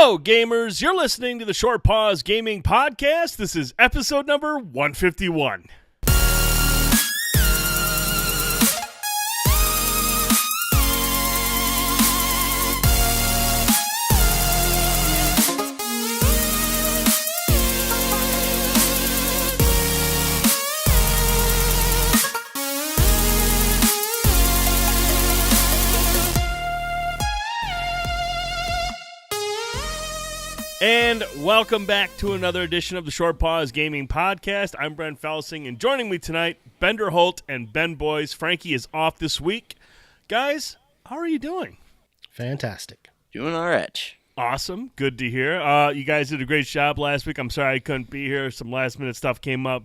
Hello, gamers. You're listening to the Short Pause Gaming Podcast. This is episode number 151. And welcome back to another edition of the Short Pause Gaming Podcast. I'm Brent Felsing, and joining me tonight, Bender Holt and Ben Boyce. Frankie is off this week. Guys, how are you doing? Fantastic. Doing all right. Awesome. Good to hear. You guys did a great job last week. I'm sorry I couldn't be here. Some last-minute stuff came up.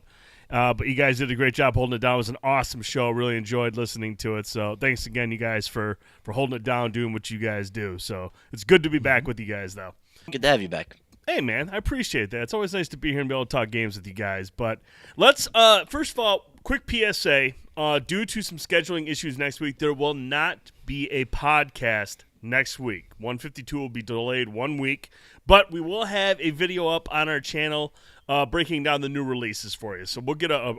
But you guys did a great job holding it down. It was an awesome show. Really enjoyed listening to it. So thanks again, you guys, for holding it down, doing what you guys do. So it's good to be back with you guys, though. Good to have you back. Hey, man, I appreciate that. It's always nice to be here and be able to talk games with you guys. But let's, first of all, quick PSA. Due to some scheduling issues next week, there will not be a podcast next week. 152 will be delayed 1 week. But we will have a video up on our channel breaking down the new releases for you. So we'll get a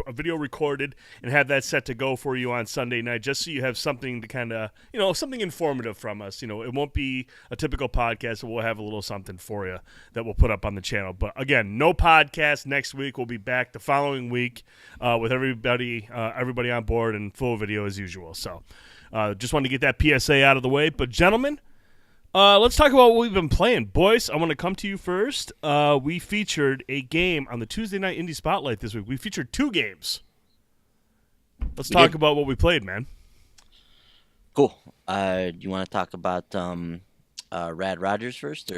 video recorded and have that set to go for you on Sunday night, just so you have something to kind of, something informative from us. It won't be a typical podcast, but we'll have a little something for you that we'll put up on the channel. But again, no podcast next week. We'll be back the following week with everybody on board and full video as usual. So just wanted to get that PSA out of the way. But gentlemen, let's talk about what we've been playing. Boyce, I want to come to you first. We featured a game on the Tuesday Night Indie Spotlight this week. We featured 2 games. Let's talk about what we played, man. Cool. You want to talk about Rad Rogers first?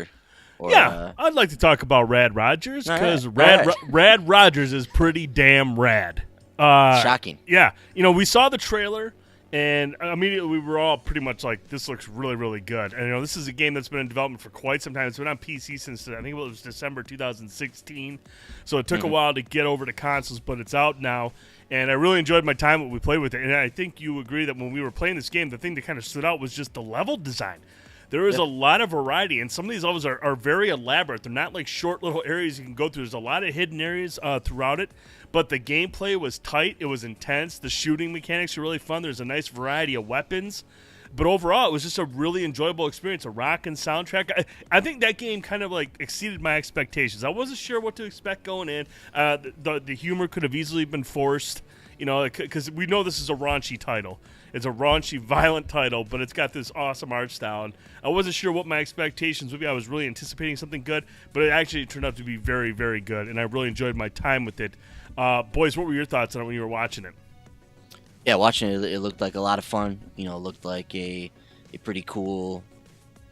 Yeah, I'd like to talk about Rad Rogers because Rad Rogers is pretty damn rad. Shocking. Yeah. We saw the trailer. And immediately we were all pretty much like, this looks really, really good. And, this is a game that's been in development for quite some time. It's been on PC since, I think it was December 2016. So it took a while to get over to consoles, but it's out now. And I really enjoyed my time when we played with it. And I think you agree that when we were playing this game, the thing that kind of stood out was just the level design. There is a lot of variety, and some of these levels are very elaborate. They're not like short little areas you can go through. There's a lot of hidden areas throughout it, but the gameplay was tight. It was intense. The shooting mechanics are really fun. There's a nice variety of weapons, but overall, it was just a really enjoyable experience. A rockin' soundtrack. I think that game kind of like exceeded my expectations. I wasn't sure what to expect going in. The humor could have easily been forced, because we know this is a raunchy title. It's a raunchy, violent title, but it's got this awesome art style. And I wasn't sure what my expectations would be. I was really anticipating something good, but it actually turned out to be very, very good, and I really enjoyed my time with it. Boys, what were your thoughts on it when you were watching it? Yeah, watching it, it looked like a lot of fun. It looked like a pretty cool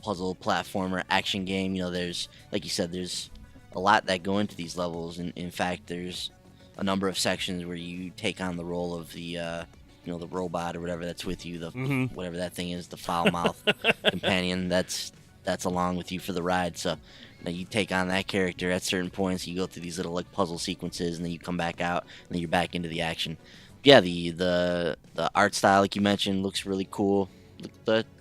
puzzle platformer action game. There's, like you said, there's a lot that go into these levels. And in fact, there's a number of sections where you take on the role of the the robot or whatever that's with you, whatever that thing is, the foul mouth companion that's along with you for the ride. So you take on that character at certain points. You go through these little like puzzle sequences, and then you come back out, and then you're back into the action. Yeah, the art style, like you mentioned, looks really cool.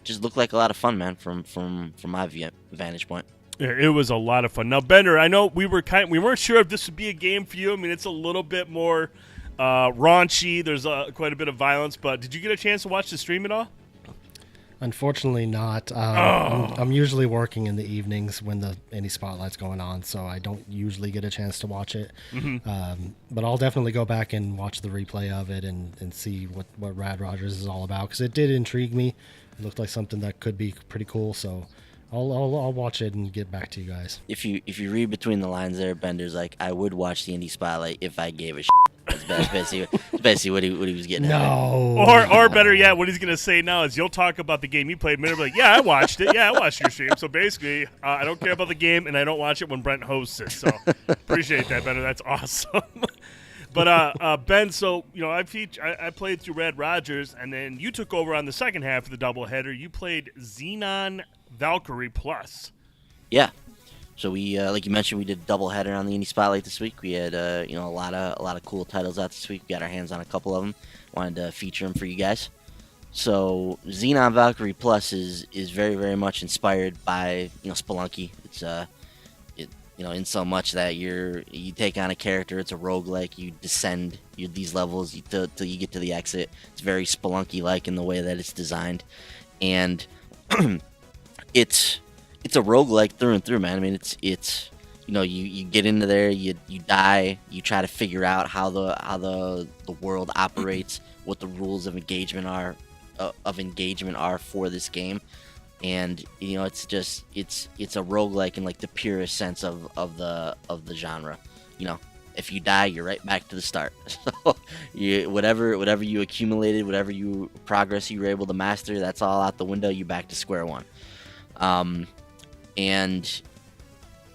Just looked like a lot of fun, man. From my vantage point. Yeah, it was a lot of fun. Now, Bender, I know we weren't sure if this would be a game for you. I mean, it's a little bit more raunchy. There's quite a bit of violence, but did you get a chance to watch the stream at all? Unfortunately not. I'm usually working in the evenings when the indie spotlight's going on, so I don't usually get a chance to watch it. But I'll definitely go back and watch the replay of it and see what Rad Rogers is all about, because it did intrigue me. It looked like something that could be pretty cool, so I'll watch it and get back to you guys. If you read between the lines there, Bender's like, I would watch the indie spotlight if I gave a shit. That's basically what he was getting at. No. Or better yet, what he's going to say now is you'll talk about the game you played. And like, yeah, I watched it. Yeah, I watched your stream. So basically, I don't care about the game, and I don't watch it when Brent hosts it. So appreciate that, Bender. That's awesome. But Ben, so I played through Rad Rogers, and then you took over on the second half of the doubleheader. You played Xenon Valkyrie Plus. Yeah. So we, like you mentioned, we did a doubleheader on the Indie Spotlight this week. We had, a lot of cool titles out this week. We got our hands on a couple of them. Wanted to feature them for you guys. So Xenon Valkyrie Plus is very, very much inspired by Spelunky. It's in so much that you take on a character, it's a roguelike, you descend these levels till you get to the exit. It's very Spelunky like in the way that it's designed, and it's a roguelike through and through, man. I mean, it's you get into there, you die, you try to figure out how the world operates, what the rules of engagement are for this game. And it's a roguelike in like the purest sense of the genre. If you die, you're right back to the start. So whatever you accumulated, whatever progress you were able to master, that's all out the window. You back to square one. And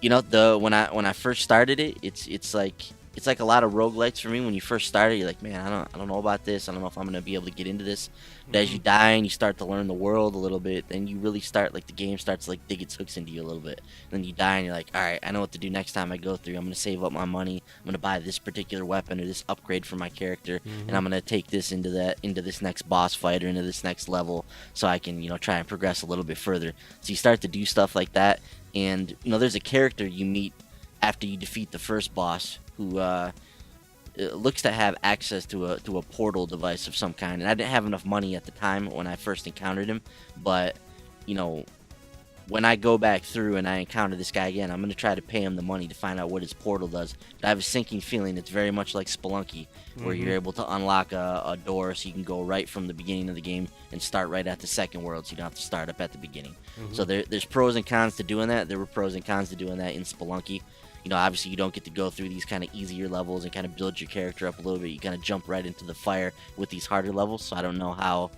when I first started it, it's like a lot of roguelikes for me. When you first started, you're like, man, I don't know about this. I don't know if I'm gonna be able to get into this. But as you die and you start to learn the world a little bit, then you really start, like, the game starts to like dig its hooks into you a little bit. And then you die and you're like, all right, I know what to do next time I go through. I'm gonna save up my money. I'm gonna buy this particular weapon or this upgrade for my character, and I'm gonna take this into this next boss fight or into this next level, so I can try and progress a little bit further. So you start to do stuff like that, and there's a character you meet after you defeat the first boss who looks to have access to a portal device of some kind. And I didn't have enough money at the time when I first encountered him, but when I go back through and I encounter this guy again, I'm going to try to pay him the money to find out what his portal does. But I have a sinking feeling it's very much like Spelunky, where you're able to unlock a door so you can go right from the beginning of the game and start right at the second world, so you don't have to start up at the beginning. So there's pros and cons to doing that. There were pros and cons to doing that in Spelunky. Obviously you don't get to go through these kind of easier levels and kind of build your character up a little bit. You kind of jump right into the fire with these harder levels. So I don't know how,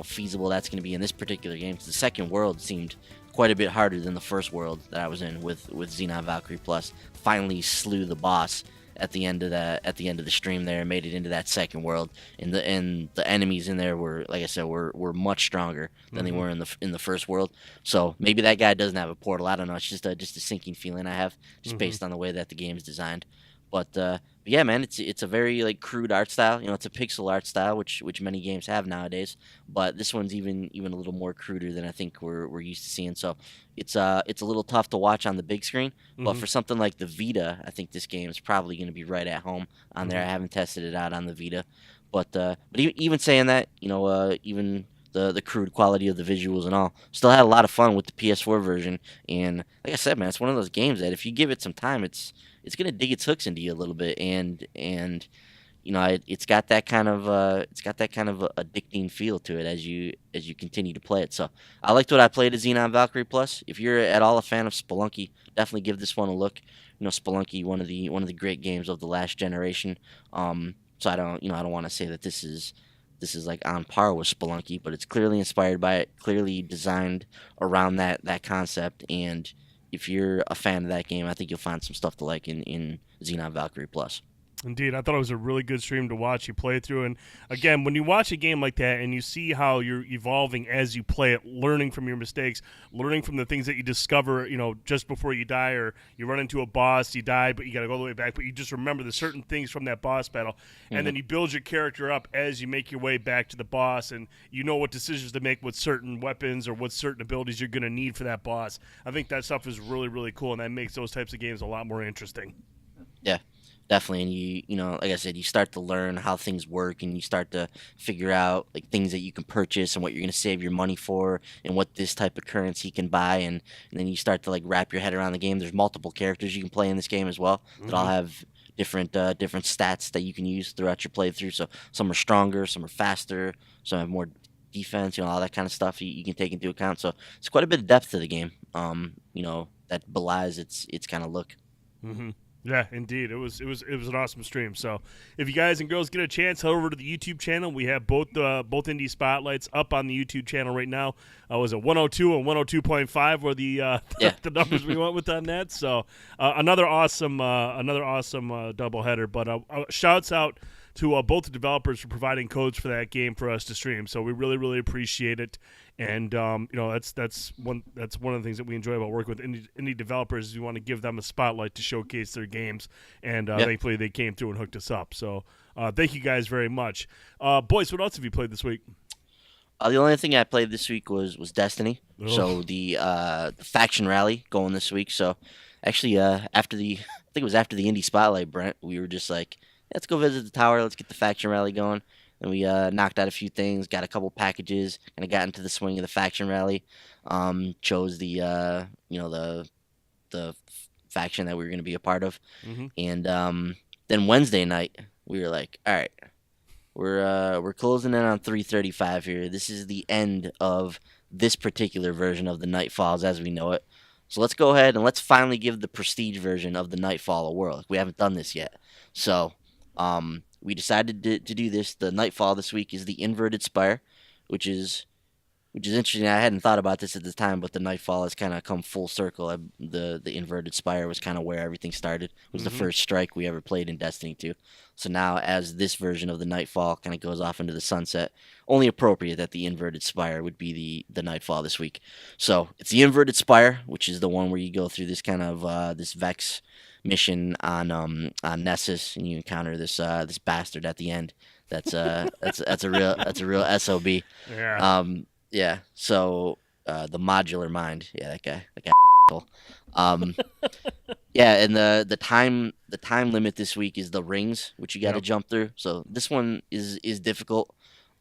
feasible that's going to be in this particular game. Because the second world seemed quite a bit harder than the first world that I was in with Xenon Valkyrie Plus. Finally slew the boss at the end of the stream there, and made it into that second world. And the enemies in there were, like I said, were much stronger than they were in the first world. So maybe that guy doesn't have a portal. I don't know. It's just a sinking feeling I have, just based on the way that the game is designed. But yeah, man, it's a very like crude art style. It's a pixel art style, which many games have nowadays. But this one's even a little more cruder than I think we're used to seeing. So it's a little tough to watch on the big screen. But for something like the Vita, I think this game is probably going to be right at home on there. I haven't tested it out on the Vita, but even saying that, even the crude quality of the visuals and all, still had a lot of fun with the PS4 version. And like I said, man, it's one of those games that if you give it some time, it's gonna dig its hooks into you a little bit, and it's got that kind of addicting feel to it as you continue to play it. So I liked what I played at Xenon Valkyrie Plus. If you're at all a fan of Spelunky, definitely give this one a look. Spelunky, one of the great games of the last generation. So I don't want to say that this is like on par with Spelunky, but it's clearly inspired by it, clearly designed around that concept. And if you're a fan of that game, I think you'll find some stuff to like in Xenon Valkyrie Plus. Indeed, I thought it was a really good stream to watch. You play through, and again, when you watch a game like that and you see how you're evolving as you play it, learning from your mistakes, learning from the things that you discover, just before you die, or you run into a boss, you die, but you got to go all the way back, but you just remember the certain things from that boss battle, and then you build your character up as you make your way back to the boss, and you know what decisions to make with certain weapons or what certain abilities you're going to need for that boss. I think that stuff is really, really cool, and that makes those types of games a lot more interesting. Yeah. Definitely, and you like I said, you start to learn how things work, and you start to figure out like things that you can purchase and what you're going to save your money for, and what this type of currency can buy, and then you start to like wrap your head around the game. There's multiple characters you can play in this game as well that all have different stats that you can use throughout your playthrough. So some are stronger, some are faster, some have more defense, all that kind of stuff you can take into account. So it's quite a bit of depth to the game, that belies its kind of look. Yeah, indeed. It was an awesome stream. So if you guys and girls get a chance, head over to the YouTube channel. We have both indie spotlights up on the YouTube channel right now. Was it 102 and 102.5 were the numbers we went with on that. So another awesome doubleheader. But shouts out to both the developers for providing codes for that game for us to stream. So we really, really appreciate it. And that's one of the things that we enjoy about working with indie developers is we want to give them a spotlight to showcase their games. And thankfully they came through and hooked us up. So thank you guys very much. Boys, what else have you played this week? The only thing I played this week was Destiny. Ugh. So the faction rally going this week. So actually, after the I think it was after the Indie Spotlight, Brent, we were just like, let's go visit the tower. Let's get the faction rally going. And we knocked out a few things, got a couple packages, and I got into the swing of the faction rally. Chose the faction that we were going to be a part of, Mhm. and then Wednesday night we were like, all right, we're closing in on 335 here. This is the end of this particular version of the Nightfalls as we know it. So let's go ahead and let's finally give the prestige version of the Nightfall a whirl. We haven't done this yet. So we decided to do this. The Nightfall this week is the Inverted Spire, which is interesting. I hadn't thought about this at the time, but the Nightfall has kind of come full circle. The Inverted Spire was kind of where everything started. It was the first strike we ever played in Destiny 2. So now, as this version of the Nightfall kind of goes off into the sunset, only appropriate that the Inverted Spire would be the Nightfall this week. So it's the Inverted Spire, which is the one where you go through this kind of this Vex mission on Nessus, and you encounter this bastard at the end. That's a real SOB. Yeah. Yeah. So the modular mind. Yeah, that guy. Yeah, and the time limit this week is the rings, which you got to Yep. jump through. So this one is difficult.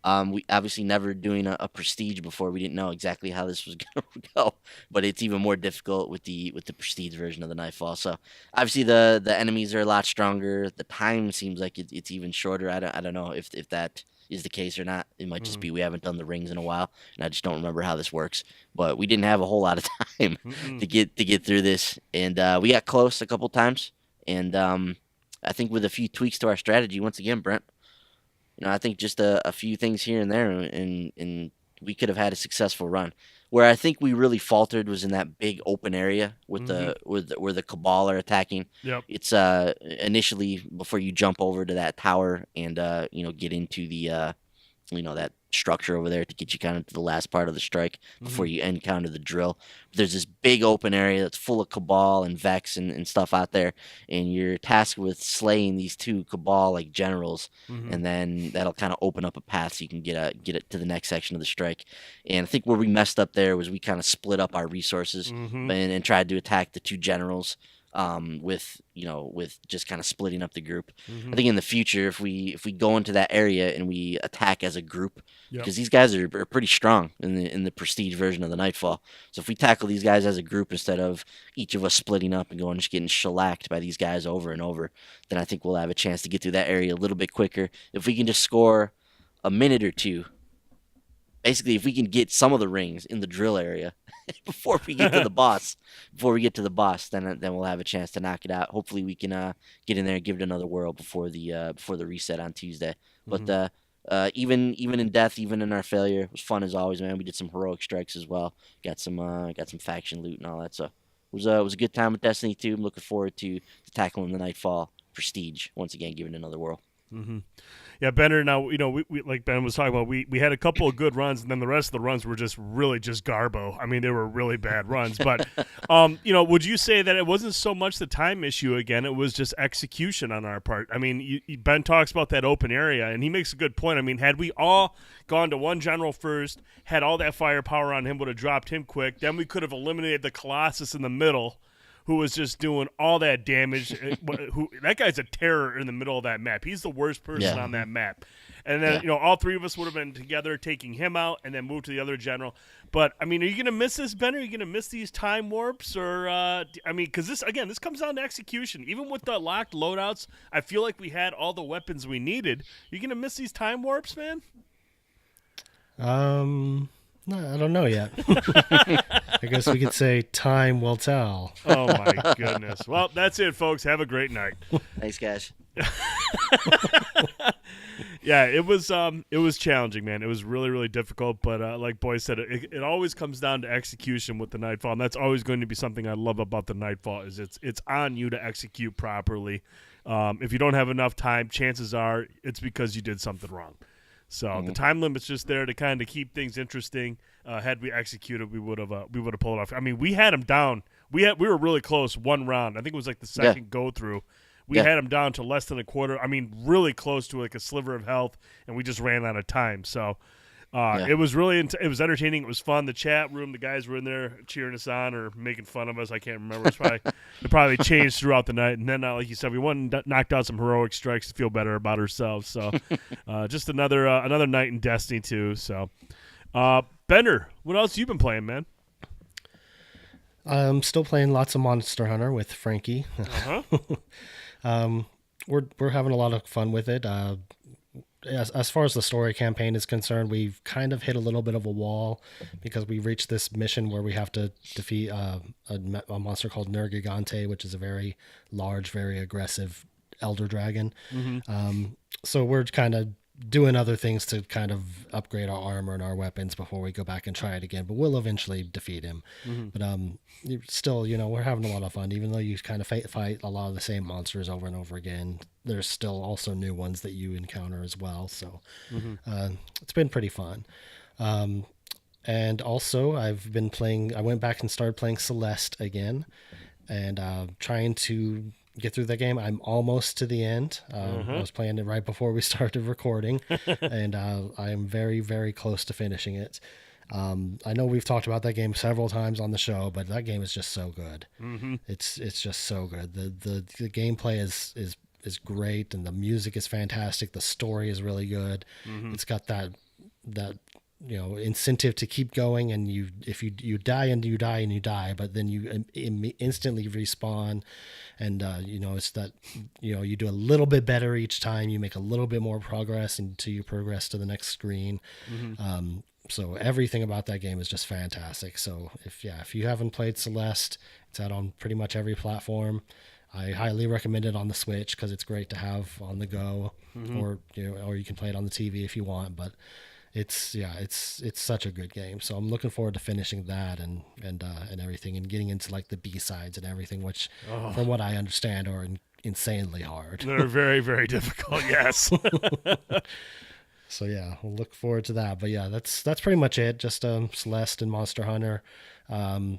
We obviously never doing a prestige before. We didn't know exactly how this was gonna go, but it's even more difficult with the prestige version of the Nightfall. So obviously the enemies are a lot stronger. The time seems like it's even shorter. I don't know if that is the case or not. It might just be we haven't done the rings in a while, and I just don't remember how this works. But we didn't have a whole lot of time to get through this, and we got close a couple times. And I think with a few tweaks to our strategy, once again, Brent, I think just a few things here and there, and we could have had a successful run. Where I think we really faltered was in that big open area with where the Cabal are attacking. Yep. It's initially before you jump over to that tower and get into the that structure over there to get you kind of to the last part of the strike before you encounter the drill. There's this big open area that's full of Cabal and Vex and stuff out there, and you're tasked with slaying these two Cabal like generals, and then that'll kind of open up a path so you can get it to the next section of the strike. And I think where we messed up there was we kind of split up our resources and tried to attack the two generals. With just kind of splitting up the group. I think in the future, if we go into that area and we attack as a group, because these guys are pretty strong in the prestige version of the Nightfall. So if we tackle these guys as a group instead of each of us splitting up and going just getting shellacked by these guys over and over, then I think we'll have a chance to get through that area a little bit quicker. If we can just score a minute or two. Basically, if we can get some of the rings in the drill area before we get to the boss, then we'll have a chance to knock it out. Hopefully, we can get in there and give it another whirl before the reset on Tuesday. But even in death, even in our failure, it was fun as always, man. We did some heroic strikes as well. Got some faction loot and all that. So it was a good time with Destiny 2. I'm looking forward to tackling the Nightfall Prestige once again, giving it another whirl. Yeah, Benner. Now we like Ben was talking about. We had a couple of good runs, and then the rest of the runs were just really just garbo. I mean, they were really bad runs. But would you say that it wasn't so much the time issue again? It was just execution on our part. I mean, Ben talks about that open area, and he makes a good point. I mean, had we all gone to one general first, had all that firepower on him, would have dropped him quick. Then we could have eliminated the Colossus in the middle, who was just doing all that damage. That guy's a terror in the middle of that map. He's the worst person on that map. And then, all three of us would have been together taking him out and then moved to the other general. But, I mean, are you going to miss this, Ben? Are you going to miss these time warps? Or, because this comes down to execution. Even with the locked loadouts, I feel like we had all the weapons we needed. Are you going to miss these time warps, man? No, I don't know yet. I guess we could say time will tell. Oh, my goodness. Well, that's it, folks. Have a great night. Thanks, guys. Yeah, it was challenging, man. It was really, really difficult. But like Boy said, it always comes down to execution with the Nightfall. And that's always going to be something I love about the Nightfall is it's on you to execute properly. If you don't have enough time, chances are it's because you did something wrong. So the time limit's just there to kind of keep things interesting. Had we executed, we would have pulled it off. I mean, we had him down. We were really close one round. I think it was like the second go through. We had him down to less than a quarter. I mean, really close to like a sliver of health, and we just ran out of time. So It was really it was entertaining. It was fun. The chat room, the guys were in there cheering us on or making fun of us. I can't remember. It probably changed throughout the night. And then, like you said, we went and knocked out some heroic strikes to feel better about ourselves. So just another night in Destiny 2. So, Bender, what else you been playing, man? I'm still playing lots of Monster Hunter with Frankie. We're having a lot of fun with it. As far as the story campaign is concerned, we've kind of hit a little bit of a wall because we reached this mission where we have to defeat a monster called Nergigante, which is a very large, very aggressive elder dragon. So we're kind of doing other things to kind of upgrade our armor and our weapons before we go back and try it again, but we'll eventually defeat him. But still, we're having a lot of fun. Even though you kind of fight a lot of the same monsters over and over again, there's still also new ones that you encounter as well. So it's been pretty fun. And also I went back and started playing Celeste again, and trying to get through that game. I'm almost to the end. I was playing it right before we started recording, and I am very, very close to finishing it. I know we've talked about that game several times on the show, but that game is just so good. It's just so good. The gameplay is great, and the music is fantastic. The story is really good. It's got that incentive to keep going, and if you die, but then you instantly respawn, and it's that you do a little bit better each time. You make a little bit more progress until you progress to the next screen. So everything about that game is just fantastic. So if you haven't played Celeste, it's out on pretty much every platform. I highly recommend it on the Switch because it's great to have on the go, or you can play it on the TV if you want. But it's such a good game. So I'm looking forward to finishing that and everything, and getting into like the B-sides and everything, which from what I understand are insanely hard. They're very, very difficult. Yes. So we'll look forward to that. But that's pretty much it. Just Celeste and Monster Hunter. I'm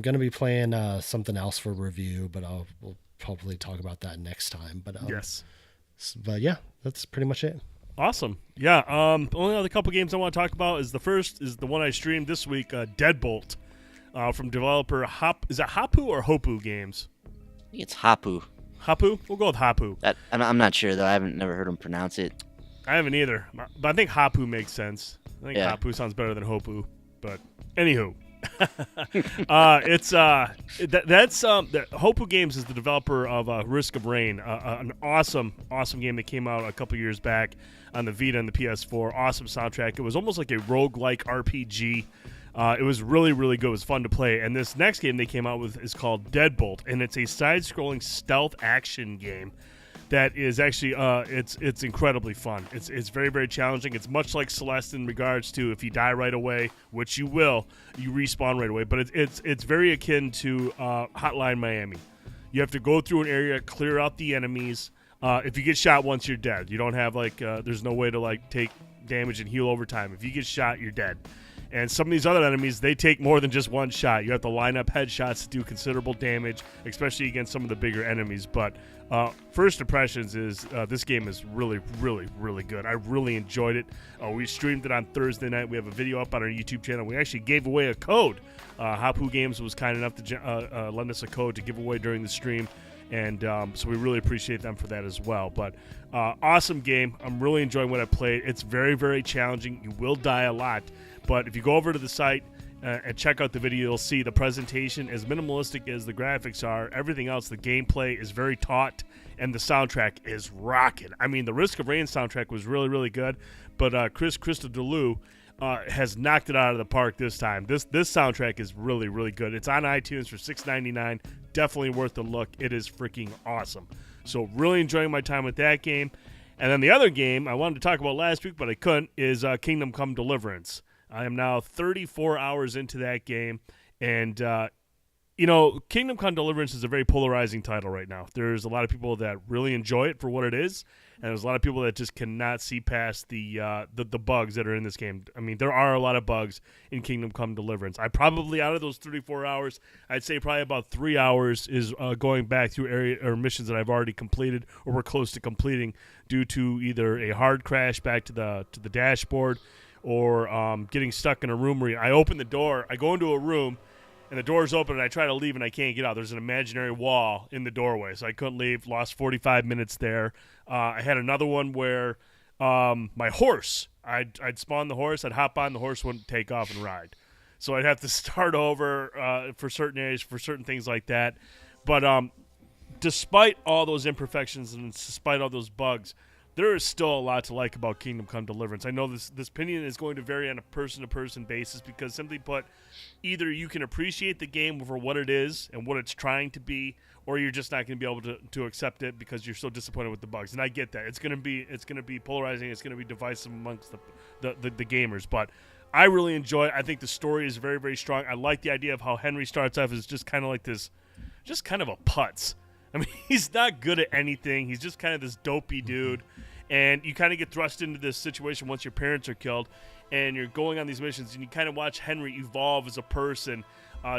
going to be playing something else for review, but we'll probably talk about that next time. But yes. But that's pretty much it. Awesome. Yeah. Only other couple games I want to talk about is the one I streamed this week, Deadbolt, from developer Is it Hapu or Hopu Games? I think it's Hapu. Hapu? We'll go with Hapu. I'm not sure though. I haven't never heard him pronounce it. I haven't either, but I think Hapu makes sense. I think Hapu sounds better than Hopu. But anywho. Hopu Games is the developer of Risk of Rain, an awesome game that came out a couple years back on the Vita and the PS4. Awesome soundtrack. It was almost like a roguelike RPG. It was really, really good. It was fun to play. And this next game they came out with is called Deadbolt, and it's a side-scrolling stealth action game that is actually it's incredibly fun. It's very, very challenging. It's much like Celeste in regards to if you die right away, which you will, you respawn right away. But it's very akin to Hotline Miami. You have to go through an area, clear out the enemies. If you get shot once, you're dead. You don't have there's no way to take damage and heal over time. If you get shot, you're dead. And some of these other enemies, they take more than just one shot. You have to line up headshots to do considerable damage, especially against some of the bigger enemies. But first impressions is this game is really, really, really good. I really enjoyed it. We streamed it on Thursday night. We have a video up on our YouTube channel. We actually gave away a code. Hapu Games was kind enough to lend us a code to give away during the stream. And so we really appreciate them for that as well. But awesome game. I'm really enjoying what I played. It's very, very challenging. You will die a lot. But if you go over to the site and check out the video, you'll see the presentation, as minimalistic as the graphics are, everything else, the gameplay is very taut, and the soundtrack is rocking. I mean, the Risk of Rain soundtrack was really, really good, but Chris Christodoulou has knocked it out of the park this time. This soundtrack is really, really good. It's on iTunes for $6.99. Definitely worth the look. It is freaking awesome. So really enjoying my time with that game. And then the other game I wanted to talk about last week, but I couldn't, is Kingdom Come Deliverance. I am now 34 hours into that game, and Kingdom Come Deliverance is a very polarizing title right now. There's a lot of people that really enjoy it for what it is, and there's a lot of people that just cannot see past the bugs that are in this game. I mean, there are a lot of bugs in Kingdom Come Deliverance. I probably, out of those 34 hours, I'd say probably about 3 hours is going back through area or missions that I've already completed or were close to completing due to either a hard crash back to the dashboard, or getting stuck in a room where I open the door, I go into a room, and the door's open, and I try to leave, and I can't get out. There's an imaginary wall in the doorway, so I couldn't leave. Lost 45 minutes there. I had another one where my horse, I'd spawn the horse, I'd hop on, the horse wouldn't take off and ride. So I'd have to start over for certain areas, for certain things like that. But despite all those imperfections and despite all those bugs, there is still a lot to like about Kingdom Come Deliverance. I know this opinion is going to vary on a person-to-person basis because, simply put, either you can appreciate the game for what it is and what it's trying to be, or you're just not going to be able to accept it because you're so disappointed with the bugs. And I get that. It's going to be polarizing. It's going to be divisive amongst the gamers. But I really enjoy it. I think the story is very, very strong. I like the idea of how Henry starts off as just kind of like this, just kind of a putz. I mean, he's not good at anything. He's just kind of this dopey dude. And you kind of get thrust into this situation once your parents are killed, and you're going on these missions, and you kind of watch Henry evolve as a person,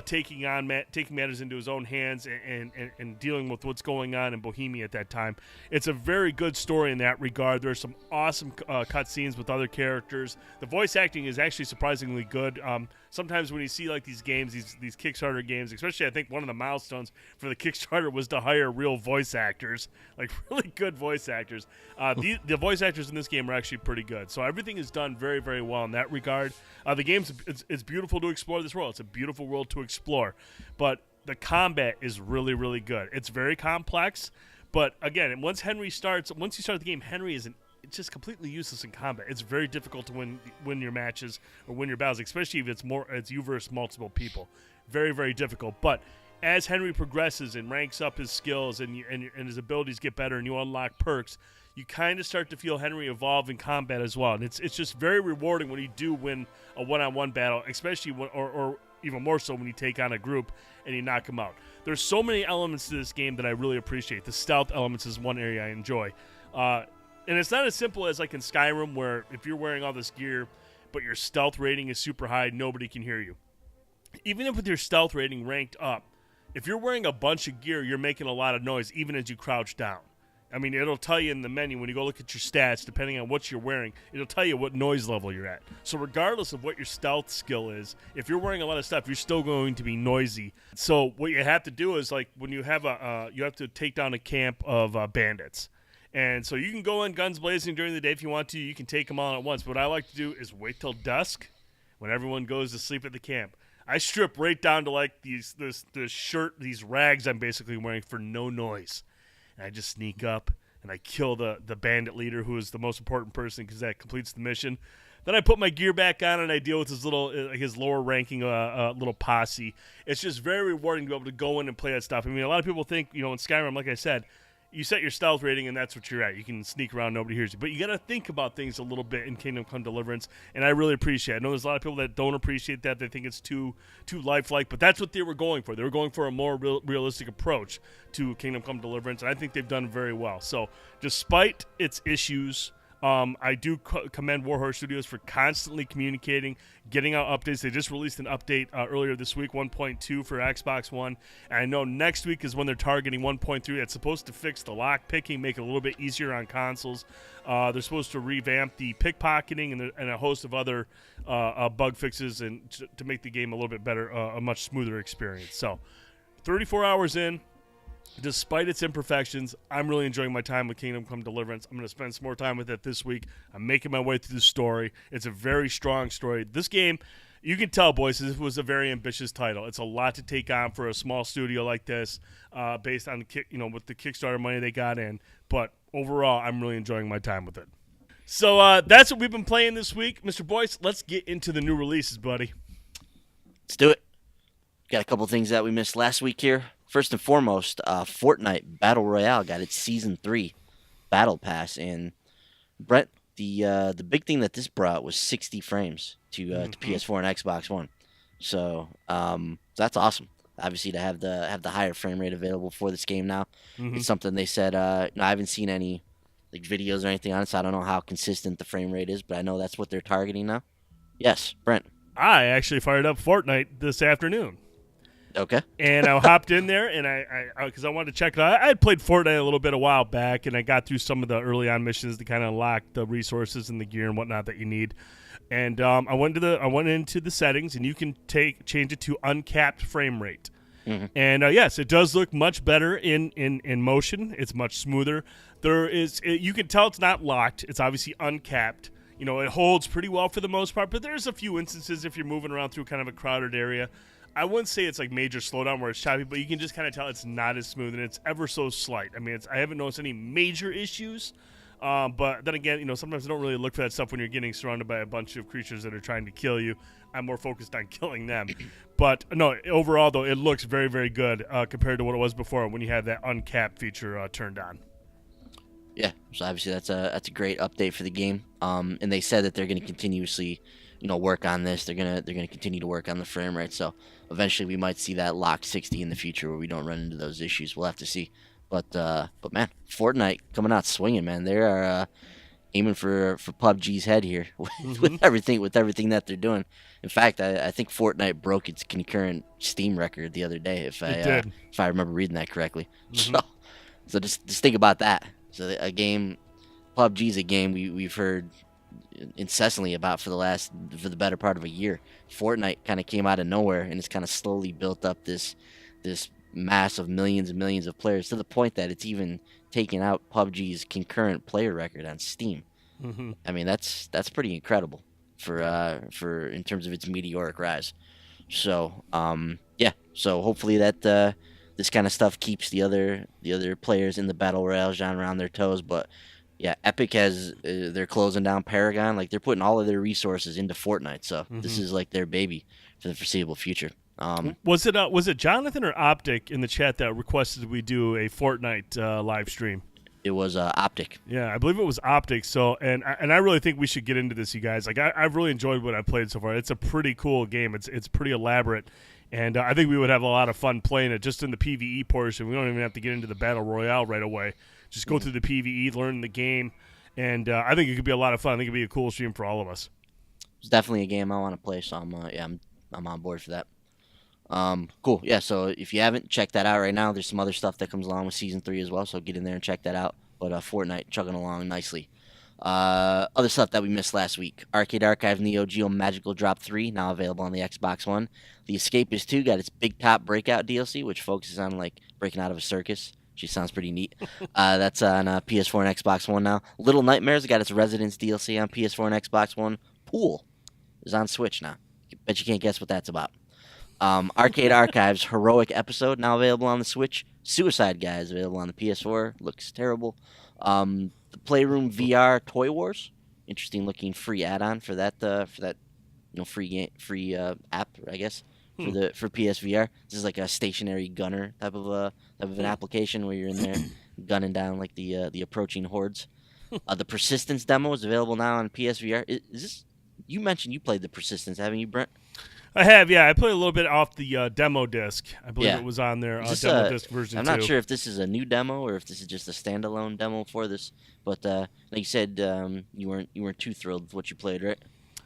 taking matters into his own hands and dealing with what's going on in Bohemia at that time. It's a very good story in that regard. There's some awesome cutscenes with other characters. The voice acting is actually surprisingly good. Sometimes when you see like these games, these Kickstarter games, especially I think one of the milestones for the Kickstarter was to hire real voice actors, like really good voice actors. The voice actors in this game are actually pretty good. So everything is done very, very well in that regard. The game's it's beautiful to explore this world. It's a beautiful world to explore, but the combat is really, really good. It's very complex, but again, once you start the game, Henry is it's just completely useless in combat. It's very difficult to win your matches or win your battles, especially if it's you versus multiple people. Very, very difficult. But as Henry progresses and ranks up his skills and his abilities get better and you unlock perks, you kind of start to feel Henry evolve in combat as well. And it's just very rewarding when you do win a one-on-one battle, especially or even more so when you take on a group and you knock them out. There's so many elements to this game that I really appreciate. The stealth elements is one area I enjoy. And it's not as simple as like in Skyrim, where if you're wearing all this gear, but your stealth rating is super high, nobody can hear you. Even if with your stealth rating ranked up, if you're wearing a bunch of gear, you're making a lot of noise, even as you crouch down. I mean, it'll tell you in the menu when you go look at your stats, depending on what you're wearing, it'll tell you what noise level you're at. So regardless of what your stealth skill is, if you're wearing a lot of stuff, you're still going to be noisy. So what you have to do is, like, when you have you have to take down a camp of bandits. And so you can go in guns blazing during the day if you want to. You can take them all at once. But what I like to do is wait till dusk when everyone goes to sleep at the camp. I strip right down to like this shirt, these rags I'm basically wearing for no noise. And I just sneak up and I kill the bandit leader, who is the most important person because that completes the mission. Then I put my gear back on and I deal with his lower ranking little posse. It's just very rewarding to be able to go in and play that stuff. I mean, a lot of people think, in Skyrim, like I said, you set your stealth rating and that's what you're at. You can sneak around, nobody hears you. But you got to think about things a little bit in Kingdom Come Deliverance, and I really appreciate it. I know there's a lot of people that don't appreciate that. They think it's too lifelike, but that's what they were going for. They were going for a more realistic approach to Kingdom Come Deliverance, and I think they've done very well. So despite its issues, I do commend Warhorse Studios for constantly communicating, getting out updates. They just released an update earlier this week, 1.2 for Xbox One. And I know next week is when they're targeting 1.3. That's supposed to fix the lock picking, make it a little bit easier on consoles. They're supposed to revamp the pickpocketing and a host of other bug fixes and to make the game a little bit better, a much smoother experience. So 34 hours in. Despite its imperfections, I'm really enjoying my time with Kingdom Come Deliverance. I'm going to spend some more time with it this week. I'm making my way through the story. It's a very strong story. This game, you can tell, boys, this was a very ambitious title. It's a lot to take on for a small studio like this, based on with the Kickstarter money they got in. But overall, I'm really enjoying my time with it. So that's what we've been playing this week, Mr. Boyce. Let's get into the new releases, buddy. Let's do it. Got a couple things that we missed last week here. First and foremost, Fortnite Battle Royale got its Season 3 Battle Pass. And, Brett, the big thing that this brought was 60 frames to PS4 and Xbox One. So that's awesome. Obviously, to have the higher frame rate available for this game now. It's something they said. I haven't seen any videos or anything on it, so I don't know how consistent the frame rate is, but I know that's what they're targeting now. Yes, Brent. I actually fired up Fortnite this afternoon. Okay. And I hopped in there, and because I wanted to check it out. I had played Fortnite a little bit a while back, and I got through some of the early on missions to kind of unlock the resources and the gear and whatnot that you need. And I went into the settings, and you can change it to uncapped frame rate. Mm-hmm. And yes, it does look much better in motion. It's much smoother. You can tell it's not locked. It's obviously uncapped. You know, it holds pretty well for the most part, but there's a few instances if you're moving around through kind of a crowded area. I wouldn't say it's like major slowdown where it's choppy, but you can just kind of tell it's not as smooth, and it's ever so slight. I mean, I haven't noticed any major issues, but then again, you know, sometimes I don't really look for that stuff when you're getting surrounded by a bunch of creatures that are trying to kill you. I'm more focused on killing them. But no, overall though, it looks very, very good compared to what it was before when you had that uncapped feature turned on. Yeah, so obviously that's a great update for the game. And they said that they're going to continuously, work on this. They're gonna continue to work on the frame rate. So eventually we might see that locked 60 in the future where we don't run into those issues. We'll have to see. But man, Fortnite coming out swinging, man. They are aiming for PUBG's head here with everything that they're doing. In fact, I think Fortnite broke its concurrent Steam record the other day, if I remember reading that correctly. Mm-hmm. So just think about that. So PUBG's a game we've heard incessantly about for the better part of a year. Fortnite kind of came out of nowhere, and it's kind of slowly built up this mass of millions and millions of players to the point that it's even taken out PUBG's concurrent player record on Steam. Mm-hmm. I mean, that's pretty incredible for in terms of its meteoric rise. So so hopefully that this kind of stuff keeps the other players in the battle royale genre on their toes. But yeah, Epic has they're closing down Paragon. Like, they're putting all of their resources into Fortnite. So this is like their baby for the foreseeable future. Was it Jonathan or Optic in the chat that requested we do a Fortnite live stream? It was Optic. Yeah, I believe it was Optic. So, and I really think we should get into this, you guys. Like, I've really enjoyed what I've played so far. It's a pretty cool game. It's pretty elaborate, and I think we would have a lot of fun playing it just in the PvE portion. We don't even have to get into the battle royale right away. Just go through the PvE, learn the game, and I think it could be a lot of fun. I think it'd be a cool stream for all of us. It's definitely a game I want to play. So I'm on board for that. Cool. Yeah, so if you haven't, check that out right now. There's some other stuff that comes along with Season 3 as well, so get in there and check that out. But Fortnite chugging along nicely. Other stuff that we missed last week. Arcade Archive Neo Geo Magical Drop 3, now available on the Xbox One. The Escapist 2 got its Big Top Breakout DLC, which focuses on, like, breaking out of a circus. She sounds pretty neat. That's on PS4 and Xbox One now. Little Nightmares got its Residence DLC on PS4 and Xbox One. Pool is on Switch now. Bet you can't guess what that's about. Arcade Archives Heroic Episode now available on the Switch. Suicide Guy is available on the PS4. Looks terrible. The Playroom VR Toy Wars, interesting looking free add-on for that free app, I guess, for PSVR. This is like a stationary gunner type of an application where you're in there gunning down like the approaching hordes. The Persistence demo is available now on PSVR. Is this? You mentioned you played the Persistence, haven't you, Brent? I have, yeah. I played a little bit off the demo disc. I believe it was on there, demo disc version 2. I'm not sure if this is a new demo or if this is just a standalone demo for this. But like you said, you weren't too thrilled with what you played, right?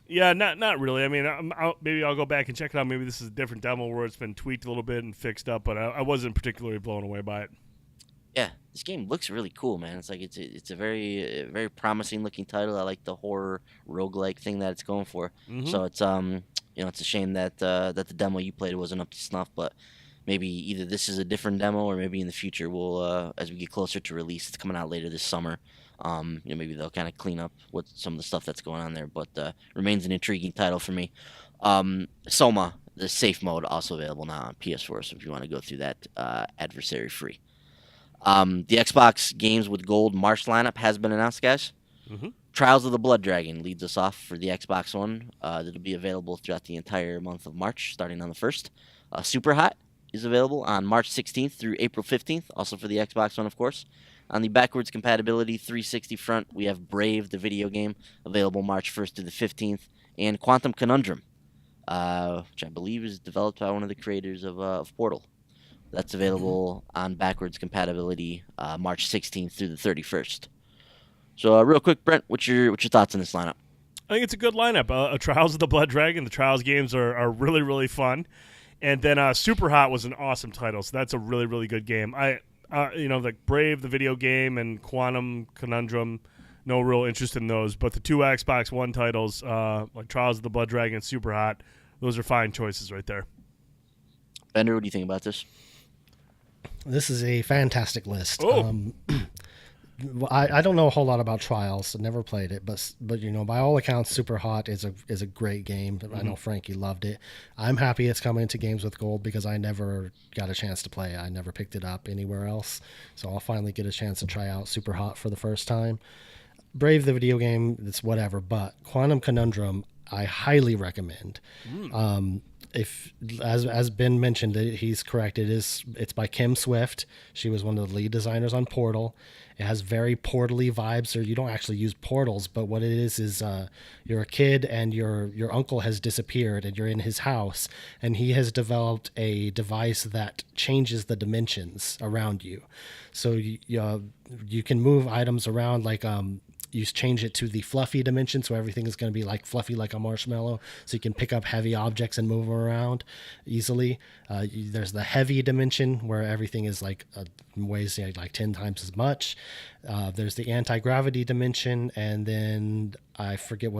Yeah, not really. I mean, maybe I'll go back and check it out. Maybe this is a different demo where it's been tweaked a little bit and fixed up, but I wasn't particularly blown away by it. Yeah, this game looks really cool, man. It's like it's a very very promising looking title. I like the horror roguelike thing that it's going for. Mm-hmm. So it's it's a shame that the demo you played wasn't up to snuff. But maybe either this is a different demo, or maybe in the future we'll as we get closer to release, it's coming out later this summer. Maybe they'll kind of clean up what some of the stuff that's going on there. But remains an intriguing title for me. Soma, the safe mode, also available now on PS4. So if you want to go through that adversary free. The Xbox Games with Gold March lineup has been announced, guys. Mm-hmm. Trials of the Blood Dragon leads us off for the Xbox One. That'll be available throughout the entire month of March, starting on the 1st. Super Hot is available on March 16th through April 15th, also for the Xbox One, of course. On the backwards compatibility 360 front, we have Brave, the video game, available March 1st to the 15th, and Quantum Conundrum, which I believe is developed by one of the creators of Portal. That's available on backwards compatibility March 16th through the 31st. So real quick, Brent, what's your thoughts on this lineup? I think it's a good lineup. Trials of the Blood Dragon. The Trials games are really, really fun. And then Super Hot was an awesome title, so that's a really, really good game. Like Brave, the video game, and Quantum Conundrum, no real interest in those. But the two Xbox One titles, like Trials of the Blood Dragon and Super Hot, those are fine choices right there. Bender, what do you think about this? This is a fantastic list. Oh. I don't know a whole lot about Trials. I never played it, but by all accounts, Super Hot is a great game. Mm-hmm. I know Frankie loved it. I'm happy it's coming to Games with Gold because I never got a chance to play it. I never picked it up anywhere else, so I'll finally get a chance to try out Super Hot for the first time. Brave, the video game, it's whatever, but Quantum Conundrum, I highly recommend. If as Ben mentioned, he's correct. It's by Kim Swift. She was one of the lead designers on Portal. It has very portal-y vibes, so you don't actually use portals, but what it is you're a kid and your uncle has disappeared and you're in his house, and he has developed a device that changes the dimensions around you. So you can move items around, like you change it to the fluffy dimension, so everything is going to be like fluffy like a marshmallow, so you can pick up heavy objects and move them around easily. There's the heavy dimension where everything is like weighs like 10 times as much. There's the anti-gravity dimension, and then I forget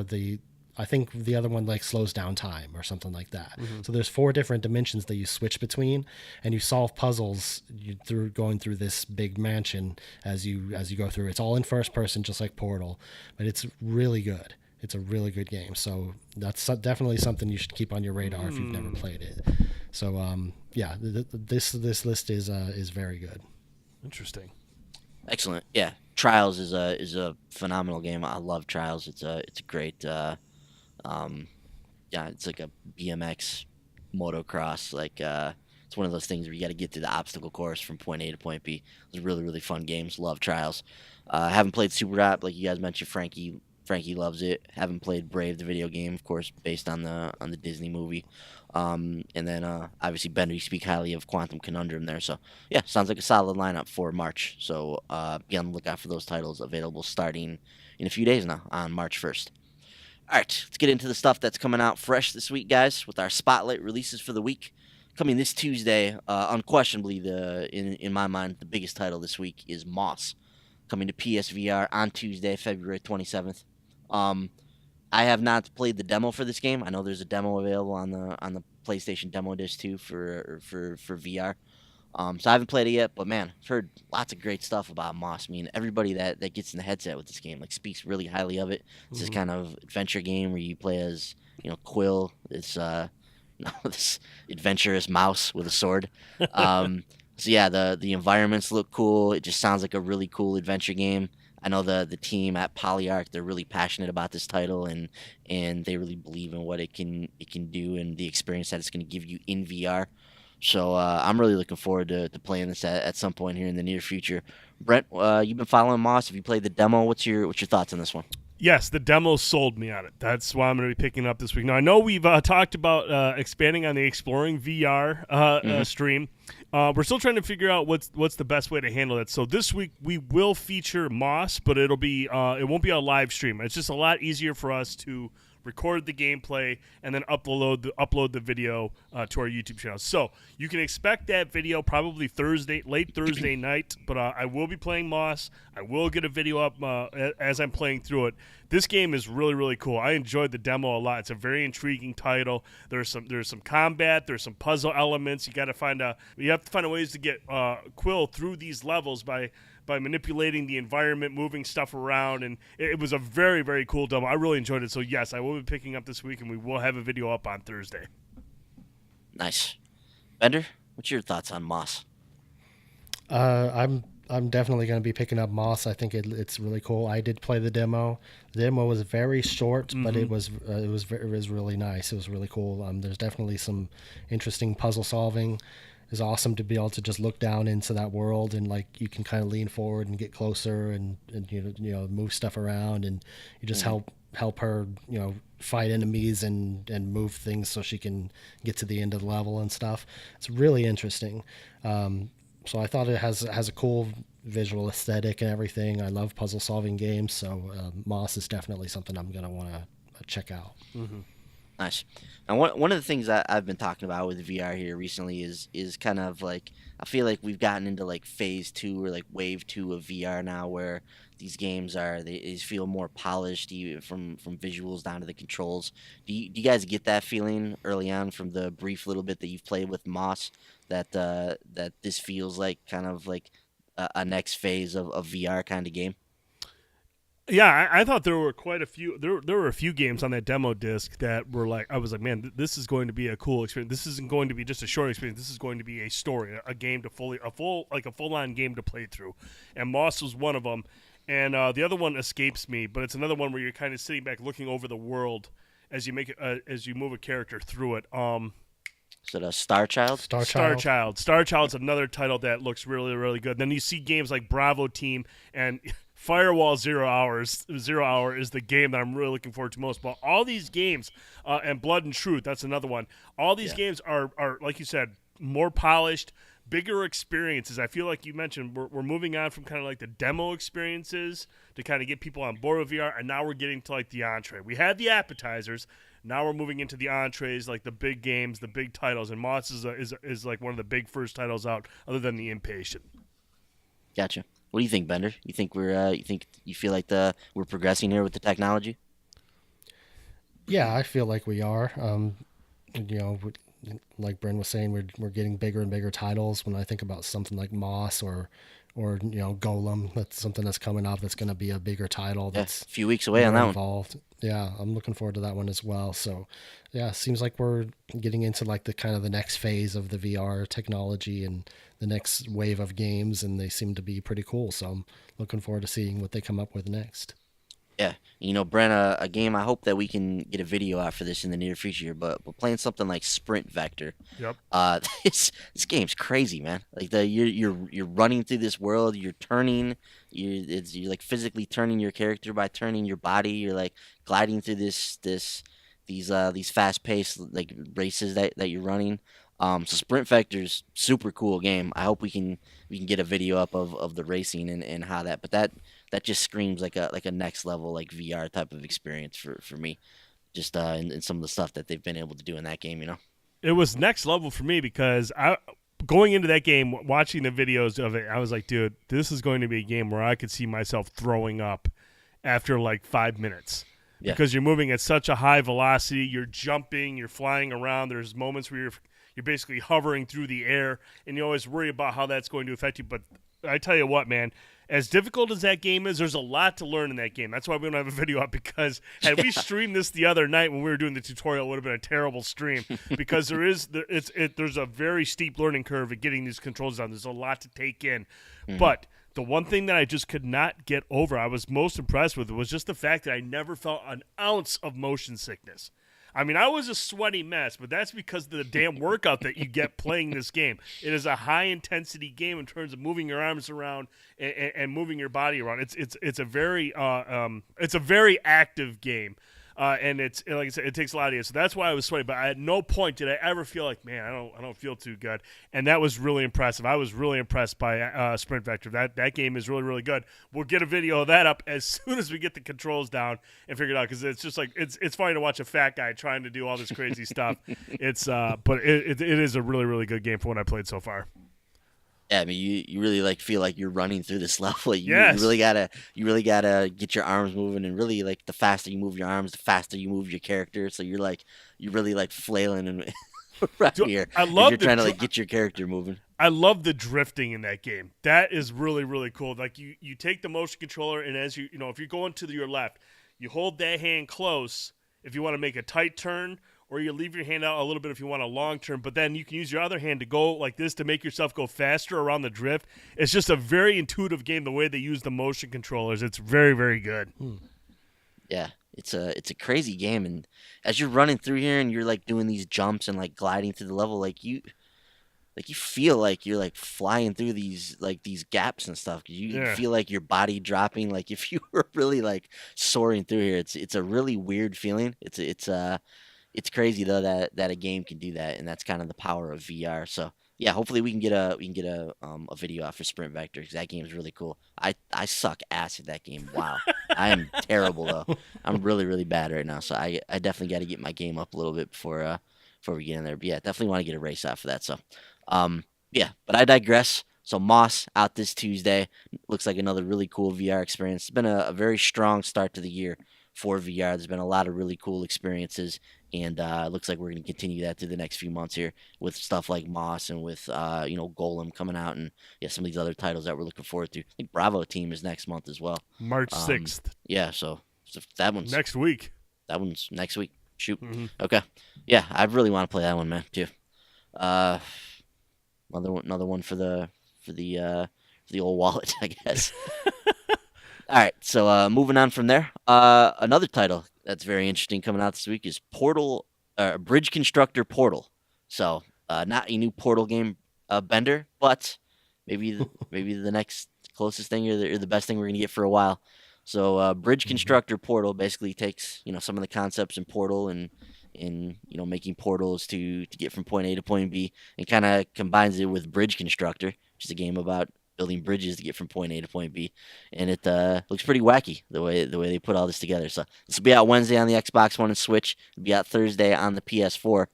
I think the other one like slows down time or something like that. Mm-hmm. So there's 4 different dimensions that you switch between, and you solve puzzles through going through this big mansion as you go through. It's all in first person, just like Portal, but it's really good. It's a really good game. So that's definitely something you should keep on your radar if you've never played it. So this list is very good. Interesting. Excellent. Yeah, Trials is a phenomenal game. I love Trials. It's a great. It's like a BMX motocross. It's one of those things where you got to get through the obstacle course from point A to point B. It's really, really fun games. Love Trials. Haven't played Super Hot, like you guys mentioned. Frankie loves it. Haven't played Brave, the video game, of course, based on the Disney movie. And then obviously Bender, you speak highly of Quantum Conundrum there. So yeah, sounds like a solid lineup for March. So be on the lookout for those titles available starting in a few days now on March 1st. All right, let's get into the stuff that's coming out fresh this week, guys, with our spotlight releases for the week. Coming this Tuesday, unquestionably, in my mind, the biggest title this week is Moss, coming to PSVR on Tuesday, February 27th. I have not played the demo for this game. I know there's a demo available on the PlayStation Demo Disc too for VR. So I haven't played it yet, but man, I've heard lots of great stuff about Moss. I mean, everybody that gets in the headset with this game speaks really highly of it. It's this kind of adventure game where you play as Quill, this this adventurous mouse with a sword. So yeah, the environments look cool. It just sounds like a really cool adventure game. I know the team at Polyarc, they're really passionate about this title, and they really believe in what it can do and the experience that it's going to give you in VR. So I'm really looking forward to playing this at some point here in the near future. Brent, you've been following Moss. Have you played the demo? What's your thoughts on this one? Yes, the demo sold me on it. That's why I'm going to be picking up this week. Now, I know we've talked about expanding on the Exploring VR stream. We're still trying to figure out what's the best way to handle it. So this week we will feature Moss, but it won't be a live stream. It's just a lot easier for us to record the gameplay and then upload the video to our YouTube channel. So you can expect that video probably late Thursday night. But I will be playing Moss. I will get a video up as I'm playing through it. This game is really, really cool. I enjoyed the demo a lot. It's a very intriguing title. There's some combat. There's some puzzle elements. You have to find ways to get Quill through these levels by manipulating the environment, moving stuff around, and it was a very, very cool demo. I really enjoyed it. So yes, I will be picking up this week, and we will have a video up on Thursday. Nice. Bender, what's your thoughts on Moss? I'm definitely going to be picking up Moss. I think it's really cool. I did play the demo. The demo was very short, but it was really nice. It was really cool. There's definitely some interesting puzzle solving. It's awesome to be able to just look down into that world, and you can kind of lean forward and get closer and move stuff around, and you just help her fight enemies and move things so she can get to the end of the level and stuff. It's really interesting. So I thought it has a cool visual aesthetic and everything. I love puzzle solving games, so Moss is definitely something I'm gonna want to check out. Nice. And one of the things that I've been talking about with VR here recently is kind of like I feel like we've gotten into like phase two or like wave two of VR now, where these games they feel more polished, even from visuals down to the controls. Do you guys get that feeling early on from the brief little bit that you've played with Moss, that this feels like kind of like a next phase of VR kind of game? Yeah, I thought there were quite a few. There were a few games on that demo disc that were like, I was like, man, this is going to be a cool experience. This isn't going to be just a short experience. This is going to be a story, a game to a full on game to play through. And Moss was one of them, and the other one escapes me, but it's another one where you're kind of sitting back looking over the world as you as you move a character through it. Is it a Star Child? Star Child. Star Child's another title that looks really, really good. Then you see games like Bravo Team and Firewall 0 Hours. 0 Hour is the game that I'm really looking forward to most. But all these games, and Blood and Truth, that's another one. All these games are, like you said, more polished, bigger experiences. I feel like you mentioned we're moving on from kind of like the demo experiences to kind of get people on board with VR, and now we're getting to like the entree. We had the appetizers. Now we're moving into the entrees, like the big games, the big titles, and Moss is like one of the big first titles out, other than the Impatient. Gotcha. What do you think, Bender? You think you feel like we're progressing here with the technology? Yeah, I feel like we are. Like Bryn was saying, we're getting bigger and bigger titles. When I think about something like Moss or Golem, that's something that's coming out that's going to be a bigger title. That's a few weeks away on that involved. Yeah, I'm looking forward to that one as well. So, yeah, it seems like we're getting into like the kind of the next phase of the VR technology and the next wave of games, and they seem to be pretty cool. So I'm looking forward to seeing what they come up with next. Yeah, Brent, a game I hope that we can get a video out for this in the near future. But we're playing something like Sprint Vector. Yep. This game's crazy, man. Like you're running through this world. You're turning. You're like physically turning your character by turning your body. You're like gliding through these fast paced like races that you're running. So Sprint Vector's super cool game. I hope we can get a video up of the racing and how that. But that just screams like a next level like VR type of experience for me, just in some of the stuff that they've been able to do in that game. It was next level for me because going into that game, watching the videos of it, I was like, dude, this is going to be a game where I could see myself throwing up after like 5 minutes. Yeah. Because you're moving at such a high velocity, you're jumping, you're flying around. There's moments where you're basically hovering through the air, and you always worry about how that's going to affect you. But I tell you what, man, as difficult as that game is, there's a lot to learn in that game. That's why we don't have a video up, because had we streamed this the other night when we were doing the tutorial, it would have been a terrible stream, because there's a very steep learning curve at getting these controls down. There's a lot to take in. Mm-hmm. But the one thing that I just could not get over, I was most impressed with, was just the fact that I never felt an ounce of motion sickness. I mean, I was a sweaty mess, but that's because of the damn workout that you get playing this game. It is a high-intensity game in terms of moving your arms around and moving your body around. It's a very active game. And it's, like I said, it takes a lot of you. So that's why I was sweaty. But at no point did I ever feel like, man, I don't feel too good. And that was really impressive. I was really impressed by Sprint Vector. That game is really, really good. We'll get a video of that up as soon as we get the controls down and figure it out, because it's just like it's funny to watch a fat guy trying to do all this crazy stuff. But it is a really, really good game for what I played so far. Yeah, I mean, you really like feel like you're running through this level. Yes. You really gotta get your arms moving, and really like the faster you move your arms, the faster you move your character. So you're really like flailing and right here. You're trying to like get your character moving. I love the drifting in that game. That is really, really cool. Like you take the motion controller, and as if you're going to your left, you hold that hand close if you want to make a tight turn, or you leave your hand out a little bit if you want a long turn, but then you can use your other hand to go like this to make yourself go faster around the drift. It's just a very intuitive game, the way they use the motion controllers. It's very, very good. Yeah, it's a crazy game, and as you're running through here and you're like doing these jumps and like gliding through the level, like you feel like you're like flying through these gaps and stuff. You feel like your body dropping, like if you were really like soaring through here. It's a really weird feeling. It's crazy though that a game can do that, and that's kind of the power of VR. So yeah, hopefully we can get a video out for Sprint Vector because that game is really cool. I suck ass at that game. Wow, I am terrible though. I'm really really bad right now. So I definitely got to get my game up a little bit before we get in there. But yeah, definitely want to get a race out for that. So yeah, but I digress. So Moss out this Tuesday. Looks like another really cool VR experience. It's been a very strong start to the year for VR. There's been a lot of really cool experiences, and it looks like we're going to continue that through the next few months here with stuff like Moss and with Golem coming out, and yeah, some of these other titles that we're looking forward to. I think Bravo Team is next month as well. March 6th. Yeah, so that one's next week. That one's next week. Shoot. Mm-hmm. Okay. Yeah, I really want to play that one, man, too. Another one for the old wallet, I guess. All right, so moving on from there, another title that's very interesting coming out this week is Portal, Bridge Constructor Portal. So not a new Portal game, Bender, but maybe the next closest thing or the best thing we're gonna get for a while. So Bridge Constructor Portal basically takes some of the concepts in Portal and making portals to get from point A to point B, and kind of combines it with Bridge Constructor, which is a game about building bridges to get from point A to point B, and it looks pretty wacky the way they put all this together. So this will be out Wednesday on the Xbox One and Switch. It'll be out Thursday on the PS4.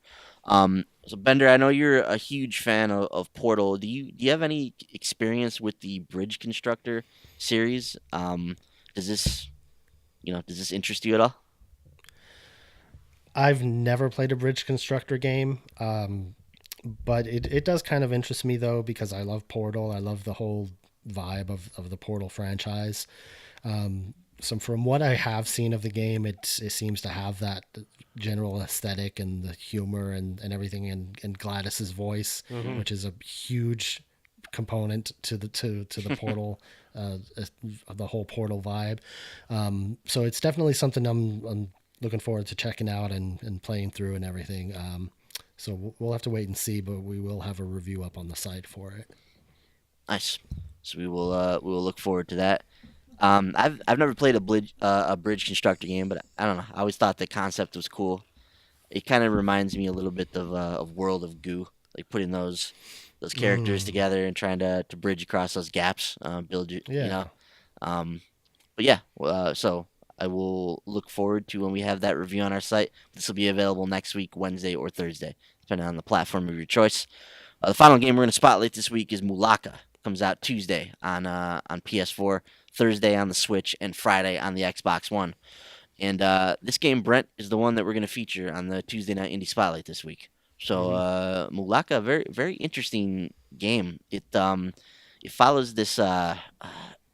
So Bender, I know you're a huge fan of Portal. Do you have any experience with the Bridge Constructor series? Does this interest you at all? I've never played a Bridge Constructor game, but it does kind of interest me, though, because I love Portal. I love the whole vibe of the Portal franchise. So from what I have seen of the game, it seems to have that general aesthetic and the humor and everything in Gladys's voice, which is a huge component to the Portal, the whole Portal vibe. So it's definitely something I'm looking forward to checking out and playing through and everything. So we'll have to wait and see, but we will have a review up on the site for it. Nice. So we will look forward to that. I've never played a bridge constructor game, but I don't know. I always thought the concept was cool. It kind of reminds me a little bit of World of Goo, like putting those characters together and trying to bridge across those gaps, build it. Yeah. But yeah, so I will look forward to when we have that review on our site. This will be available next week, Wednesday or Thursday, depending on the platform of your choice. The final game we're going to spotlight this week is Mulaka. Comes out Tuesday on PS4, Thursday on the Switch, and Friday on the Xbox One. And this game, Brent, is the one that we're going to feature on the Tuesday Night Indie Spotlight this week. So Mulaka, very very interesting game. It follows this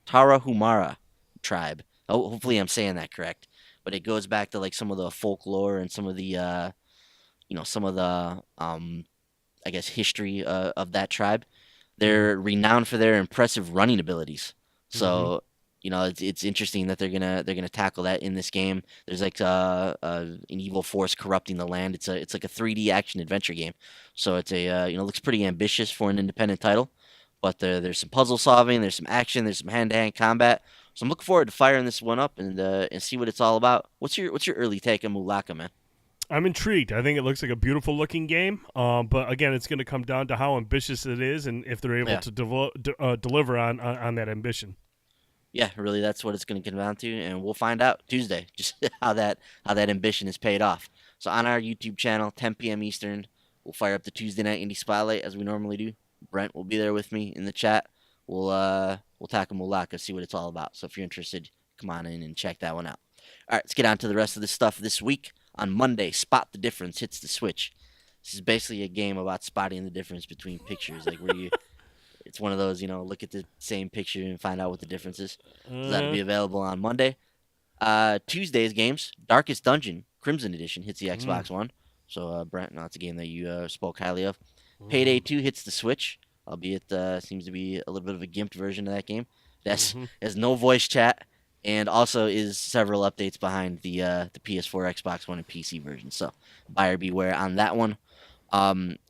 Tarahumara tribe. Oh, hopefully I'm saying that correct. But it goes back to like some of the folklore and some of the I guess history of that tribe. They're renowned for their impressive running abilities. So it's interesting that they're gonna tackle that in this game. There's like an evil force corrupting the land. It's like a 3D action adventure game. So it's looks pretty ambitious for an independent title. But there's some puzzle solving, there's some action, there's some hand-to-hand combat. So I'm looking forward to firing this one up and see what it's all about. What's your early take on Mulaka, man? I'm intrigued. I think it looks like a beautiful looking game. But again, it's going to come down to how ambitious it is and if they're able to deliver on that ambition. Yeah, really, that's what it's going to come down to, and we'll find out Tuesday just how that ambition is paid off. So on our YouTube channel, 10 p.m. Eastern, we'll fire up the Tuesday Night Indie Spotlight as we normally do. Brent will be there with me in the chat. We'll tackle Mulaka, see what it's all about. So if you're interested, come on in and check that one out. All right, let's get on to the rest of the stuff this week. On Monday, Spot the Difference hits the Switch. This is basically a game about spotting the difference between pictures, like where you. It's one of those, look at the same picture and find out what the difference is. So that'll be available on Monday. Tuesday's games, Darkest Dungeon, Crimson Edition, hits the Xbox One. So, Brent, that's a game that you spoke highly of. Payday 2 hits the Switch, albeit seems to be a little bit of a gimped version of that game. Has no voice chat, and also is several updates behind the PS4, Xbox One, and PC version. So, buyer beware on that one.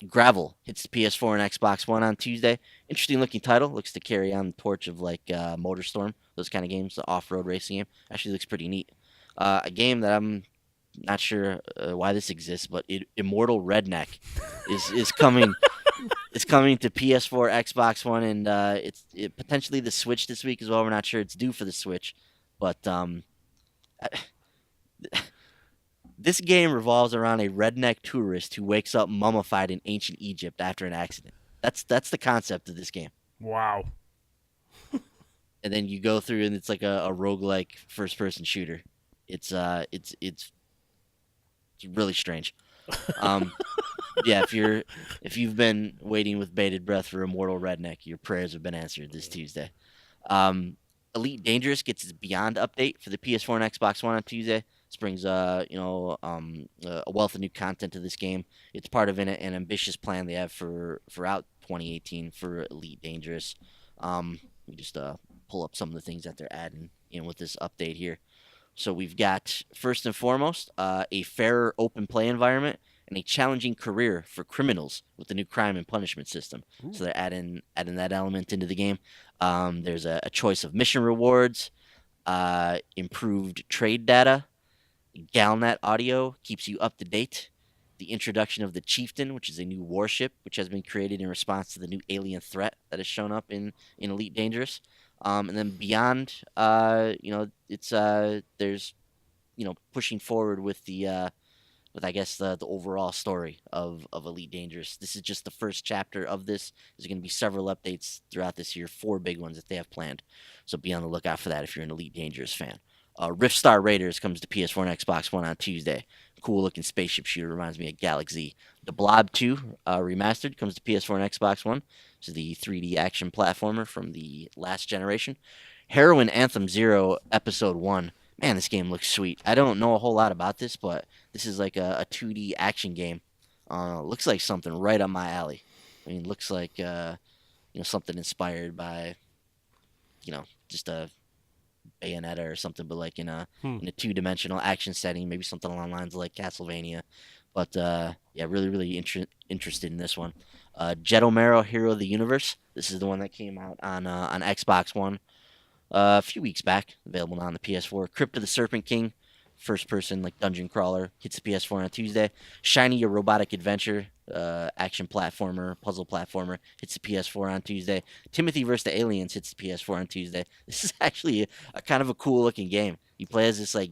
Gravel hits the PS4 and Xbox One on Tuesday. Interesting looking title. Looks to carry on the torch of like Motorstorm, those kind of games, the off-road racing game. Actually looks pretty neat. A game that I'm not sure why this exists, but Immortal Redneck is coming It's coming to PS4, Xbox One, and it potentially the Switch this week as well. We're not sure it's due for the Switch, but this game revolves around a redneck tourist who wakes up mummified in ancient Egypt after an accident. That's the concept of this game. Wow. And then you go through, and it's like a roguelike first-person shooter. It's really strange. Yeah, if you've been waiting with bated breath for Immortal Redneck, your prayers have been answered this Tuesday. Elite Dangerous gets its Beyond update for the PS4 and Xbox One on Tuesday. This brings a wealth of new content to this game. It's part of an ambitious plan they have for out 2018 for Elite Dangerous. We just pull up some of the things that they're adding in with this update here. So we've got, first and foremost, a fairer open play environment and a challenging career for criminals with the new crime and punishment system. Ooh. So they're adding that element into the game. There's a choice of mission rewards, improved trade data, Galnet audio keeps you up to date, the introduction of the Chieftain, which is a new warship which has been created in response to the new alien threat that has shown up in Elite Dangerous. And then beyond, it's there's, pushing forward with the overall story of Elite Dangerous. This is just the first chapter of this. There's going to be several updates throughout this year, 4 big ones that they have planned. So be on the lookout for that if you're an Elite Dangerous fan. Rift Star Raiders comes to PS4 and Xbox One on Tuesday. Cool looking spaceship shooter, reminds me of Galaxy. The Blob 2 Remastered comes to PS4 and Xbox One. This is the 3D action platformer from the last generation. Heroin Anthem Zero Episode 1. Man, this game looks sweet. I don't know a whole lot about this, but this is like a 2D action game. Looks like something right up my alley. I mean, looks like something inspired by just a Bayonetta or something, but like in a 2-dimensional action setting, maybe something along the lines of like Castlevania. But really, really interested in this one. Jet Omero Hero of the Universe. This is the one that came out on Xbox One a few weeks back, available now on the PS4. Crypt of the Serpent King, first-person like dungeon crawler, hits the PS4 on Tuesday. Shiny, a robotic adventure, action platformer, puzzle platformer, hits the PS4 on Tuesday. Timothy vs. the Aliens hits the PS4 on Tuesday. This is actually a kind of a cool-looking game. You play as this like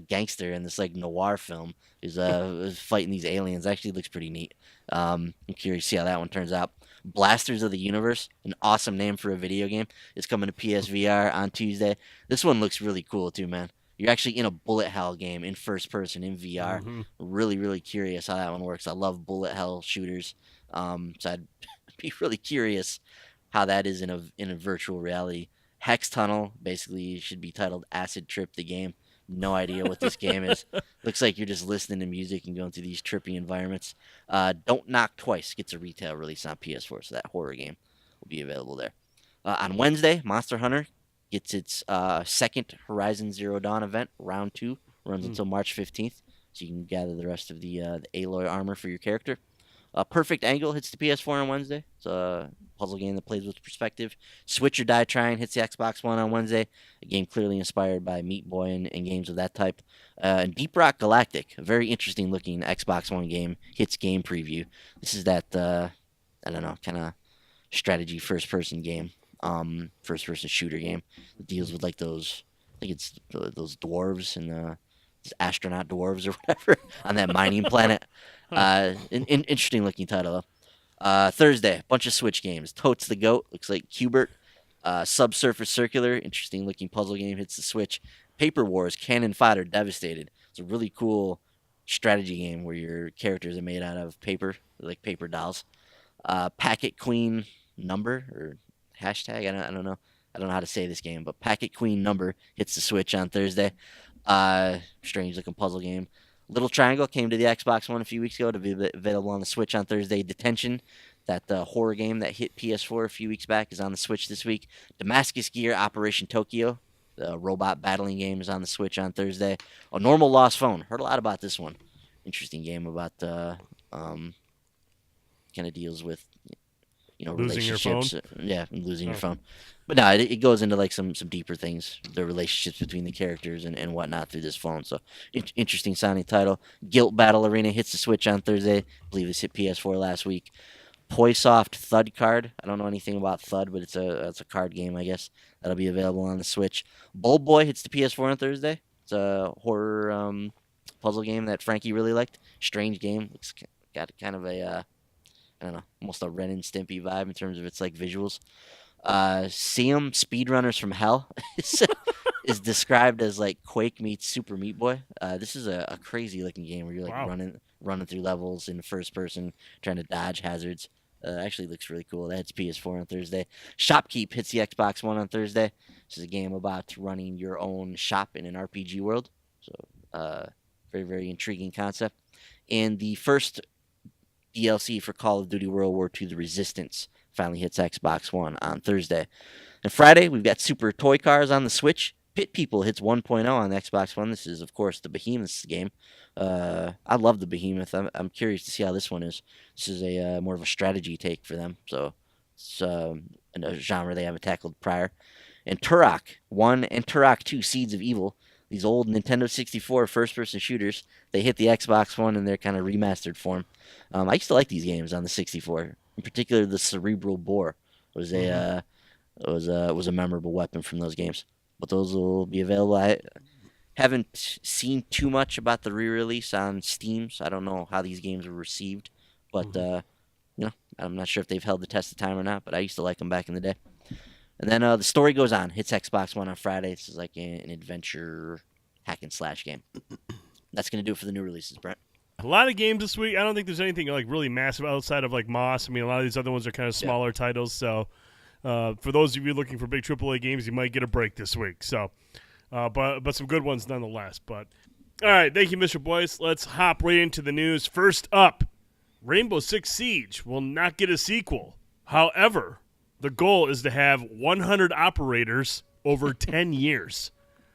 gangster in this like noir film who's fighting these aliens. Actually looks pretty neat. I'm curious to see how that one turns out. Blasters of the Universe, an awesome name for a video game, is coming to PSVR on Tuesday. This one looks really cool too, man. You're actually in a bullet hell game in first person in VR. Mm-hmm. Really, really curious how that one works. I love bullet hell shooters, so I'd be really curious how that is in a virtual reality. Hex Tunnel, basically should be titled Acid Trip the game. No idea what this game is. Looks like you're just listening to music and going through these trippy environments. Don't Knock Twice gets a retail release on PS4, so that horror game will be available there. On Wednesday, Monster Hunter gets its second Horizon Zero Dawn event, Round 2, runs until March 15th, so you can gather the rest of the Aloy armor for your character. Perfect Angle hits the PS4 on Wednesday. It's a puzzle game that plays with perspective. Switch or Die Trying hits the Xbox One on Wednesday, a game clearly inspired by Meat Boy and games of that type. And Deep Rock Galactic, a very interesting looking Xbox One game, hits game preview. This is that, kind of strategy first-person game, first-person shooter game that deals with like those, I think it's those dwarves and astronaut dwarves or whatever on that mining planet. Interesting looking title though. Thursday, bunch of Switch games. Totes the Goat, looks like Cubert. Subsurface Circular, interesting looking puzzle game, hits the Switch. Paper Wars, Cannon Fodder, Devastated. It's a really cool strategy game where your characters are made out of paper, like paper dolls. Packet Queen Number or hashtag, I don't know. I don't know how to say this game, but Packet Queen Number hits the Switch on Thursday. Strange looking puzzle game. Little Triangle came to the Xbox One a few weeks ago to be available on the Switch on Thursday. Detention, that horror game that hit PS4 a few weeks back, is on the Switch this week. Damascus Gear Operation Tokyo, the robot battling game, is on the Switch on Thursday. A Normal Lost Phone, heard a lot about this one. Interesting game about kind of deals with losing relationships. Your phone? Yeah, losing your phone. But no, it goes into like some deeper things, the relationships between the characters and whatnot through this phone. So interesting sounding title. Guilt Battle Arena hits the Switch on Thursday. I believe this hit PS4 last week. Toysoft Thud card. I don't know anything about Thud, but it's a card game, I guess. That'll be available on the Switch. Bold Boy hits the PS4 on Thursday. It's a horror puzzle game that Frankie really liked. Strange game. It's got kind of a I don't know, almost a Ren and Stimpy vibe in terms of its like visuals. Seum Speedrunners from Hell is described as like Quake meets Super Meat Boy. This is a crazy looking game where you're like running through levels in first person, trying to dodge hazards. Actually looks really cool. That hits PS4 on Thursday. Shopkeep hits the Xbox One on Thursday. This is a game about running your own shop in an RPG world. So very, very intriguing concept. And the first DLC for Call of Duty World War II: The Resistance finally hits Xbox One on Thursday. And Friday, we've got Super Toy Cars on the Switch. Pit People hits 1.0 on the Xbox One. This is, of course, the Behemoths game. I love the Behemoth. I'm curious to see how this one is. This is a more of a strategy take for them. So it's in a genre they haven't tackled prior. And Turok 1 and Turok 2 Seeds of Evil, these old Nintendo 64 first-person shooters, they hit the Xbox One in their kind of remastered form. I used to like these games on the 64. In particular, the Cerebral Bore was a memorable weapon from those games. But those will be available. I haven't seen too much about the re-release on Steam, so I don't know how these games were received. But I'm not sure if they've held the test of time or not. But I used to like them back in the day. And then The Story Goes On hits Xbox One on Friday. This is like an adventure hack and slash game. That's gonna do it for the new releases, Brent. A lot of games this week. I don't think there's anything like really massive outside of like Moss. I mean, a lot of these other ones are kind of smaller titles. So for those of you looking for big AAA games, you might get a break this week. So, but some good ones nonetheless. But all right, thank you, Mr. Boyce. Let's hop right into the news. First up, Rainbow Six Siege will not get a sequel. However, the goal is to have 100 operators over 10 years.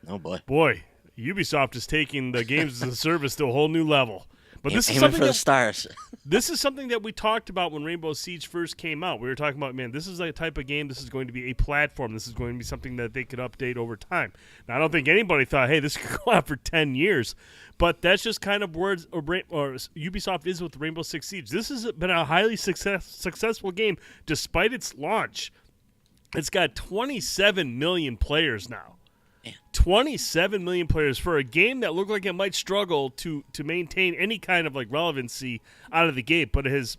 Oh boy, Ubisoft is taking the games as a service to a whole new level. But this is something for the stars. This is something that we talked about when Rainbow Siege first came out. We were talking about, man, this is a type of game. This is going to be a platform. This is going to be something that they could update over time. Now, I don't think anybody thought, hey, this could go on for 10 years. But that's just kind of where Ubisoft is with Rainbow Six Siege. This has been a highly successful game despite its launch. It's got 27 million players now. 27 million players for a game that looked like it might struggle to maintain any kind of like relevancy out of the gate, but it has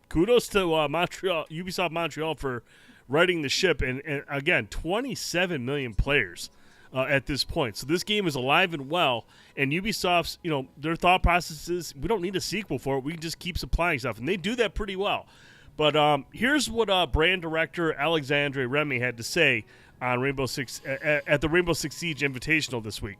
kudos to Ubisoft Montreal for riding the ship, and again 27 million players at this point. So this game is alive and well, and Ubisoft's their thought process is we don't need a sequel for it. We can just keep supplying stuff, and they do that pretty well. But here's what brand director Alexandre Remy had to say on Rainbow Six at the Rainbow Six Siege Invitational this week.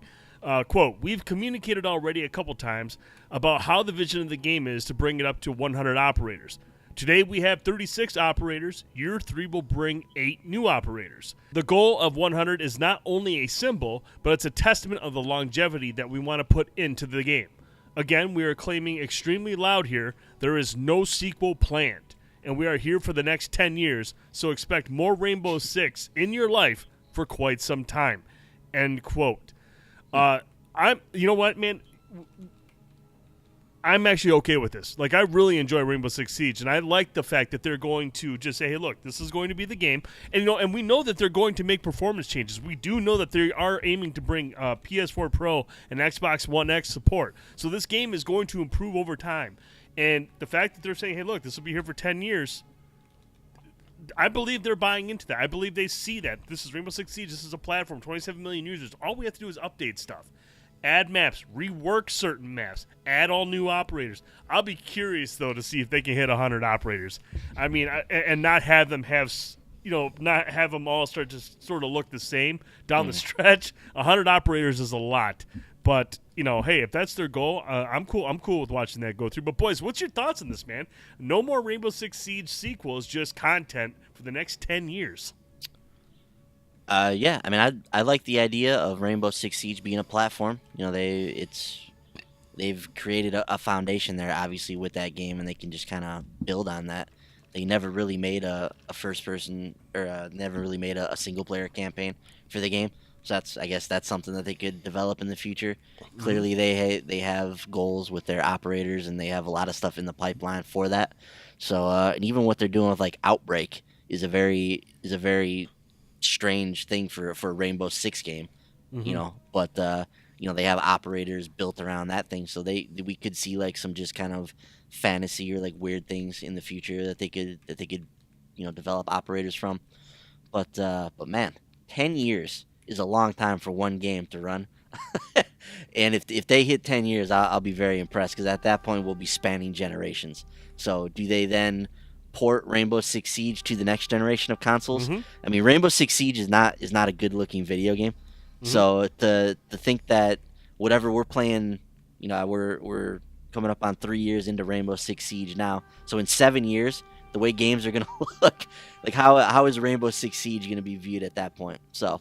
Quote, "We've communicated already a couple times about how the vision of the game is to bring it up to 100 operators. Today we have 36 operators. Year 3 will bring 8 new operators. The goal of 100 is not only a symbol, but it's a testament of the longevity that we want to put into the game. Again, we are claiming extremely loud here, there is no sequel planned. And we are here for the next 10 years, so expect more Rainbow Six in your life for quite some time." End quote. You know what, man? I'm actually okay with this. Like, I really enjoy Rainbow Six Siege, and I like the fact that they're going to just say, hey, look, this is going to be the game. And, and we know that they're going to make performance changes. We do know that they are aiming to bring PS4 Pro and Xbox One X support. So this game is going to improve over time. And the fact that they're saying, hey, look, this will be here for 10 years, I believe they're buying into that. I believe they see that. This is Rainbow Six Siege. This is a platform, 27 million users. All we have to do is update stuff. Add maps, rework certain maps, add all new operators. I'll be curious, though, to see if they can hit 100 operators. I mean, and not have them not have them all start to sort of look the same down the stretch. 100 operators is a lot. But, hey, if that's their goal, I'm cool. I'm cool with watching that go through. But, boys, what's your thoughts on this, man? No more Rainbow Six Siege sequels, just content for the next 10 years. Yeah, I mean, I like the idea of Rainbow Six Siege being a platform. They've created a foundation there, obviously, with that game, and they can just kind of build on that. They never really made a first-person or never really made a single-player campaign for the game. So I guess that's something that they could develop in the future. Clearly, they have goals with their operators, and they have a lot of stuff in the pipeline for that. So, and even what they're doing with like Outbreak is a very strange thing for a Rainbow Six game, you know. But you know, they have operators built around that thing, so we could see like some just kind of fantasy or like weird things in the future that they could you know, develop operators from. But man, 10 years is a long time for one game to run. And if they hit 10 years, I'll be very impressed, because at that point we'll be spanning generations. So do they then port Rainbow Six Siege to the next generation of consoles? I mean, Rainbow Six Siege is not a good looking video game. So to think that whatever we're playing, you know, we're coming up on 3 years into Rainbow Six Siege now. So in 7 years, the way games are gonna look, like how is Rainbow Six Siege gonna be viewed at that point? So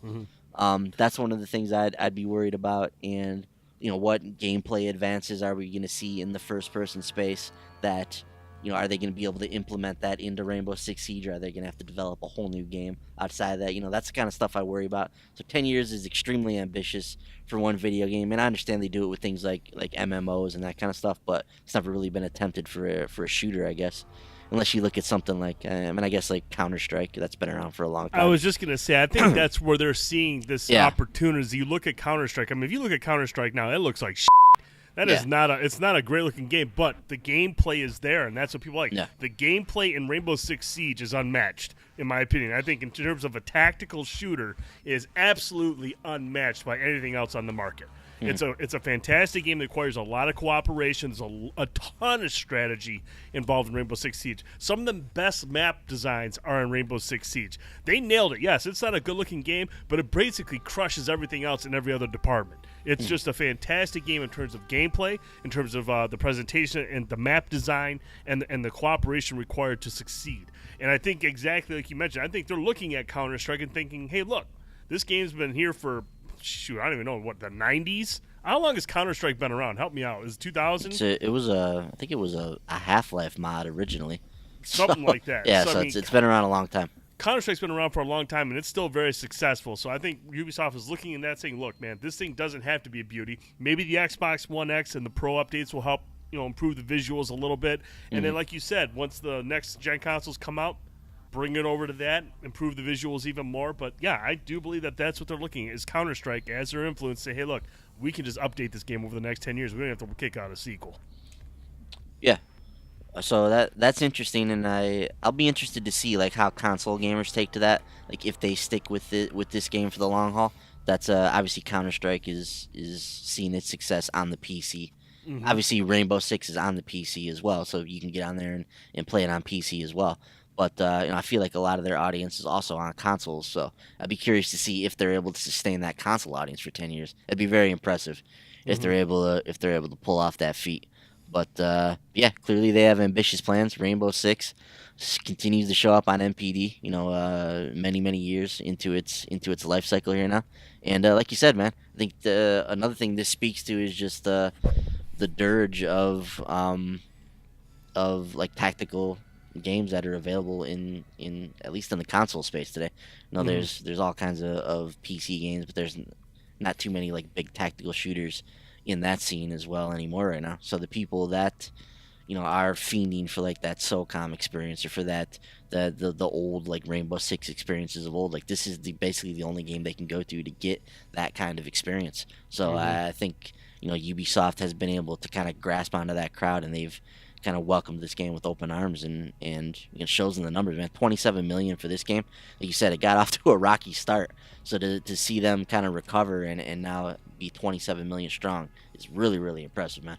that's one of the things I'd be worried about. And you know, what gameplay advances are we gonna see in the first person space? That, you know, are they going to be able to implement that into Rainbow Six Siege, or are they going to have to develop a whole new game outside of that? You know, that's the kind of stuff I worry about. So 10 years is extremely ambitious for one video game, and I understand they do it with things like MMOs and that kind of stuff, but it's never really been attempted for a shooter, I guess. Unless you look at something like, I guess like Counter-Strike, that's been around for a long time. I was just going to say, I think that's where they're seeing this opportunity. You look at Counter-Strike. I mean, if you look at Counter-Strike now, it looks like shit. That is it's not a great looking game, but the gameplay is there, and that's what people like. The gameplay in Rainbow Six Siege is unmatched, in my opinion. I think in terms of a tactical shooter, it is absolutely unmatched by anything else on the market. It's a fantastic game that requires a lot of cooperation. There's a ton of strategy involved in Rainbow Six Siege. Some of the best map designs are in Rainbow Six Siege. They nailed it. Yes, it's not a good-looking game, but it basically crushes everything else in every other department. It's just a fantastic game in terms of gameplay, in terms of the presentation and the map design and the cooperation required to succeed. And I think exactly like you mentioned, I think they're looking at Counter-Strike and thinking, hey, look, this game's been here for, I don't even know, what, the 90s? How long has Counter-Strike been around? Help me out. Is it 2000? I think it was a Half-Life mod originally. Something like that. Yeah, so it's been around a long time. Counter-Strike's been around for a long time, and it's still very successful. So I think Ubisoft is looking at that saying, look, man, this thing doesn't have to be a beauty. Maybe the Xbox One X and the Pro updates will help, you know, improve the visuals a little bit. And then, like you said, once the next-gen consoles come out, bring it over to that, improve the visuals even more. But, yeah, I do believe that that's what they're looking at, is Counter-Strike as their influence. Say, hey, look, we can just update this game over the next 10 years. We don't have to kick out a sequel. Yeah. So that's interesting, and I'll be interested to see like how console gamers take to that. Like if they stick with this game for the long haul. That's obviously Counter-Strike is seeing its success on the PC. Obviously Rainbow Six is on the PC as well, so you can get on there and play it on PC as well. But you know, I feel like a lot of their audience is also on consoles, so I'd be curious to see if they're able to sustain that console audience for 10 years. It'd be very impressive if they're able to pull off that feat. But yeah, clearly they have ambitious plans. Rainbow Six continues to show up on NPD, you know, many years into its life cycle here now. And like you said, man, I think another thing this speaks to is just the dirge of like tactical games that are available in at least in the console space today. You know, there's all kinds of PC games, but there's not too many like big tactical shooters in that scene as well anymore right now. So the people that, you know, are fiending for like that SOCOM experience, or for that the old like Rainbow Six experiences of old, like this is basically the only game they can go to get that kind of experience. So I think, you know, Ubisoft has been able to kind of grasp onto that crowd, and they've kind of welcomed this game with open arms, and it shows in the numbers, man. 27 million for this game. Like you said, it got off to a rocky start. So to see them kind of recover and now be 27 million strong is really impressive, man.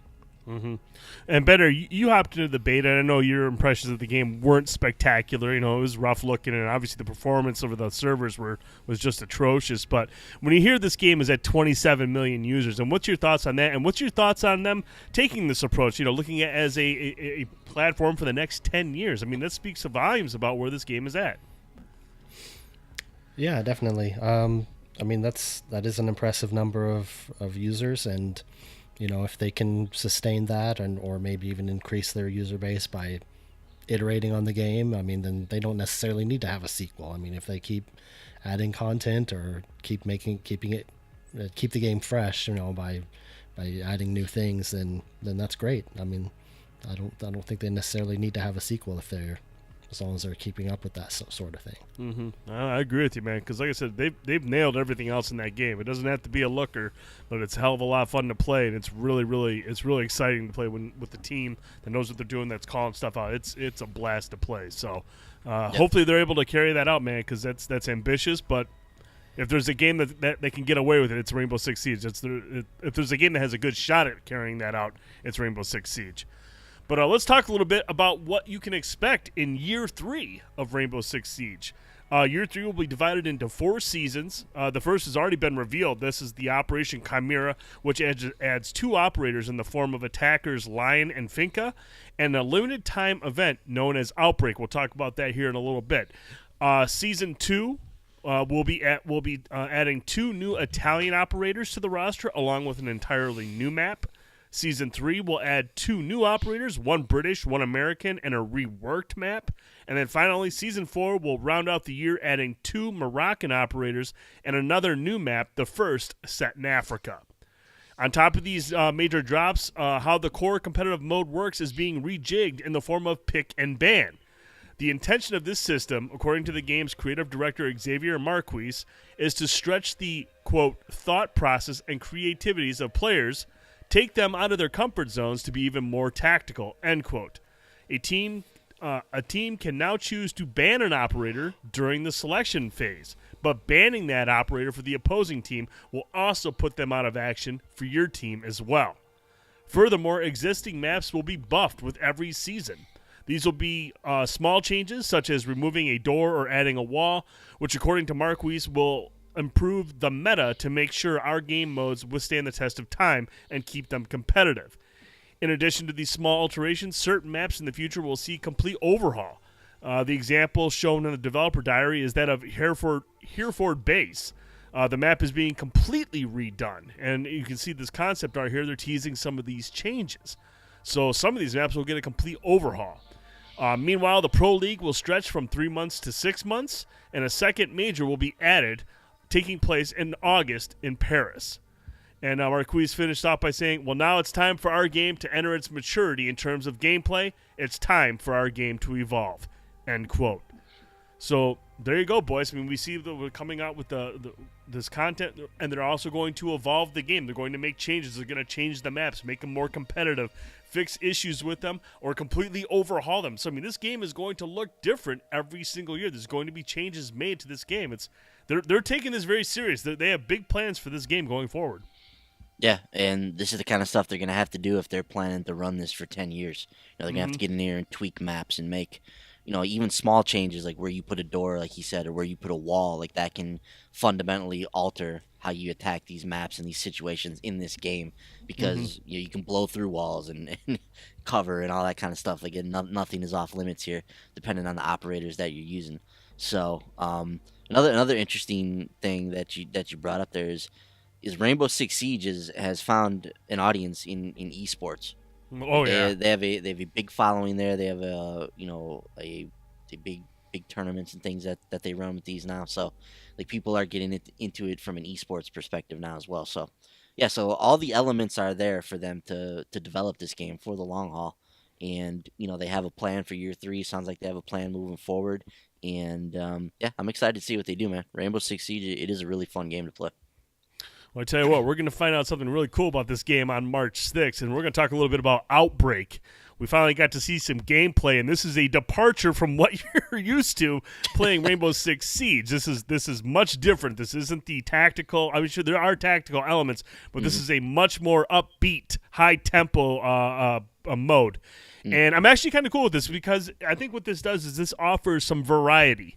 And Better, you hopped into the beta, and I know your impressions of the game weren't spectacular. You know, it was rough looking, and obviously the performance over the servers was just atrocious. But when you hear this game is at 27 million users, and what's your thoughts on that? And what's your thoughts on them taking this approach, you know, looking at it as a platform for the next 10 years? I mean, that speaks volumes about where this game is at. Yeah, definitely. I mean, that is an impressive number of users, and you know, if they can sustain that, or maybe even increase their user base by iterating on the game, I mean, then they don't necessarily need to have a sequel. I mean, if they keep adding content or keep the game fresh, by adding new things, then that's great. I mean, I don't think they necessarily need to have a sequel as long as they're keeping up with that sort of thing. Mm-hmm. I agree with you, man. Because like I said, they've nailed everything else in that game. It doesn't have to be a looker, but it's a hell of a lot of fun to play, and it's really exciting to play with the team that knows what they're doing, that's calling stuff out. It's a blast to play. So hopefully they're able to carry that out, man. Because that's ambitious, but if there's a game that they can get away with it, it's Rainbow Six Siege. If there's a game that has a good shot at carrying that out, it's Rainbow Six Siege. But let's talk a little bit about what you can expect in Year 3 of Rainbow Six Siege. Year 3 will be divided into 4 seasons. The first has already been revealed. This is the Operation Chimera, which adds 2 operators in the form of attackers Lion and Finka, and a limited-time event known as Outbreak. We'll talk about that here in a little bit. Season 2 we'll be adding 2 new Italian operators to the roster, along with an entirely new map. Season 3 will add 2 new operators, 1 British, 1 American, and a reworked map. And then finally, Season 4 will round out the year, adding 2 Moroccan operators and another new map, the first set in Africa. On top of these major drops, how the core competitive mode works is being rejigged in the form of pick and ban. The intention of this system, according to the game's creative director Xavier Marquis, is to stretch the, quote, thought process and creativities of players, take them out of their comfort zones to be even more tactical, end quote. A team can now choose to ban an operator during the selection phase, but banning that operator for the opposing team will also put them out of action for your team as well. Furthermore, existing maps will be buffed with every season. These will be small changes, such as removing a door or adding a wall, which according to Marquis will improve the meta to make sure our game modes withstand the test of time and keep them competitive. In addition to these small alterations, certain maps in the future will see complete overhaul. The example shown in the developer diary is that of Hereford Base. The map is being completely redone, and you can see this concept art here. They're teasing some of these changes. So some of these maps will get a complete overhaul. Meanwhile, the Pro League will stretch from 3 months to 6 months, and a second major will be added, taking place in August in Paris. And Marquis finished off by saying, well, now it's time for our game to enter its maturity in terms of gameplay. It's time for our game to evolve, end quote. So there you go, boys. I mean, we see that we're coming out with this content, and they're also going to evolve the game. They're going to make changes. They're going to change the maps, make them more competitive, fix issues with them, or completely overhaul them. So, I mean, this game is going to look different every single year. There's going to be changes made to this game. They're taking this very serious. They have big plans for this game going forward. Yeah, and this is the kind of stuff they're going to have to do if they're planning to run this for 10 years. They're going to have to get in there and tweak maps and make, even small changes like where you put a door, like he said, or where you put a wall. Like that can fundamentally alter how you attack these maps and these situations in this game, because you can blow through walls and cover and all that kind of stuff. Like nothing is off limits here, depending on the operators that you're using. So another interesting thing that you brought up there is Rainbow Six Siege has found an audience in esports. Oh yeah, they have a big following there. They have a big tournaments and things that they run with these now. So like people are getting into it from an esports perspective now as well. So yeah, so all the elements are there for them to develop this game for the long haul. And they have a plan for year 3. Sounds like they have a plan moving forward. And yeah, I'm excited to see what they do, man. Rainbow Six Siege, it is a really fun game to play. Well, I tell you what, we're going to find out something really cool about this game on March 6th, and we're going to talk a little bit about Outbreak. We finally got to see some gameplay, and this is a departure from what you're used to playing Rainbow Six Siege. This is much different. This isn't the tactical. I'm sure there are tactical elements, but this is a much more upbeat, high-tempo mode. And I'm actually kind of cool with this because I think what this does is this offers some variety.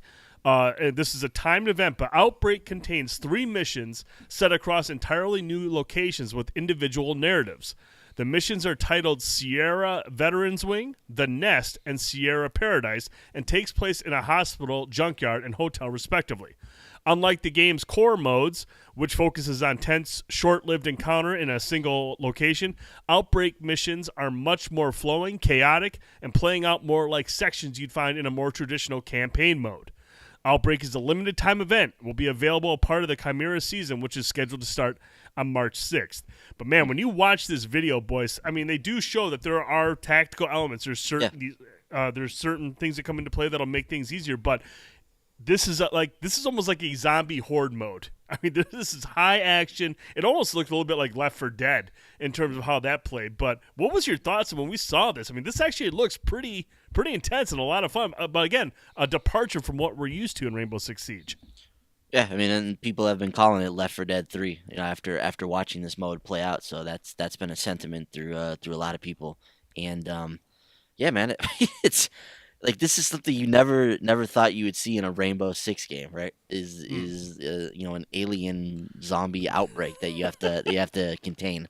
This is a timed event, but Outbreak contains 3 missions set across entirely new locations with individual narratives. The missions are titled Sierra Veterans Wing, The Nest, and Sierra Paradise, and takes place in a hospital, junkyard, and hotel, respectively. Unlike the game's core modes, which focuses on tense, short-lived encounter in a single location, Outbreak missions are much more flowing, chaotic, and playing out more like sections you'd find in a more traditional campaign mode. Outbreak is a limited-time event. It will be available a part of the Chimera season, which is scheduled to start on March 6th. But, man, when you watch this video, boys, I mean, they do show that there are tactical elements. There's certain things that come into play that'll make things easier, but this is almost like a zombie horde mode. I mean, this is high action. It almost looked a little bit like Left 4 Dead in terms of how that played. But what was your thoughts when we saw this? I mean, this actually looks pretty intense and a lot of fun. But again, a departure from what we're used to in Rainbow Six Siege. Yeah, I mean, and people have been calling it Left 4 Dead 3, after watching this mode play out. So that's been a sentiment through a lot of people. And yeah, man, it's like this is something you never thought you would see in a Rainbow Six game, right? Is an alien zombie outbreak that you have to contain.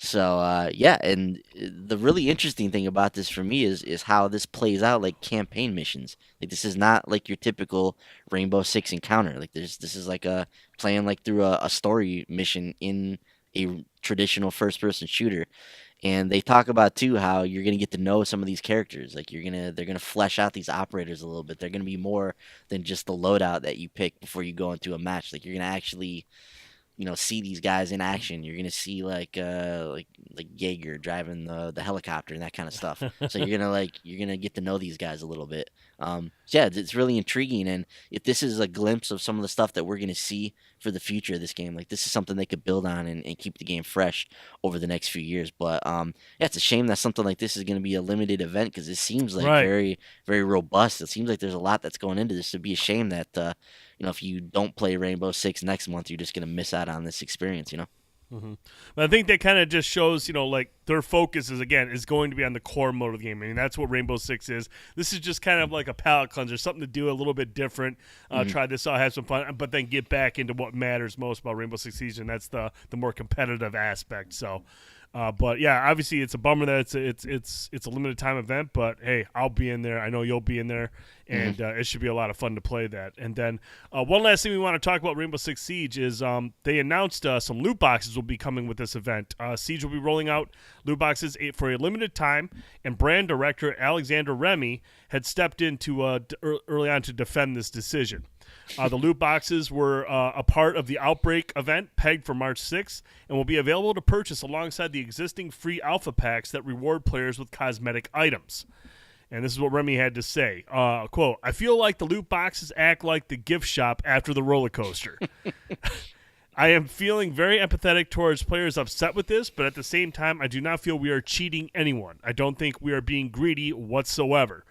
So yeah, and the really interesting thing about this for me is how this plays out like campaign missions. Like this is not like your typical Rainbow Six encounter. Like this is like playing like through a story mission in a traditional first person shooter. And they talk about too how you're gonna get to know some of these characters. Like they're gonna flesh out these operators a little bit. They're gonna be more than just the loadout that you pick before you go into a match. Like you're gonna actually, see these guys in action. You're gonna see like Jaeger driving the helicopter and that kind of stuff. So you're gonna get to know these guys a little bit. So yeah, it's really intriguing. And if this is a glimpse of some of the stuff that we're gonna see for the future of this game, like this is something they could build on and keep the game fresh over the next few years. But yeah, it's a shame that something like this is gonna be a limited event because it seems like very, very robust. It seems like there's a lot that's going into this. It'd be a shame that if you don't play Rainbow Six next month, you're just gonna miss out on this experience. Mm-hmm. But I think that kind of just shows, like their focus is going to be on the core mode of the game. I mean, that's what Rainbow Six is. This is just kind of like a palate cleanser, something to do a little bit different. Try this out, have some fun, but then get back into what matters most about Rainbow Six Siege, and that's the more competitive aspect. So, but yeah, obviously it's a bummer that it's a limited time event. But hey, I'll be in there. I know you'll be in there, and it should be a lot of fun to play that. And then one last thing we want to talk about Rainbow Six Siege is they announced some loot boxes will be coming with this event. Siege will be rolling out loot boxes for a limited time, and brand director Alexander Remy had stepped in early on to defend this decision. The loot boxes were a part of the Outbreak event pegged for March 6th and will be available to purchase alongside the existing free alpha packs that reward players with cosmetic items. And this is what Remy had to say. Quote, "I feel like the loot boxes act like the gift shop after the roller coaster. I am feeling very empathetic towards players upset with this, but at the same time, I do not feel we are cheating anyone. I don't think we are being greedy whatsoever."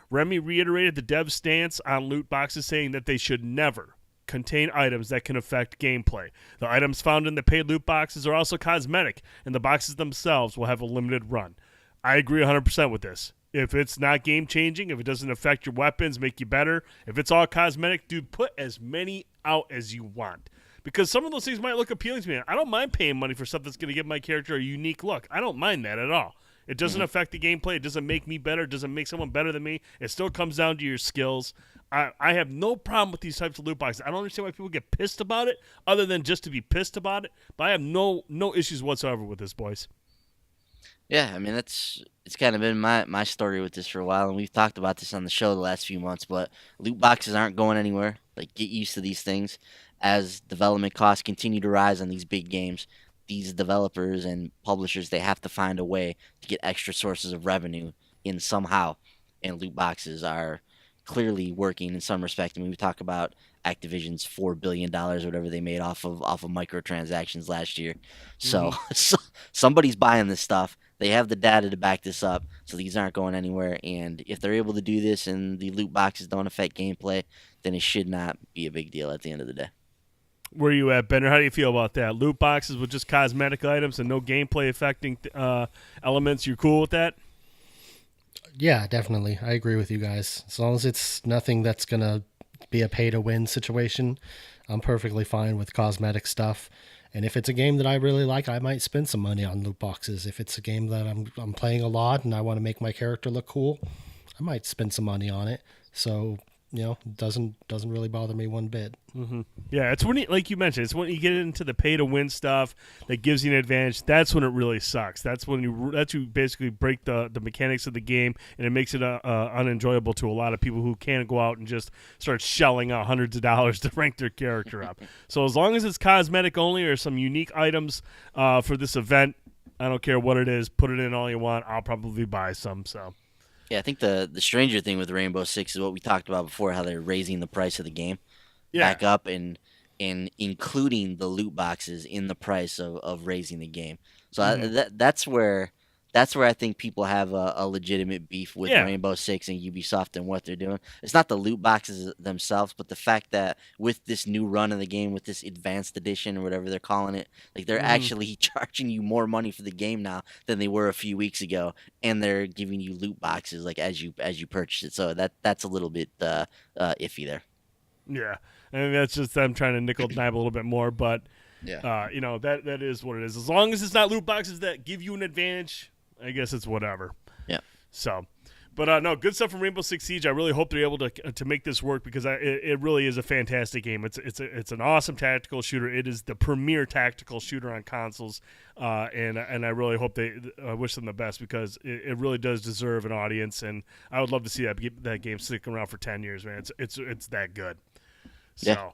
Remy reiterated the dev's stance on loot boxes, saying that they should never contain items that can affect gameplay. The items found in the paid loot boxes are also cosmetic, and the boxes themselves will have a limited run. I agree 100% with this. If it's not game-changing, if it doesn't affect your weapons, make you better, if it's all cosmetic, dude, put as many out as you want. Because some of those things might look appealing to me. I don't mind paying money for stuff that's going to give my character a unique look. I don't mind that at all. It doesn't affect the gameplay. It doesn't make me better. It doesn't make someone better than me. It still comes down to your skills. I have no problem with these types of loot boxes. I don't understand why people get pissed about it other than just to be pissed about it. But I have no issues whatsoever with this, boys. Yeah, I mean, it's kind of been my story with this for a while, and we've talked about this on the show the last few months, but loot boxes aren't going anywhere. Like, get used to these things. As development costs continue to rise on these big games, these developers and publishers, they have to find a way to get extra sources of revenue in somehow, and loot boxes are clearly working in some respect. I mean, we talk about Activision's $4 billion or whatever they made off of microtransactions last year. So somebody's buying this stuff. They have the data to back this up, so these aren't going anywhere. And if they're able to do this and the loot boxes don't affect gameplay, then it should not be a big deal at the end of the day. Where are you at, Bender? How do you feel about that? Loot boxes with just cosmetic items and no gameplay affecting elements. You cool with that? Yeah, definitely. I agree with you guys. As long as it's nothing that's going to be a pay-to-win situation, I'm perfectly fine with cosmetic stuff. And if it's a game that I really like, I might spend some money on loot boxes. If it's a game that I'm playing a lot and I want to make my character look cool, I might spend some money on it. So, it doesn't really bother me one bit. Mm-hmm. Yeah, it's when like you mentioned, it's when you get into the pay to win stuff that gives you an advantage. That's when it really sucks. That's when you basically break the mechanics of the game, and it makes it unenjoyable to a lot of people who can't go out and just start shelling out hundreds of dollars to rank their character up. So as long as it's cosmetic only or some unique items for this event, I don't care what it is. Put it in all you want. I'll probably buy some. So. Yeah, I think the stranger thing with Rainbow Six is what we talked about before, how they're raising the price of the game back up and including the loot boxes in the price of raising the game. So that's where I think people have a legitimate beef with Rainbow Six and Ubisoft and what they're doing. It's not the loot boxes themselves, but the fact that with this new run of the game, with this advanced edition or whatever they're calling it, like they're actually charging you more money for the game now than they were a few weeks ago, and they're giving you loot boxes like as you purchase it. So that's a little bit iffy there. Yeah, and that's just them trying to nickel dime a little bit more, but yeah, that is what it is. As long as it's not loot boxes that give you an advantage, I guess it's whatever. Yeah. So, but no, good stuff from Rainbow Six Siege. I really hope they're able to make this work because it really is a fantastic game. It's an awesome tactical shooter. It is the premier tactical shooter on consoles, and I really hope I wish them the best because it really does deserve an audience, and I would love to see that game stick around for 10 years, man. It's that good. So. Yeah.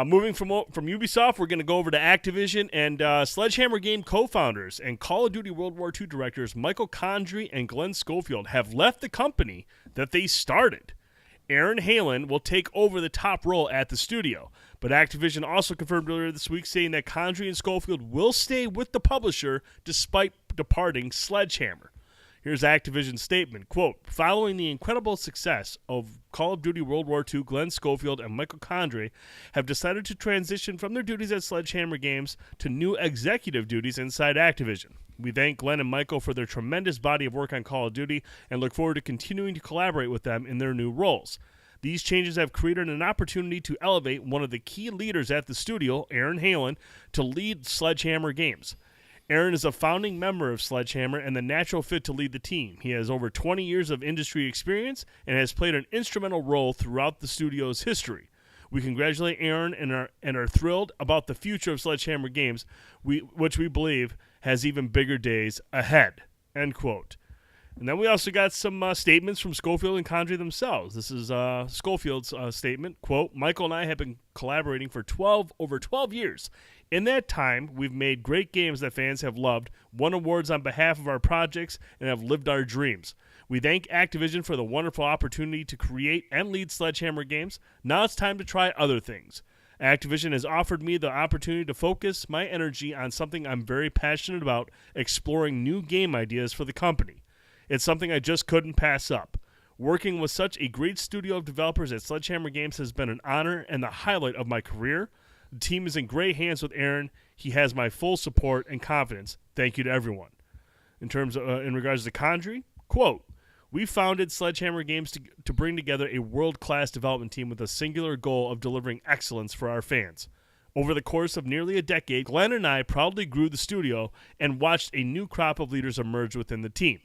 Moving from Ubisoft, we're going to go over to Activision and Sledgehammer game co-founders and Call of Duty World War II directors Michael Condrey and Glenn Schofield have left the company that they started. Aaron Halen will take over the top role at the studio, but Activision also confirmed earlier this week saying that Condrey and Schofield will stay with the publisher despite departing Sledgehammer. Here's Activision's statement, quote, following the incredible success of Call of Duty World War II, Glenn Schofield and Michael Condrey have decided to transition from their duties at Sledgehammer Games to new executive duties inside Activision. We thank Glenn and Michael for their tremendous body of work on Call of Duty and look forward to continuing to collaborate with them in their new roles. These changes have created an opportunity to elevate one of the key leaders at the studio, Aaron Halen, to lead Sledgehammer Games. Aaron is a founding member of Sledgehammer and the natural fit to lead the team. He has over 20 years of industry experience and has played an instrumental role throughout the studio's history. We congratulate Aaron and are thrilled about the future of Sledgehammer Games, which we believe has even bigger days ahead. End quote. And then we also got some statements from Schofield and Condrey themselves. This is Schofield's statement, quote, Michael and I have been collaborating for over 12 years. In that time, we've made great games that fans have loved, won awards on behalf of our projects, and have lived our dreams. We thank Activision for the wonderful opportunity to create and lead Sledgehammer Games. Now it's time to try other things. Activision has offered me the opportunity to focus my energy on something I'm very passionate about, exploring new game ideas for the company. It's something I just couldn't pass up. Working with such a great studio of developers at Sledgehammer Games has been an honor and the highlight of my career. The team is in great hands with Aaron. He has my full support and confidence. Thank you to everyone. In regards to Condrey, quote, we founded Sledgehammer Games to bring together a world-class development team with a singular goal of delivering excellence for our fans. Over the course of nearly a decade, Glenn and I proudly grew the studio and watched a new crop of leaders emerge within the team.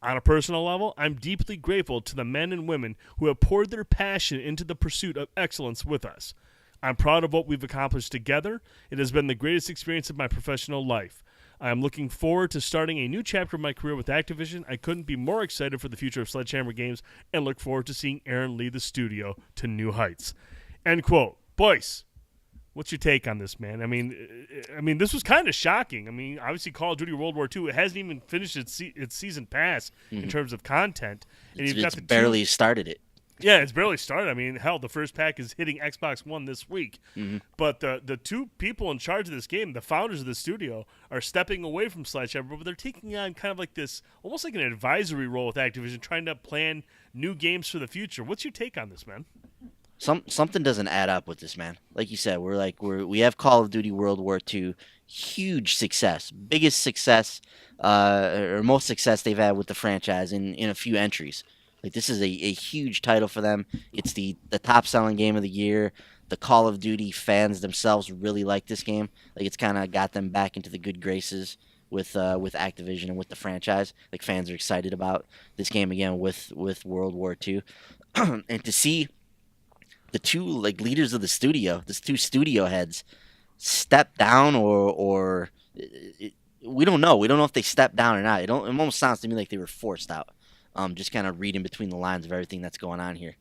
On a personal level, I'm deeply grateful to the men and women who have poured their passion into the pursuit of excellence with us. I'm proud of what we've accomplished together. It has been the greatest experience of my professional life. I am looking forward to starting a new chapter of my career with Activision. I couldn't be more excited for the future of Sledgehammer Games and look forward to seeing Aaron lead the studio to new heights. End quote. Boyce, what's your take on this, man? I mean, this was kind of shocking. I mean, obviously Call of Duty World War II, it hasn't even finished its season pass in terms of content. And it's barely started it. Yeah, it's barely started. I mean, hell, the first pack is hitting Xbox One this week. Mm-hmm. But the two people in charge of this game, the founders of the studio, are stepping away from Sledgehammer, but they're taking on kind of like this, almost like an advisory role with Activision, trying to plan new games for the future. What's your take on this, man? Something doesn't add up with this, man. Like you said, we have Call of Duty World War II, huge success, biggest success, or most success they've had with the franchise in a few entries. Like, this is a huge title for them. It's the top-selling game of the year. the Call of Duty fans themselves really like this game. Like it's kind of got them back into the good graces with Activision and with the franchise. Like fans are excited about this game again with World War II, and to see the two like leaders of the studio, these two studio heads, step down or we don't know. We don't know if they stepped down or not. It almost sounds to me like they were forced out. Just kind of reading between the lines of everything that's going on here.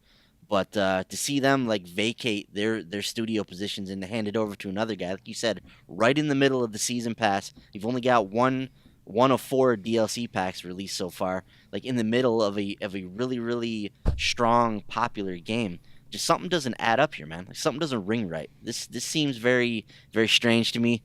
But to see them like vacate their studio positions and hand it over to another guy, like you said, right in the middle of the season pass, you've only got one of 4 DLC packs released so far, like in the middle of a really really strong popular game. Just something doesn't add up here, man. Like something doesn't ring right. This seems very very strange to me.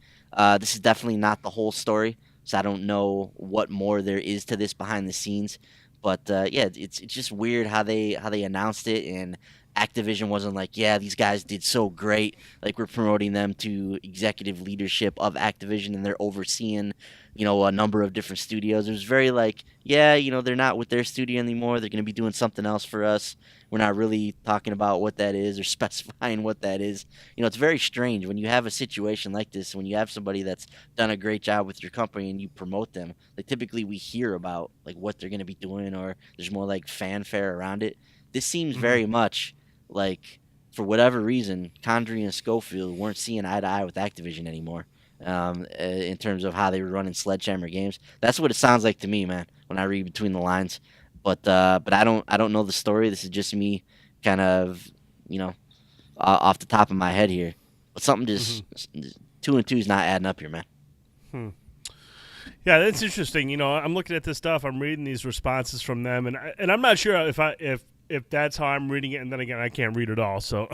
This is definitely not the whole story, so I don't know what more there is to this behind the scenes. But yeah, it's just weird how they announced it, and Activision wasn't like, yeah, these guys did so great. Like we're promoting them to executive leadership of Activision, and they're overseeing, a number of different studios. It was very like, yeah, they're not with their studio anymore. They're going to be doing something else for us. We're not really talking about what that is or specifying what that is. It's very strange when you have a situation like this, when you have somebody that's done a great job with your company and you promote them. Like typically we hear about like what they're going to be doing, or there's more like fanfare around it. This seems very much like, for whatever reason, Condrey and Schofield weren't seeing eye to eye with Activision anymore. In terms of how they were running Sledgehammer games, that's what it sounds like to me, man. When I read between the lines, but I don't know the story. This is just me, kind of, off the top of my head here. But something just 2 and 2 is not adding up here, man. Yeah, that's interesting. I'm looking at this stuff. I'm reading these responses from them, and I'm not sure if that's how I'm reading it, and then again, I can't read it all. So,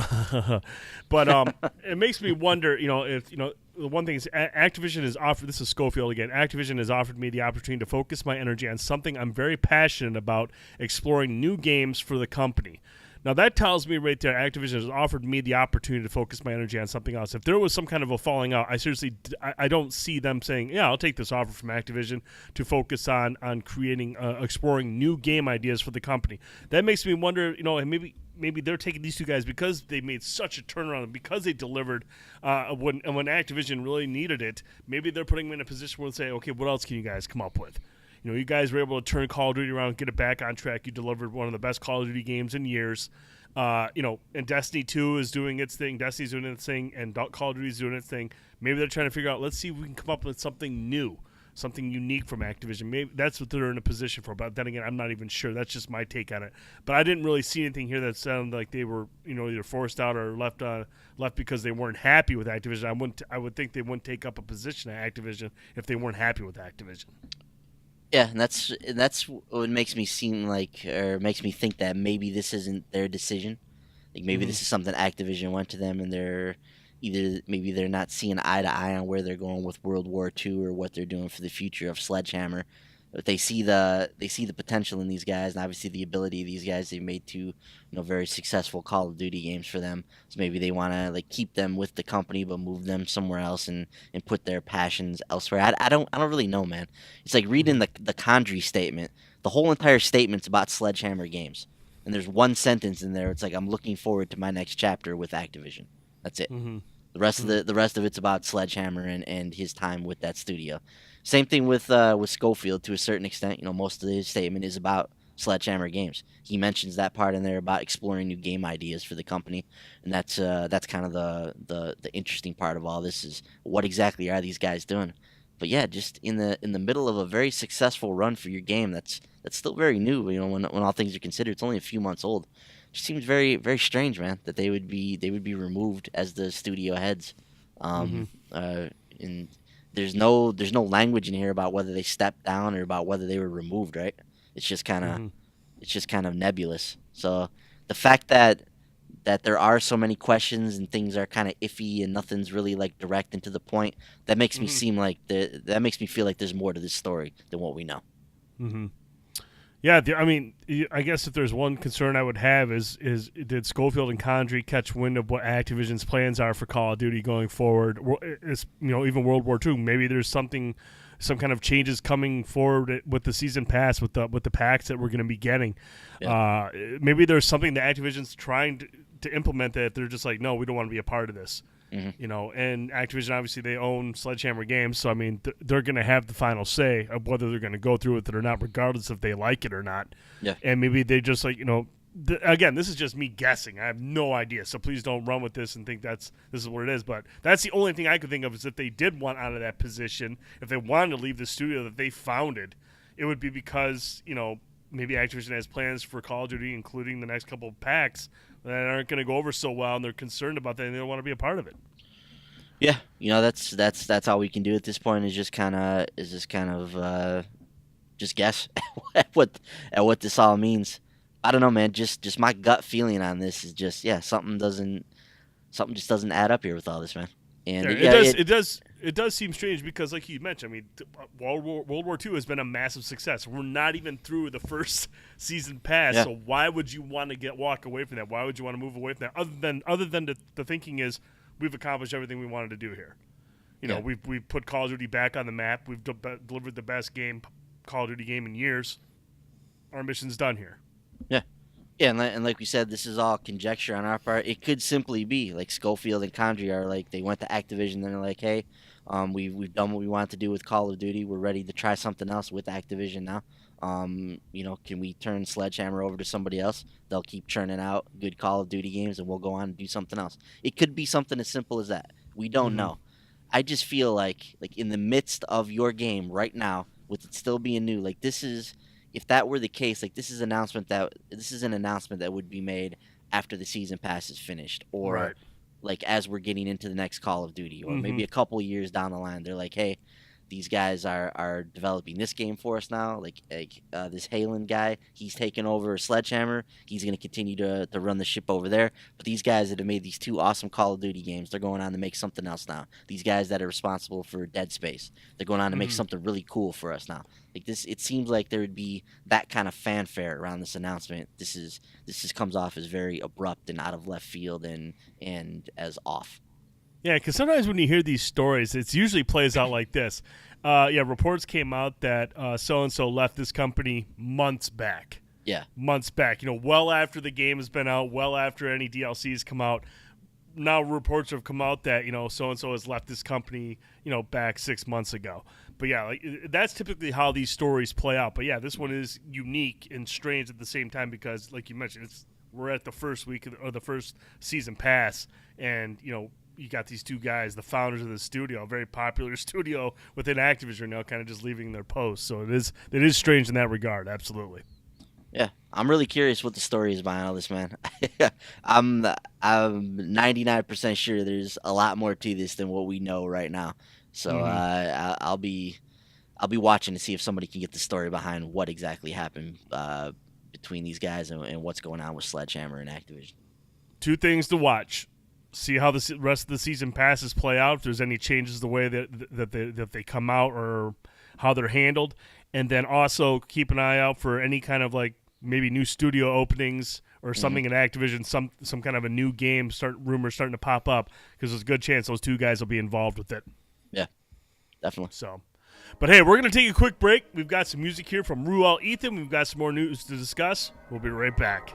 but it makes me wonder. If the one thing is Activision has offered. This is Schofield again. Activision has offered me the opportunity to focus my energy on something I'm very passionate about, exploring new games for the company. Now that tells me right there, Activision has offered me the opportunity to focus my energy on something else. If there was some kind of a falling out, I don't see them saying, yeah, I'll take this offer from Activision to focus on creating, exploring new game ideas for the company. That makes me wonder, and maybe they're taking these two guys because they made such a turnaround, because they delivered when Activision really needed it. Maybe they're putting them in a position where they say, okay, what else can you guys come up with? You guys were able to turn Call of Duty around, get it back on track. You delivered one of the best Call of Duty games in years. And Destiny 2 is doing its thing. Destiny's doing its thing, and Call of Duty is doing its thing. Maybe they're trying to figure out, let's see if we can come up with something new, something unique from Activision. Maybe that's what they're in a position for. But then again, I'm not even sure. That's just my take on it. But I didn't really see anything here that sounded like they were, either forced out or left because they weren't happy with Activision. I would think they wouldn't take up a position at Activision if they weren't happy with Activision. Yeah, and that's what makes me seem like, or makes me think that maybe this isn't their decision. Like maybe this is something Activision went to them, and maybe they're not seeing eye to eye on where they're going with World War II or what they're doing for the future of Sledgehammer. But they see the potential in these guys, and obviously the ability of these guys. They've made 2 very successful Call of Duty games for them. So maybe they want to like keep them with the company, but move them somewhere else and put their passions elsewhere. I don't really know, man. It's like reading the Condrey statement. The whole entire statement's about Sledgehammer games, and there's one sentence in there. It's like, I'm looking forward to my next chapter with Activision. That's it. The rest of it's about Sledgehammer and his time with that studio. Same thing with Schofield to a certain extent. Most of his statement is about Sledgehammer games. He mentions that part in there about exploring new game ideas for the company, and that's kind of the interesting part of all this, is what exactly are these guys doing. But yeah, just in the middle of a very successful run for your game that's still very new. When all things are considered, it's only a few months old. It just seems very very strange, man, that they would be removed as the studio heads. And there's no language in here about whether they stepped down or about whether they were removed, right? It's just kind of nebulous. So the fact that there are so many questions and things are kind of iffy and nothing's really like direct and to the point, that makes me seem like that makes me feel like there's more to this story than what we know. Yeah, I guess if there's one concern I would have is did Schofield and Condrey catch wind of what Activision's plans are for Call of Duty going forward? Even World War II. Maybe there's some kind of changes coming forward with the season pass, with the packs that we're going to be getting. Yeah. Maybe there's something that Activision's trying to implement that, they're just like, no, we don't want to be a part of this. Mm-hmm. You know, and Activision, obviously, they own Sledgehammer Games, so I mean, they're going to have the final say of whether they're going to go through with it or not, regardless if they like it or not. Yeah. And maybe they just like, you know, again, this is just me guessing. I have no idea, so please don't run with this and think this is what it is. But that's the only thing I could think of is if they did want out of that position, if they wanted to leave the studio that they founded, it would be because, you know, maybe Activision has plans for Call of Duty, including the next couple of packs, that aren't going to go over so well, and they're concerned about that, and they don't want to be a part of it. Yeah, you know, that's all we can do at this point is just kind of just guess at what this all means. I don't know, man. Just my gut feeling on this is just something just doesn't add up here with all this, man. And it does seem strange because, like you mentioned, I mean, World War II has been a massive success. We're not even through the first season pass, so why would you want to walk away from that? Why would you want to move away from that? Other than the thinking is we've accomplished everything we wanted to do here. You know, we've put Call of Duty back on the map. We've delivered the best Call of Duty game in years. Our mission's done here. Yeah. Yeah, and like we said, this is all conjecture on our part. It could simply be like Schofield and Condrey are like, they went to Activision and they're like, hey, we've done what we wanted to do with Call of Duty. We're ready to try something else with Activision now. You know, can we turn Sledgehammer over to somebody else? They'll keep churning out good Call of Duty games and we'll go on and do something else. It could be something as simple as that. We don't know. I just feel like in the midst of your game right now, with it still being new, like this is... If that were the case, like this is an announcement that would be made after the season pass is finished, or like as we're getting into the next Call of Duty, or maybe a couple years down the line, they're like, hey, these guys are developing this game for us now. Like this Halen guy, he's taking over Sledgehammer. He's going to continue to run the ship over there. But these guys that have made these two awesome Call of Duty games, they're going on to make something else now. These guys that are responsible for Dead Space, they're going on to make something really cool for us now. Like this, it seems like there would be that kind of fanfare around this announcement. This just comes off as very abrupt and out of left field and as off. Yeah, because sometimes when you hear these stories, it usually plays out like this. Reports came out that so-and-so left this company months back. Yeah. Months back. You know, well after the game has been out, well after any DLCs come out. Now reports have come out that, you know, so-and-so has left this company, you know, back 6 months ago. But, yeah, like, that's typically how these stories play out. But, yeah, this one is unique and strange at the same time because, like you mentioned, we're at the first week or the first season pass, and, you know, you got these two guys, the founders of the studio, a very popular studio within Activision now, kind of just leaving their posts. So it is strange in that regard, absolutely. Yeah, I'm really curious what the story is behind all this, man. I'm 99% sure there's a lot more to this than what we know right now. So I'll be watching to see if somebody can get the story behind what exactly happened between these guys and what's going on with Sledgehammer and Activision. Two things to watch. See how the rest of the season passes play out, if there's any changes the way that they come out or how they're handled. And then also keep an eye out for any kind of like maybe new studio openings or something in Activision, some kind of a new game rumors starting to pop up, because there's a good chance those two guys will be involved with it. Yeah, definitely. So, but hey, we're going to take a quick break. We've got some music here from Reuel Ethan. We've got some more news to discuss. We'll be right back.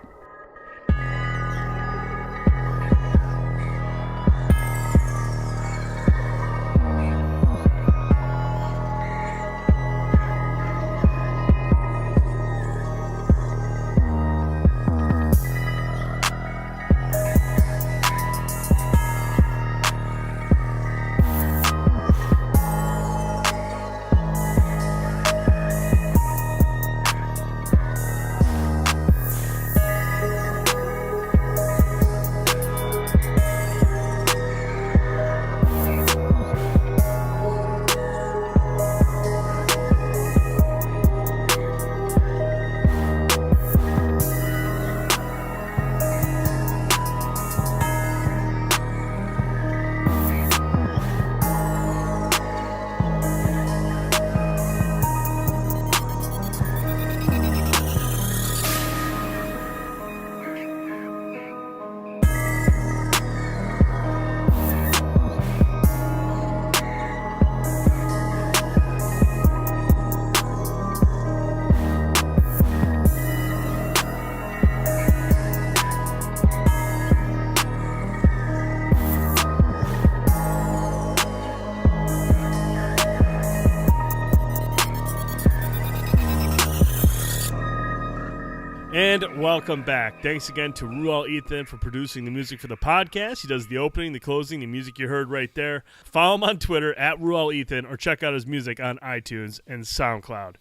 And welcome back. Thanks again to Reuel Ethan for producing the music for the podcast. He does the opening, the closing, the music you heard right there. Follow him on Twitter at Reuel Ethan or check out his music on iTunes and SoundCloud.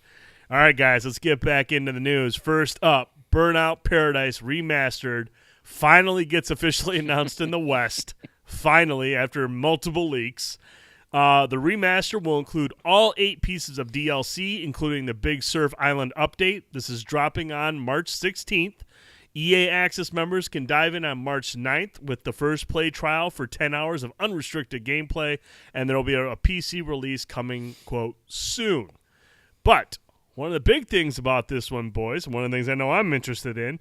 All right, guys, let's get back into the news. First up, Burnout Paradise Remastered finally gets officially announced in the West. Finally, after multiple leaks. The remaster will include all 8 pieces of DLC, including the Big Surf Island update. This is dropping on March 16th. EA Access members can dive in on March 9th with the first play trial for 10 hours of unrestricted gameplay, and there will be a PC release coming, quote, soon. But one of the big things about this one, boys, and one of the things I know I'm interested in,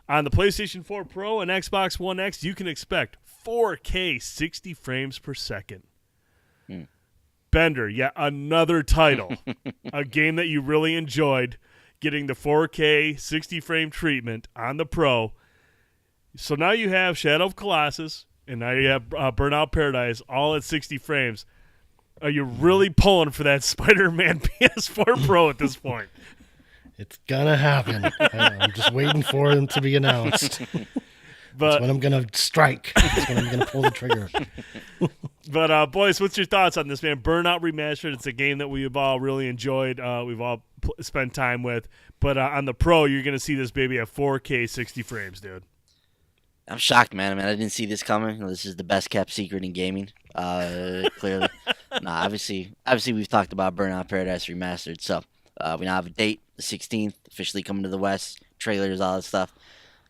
on the PlayStation 4 Pro and Xbox One X, you can expect 4K 60 frames per second. Bender, yet another title, a game that you really enjoyed, getting the 4K 60 frame treatment on the Pro. So now you have Shadow of Colossus, and now you have Burnout Paradise, all at 60 frames. Are you really pulling for that Spider-Man PS4 Pro at this point? It's gonna happen. I'm just waiting for them to be announced. That's when I'm gonna strike. That's when I'm gonna pull the trigger. But, boys, what's your thoughts on this, man? Burnout Remastered, it's a game that we've all really enjoyed. We've all spent time with. But on the Pro, you're going to see this baby at 4K 60 frames, dude. I'm shocked, man. I didn't see this coming. This is the best-kept secret in gaming, clearly. Obviously, we've talked about Burnout Paradise Remastered. So we now have a date, the 16th, officially coming to the West, trailers, all that stuff.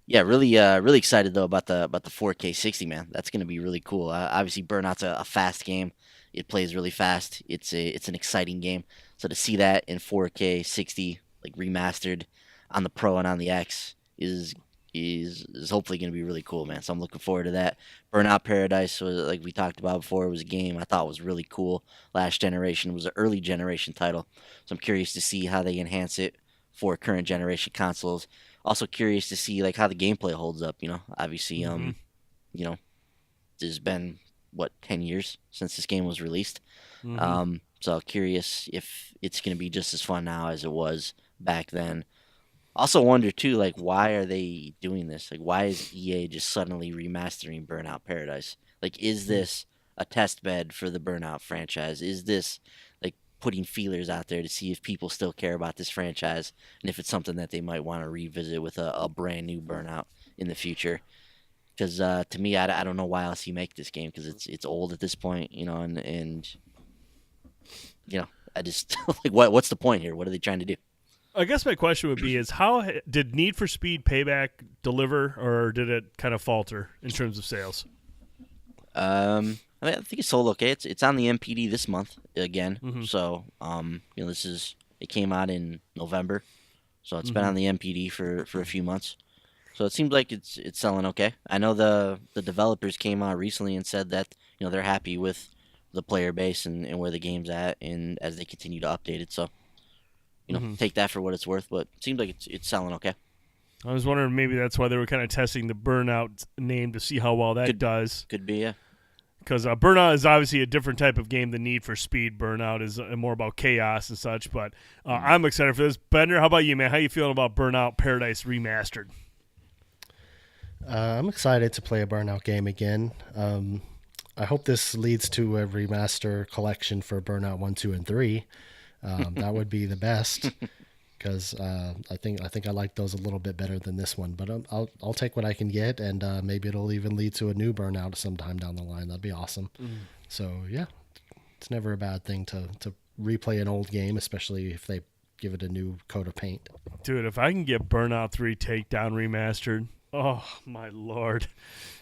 Yeah, really excited though about the 4K 60, man. That's gonna be really cool. Obviously, Burnout's a fast game. It plays really fast. It's an exciting game. So to see that in 4K 60, like remastered on the Pro and on the X, is hopefully gonna be really cool, man. So I'm looking forward to that. Burnout Paradise was, like we talked about before, it was a game I thought was really cool. Last generation, it was an early generation title. So I'm curious to see how they enhance it for current generation consoles. Also curious to see like how the gameplay holds up. Obviously, there's been 10 years since this game was released. So curious if it's gonna be just as fun now as it was back then. Also wonder too, like why are they doing this? Like why is EA just suddenly remastering Burnout Paradise? Like is this a test bed for the Burnout franchise? Is this like putting feelers out there to see if people still care about this franchise and if it's something that they might want to revisit with a brand new Burnout in the future? Because to me, I don't know why else you make this game, because it's old at this point, and I just like what's the point here? What are they trying to do? I guess my question would be: is how did Need for Speed Payback deliver, or did it kind of falter in terms of sales? I think it sold okay. It's on the NPD this month again. So it came out in November, so it's been on the NPD for a few months. So it seems like it's selling okay. I know the developers came out recently and said that they're happy with the player base and where the game's at, and as they continue to update it. So take that for what it's worth. But it seems like it's selling okay. I was wondering maybe that's why they were kind of testing the Burnout name to see how well that does. Could be, yeah. Because Burnout is obviously a different type of game than Need for Speed. Burnout is more about chaos and such. But I'm excited for this. Bender, how about you, man? How you feeling about Burnout Paradise Remastered? I'm excited to play a Burnout game again. I hope this leads to a remaster collection for Burnout 1, 2, and 3. That would be the best, because I think I like those a little bit better than this one. But I'll take what I can get, and maybe it'll even lead to a new Burnout sometime down the line. That'd be awesome. So yeah, it's never a bad thing to replay an old game, especially if they give it a new coat of paint. Dude, if I can get Burnout 3 Takedown remastered, oh my lord,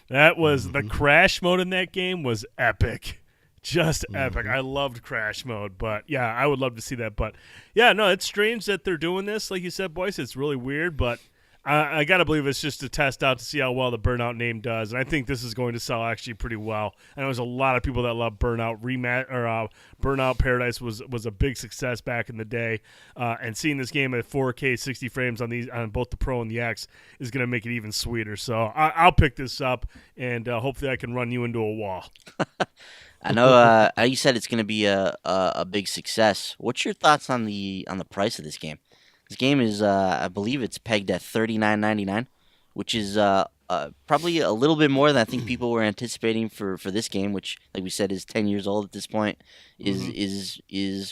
that was the crash mode in that game was epic. Just epic. I loved crash mode, but yeah, I would love to see that. But yeah, no, it's strange that they're doing this. Like you said, boys, it's really weird, but I got to believe it's just to test out to see how well the Burnout name does. And I think this is going to sell actually pretty well. I know there's a lot of people that love Burnout. Burnout Paradise was a big success back in the day. And seeing this game at 4K 60 frames on both the Pro and the X is going to make it even sweeter. So I'll pick this up, and hopefully I can run you into a wall. I know you said it's going to be a big success. What's your thoughts on the price of this game? This game is, I believe it's pegged at $39.99, which is probably a little bit more than I think people were anticipating for this game, which, like we said, is 10 years old at this point. Is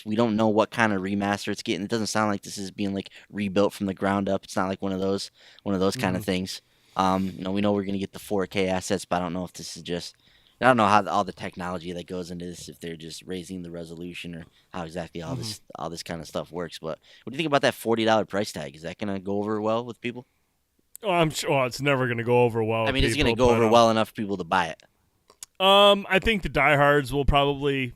we don't know what kind of remaster it's getting. It doesn't sound like this is being like rebuilt from the ground up. It's not like one of those kind of things. We know we're gonna get the 4K assets, but I don't know if this is just. I don't know how all the technology that goes into this, if they're just raising the resolution or how exactly all this kind of stuff works. But what do you think about that $40 price tag? Is that gonna go over well with people? Oh, I'm sure it's never going to go over well. I mean, it's going to go over well enough for people to buy it. I think the diehards will probably,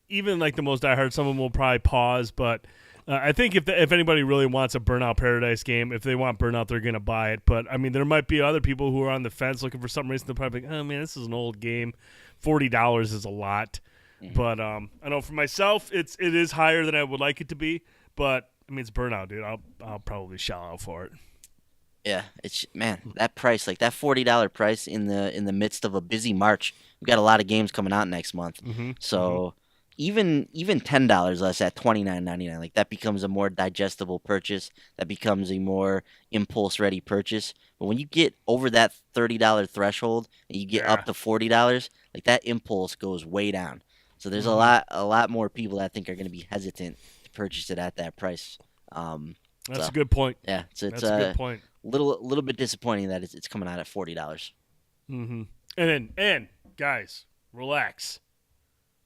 even like the most diehard, some of them will probably pause. But I think if anybody really wants a Burnout Paradise game, if they want Burnout, they're going to buy it. But I mean, there might be other people who are on the fence looking for some reason. They're probably like, oh man, this is an old game. $40 is a lot. But I know for myself, it is higher than I would like it to be. But I mean, it's Burnout, dude. I'll probably shell out for it. Yeah, that price, like that $40 price in the midst of a busy March. We've got a lot of games coming out next month, so even $10 less at $29.99, like that becomes a more digestible purchase. That becomes a more impulse ready purchase. But when you get over that $30 threshold and you get up to $40, like that impulse goes way down. So there's a lot more people that I think are going to be hesitant to purchase it at that price. That's a good point. Yeah, that's a good point. Little bit disappointing that it's coming out at $40. And guys, relax.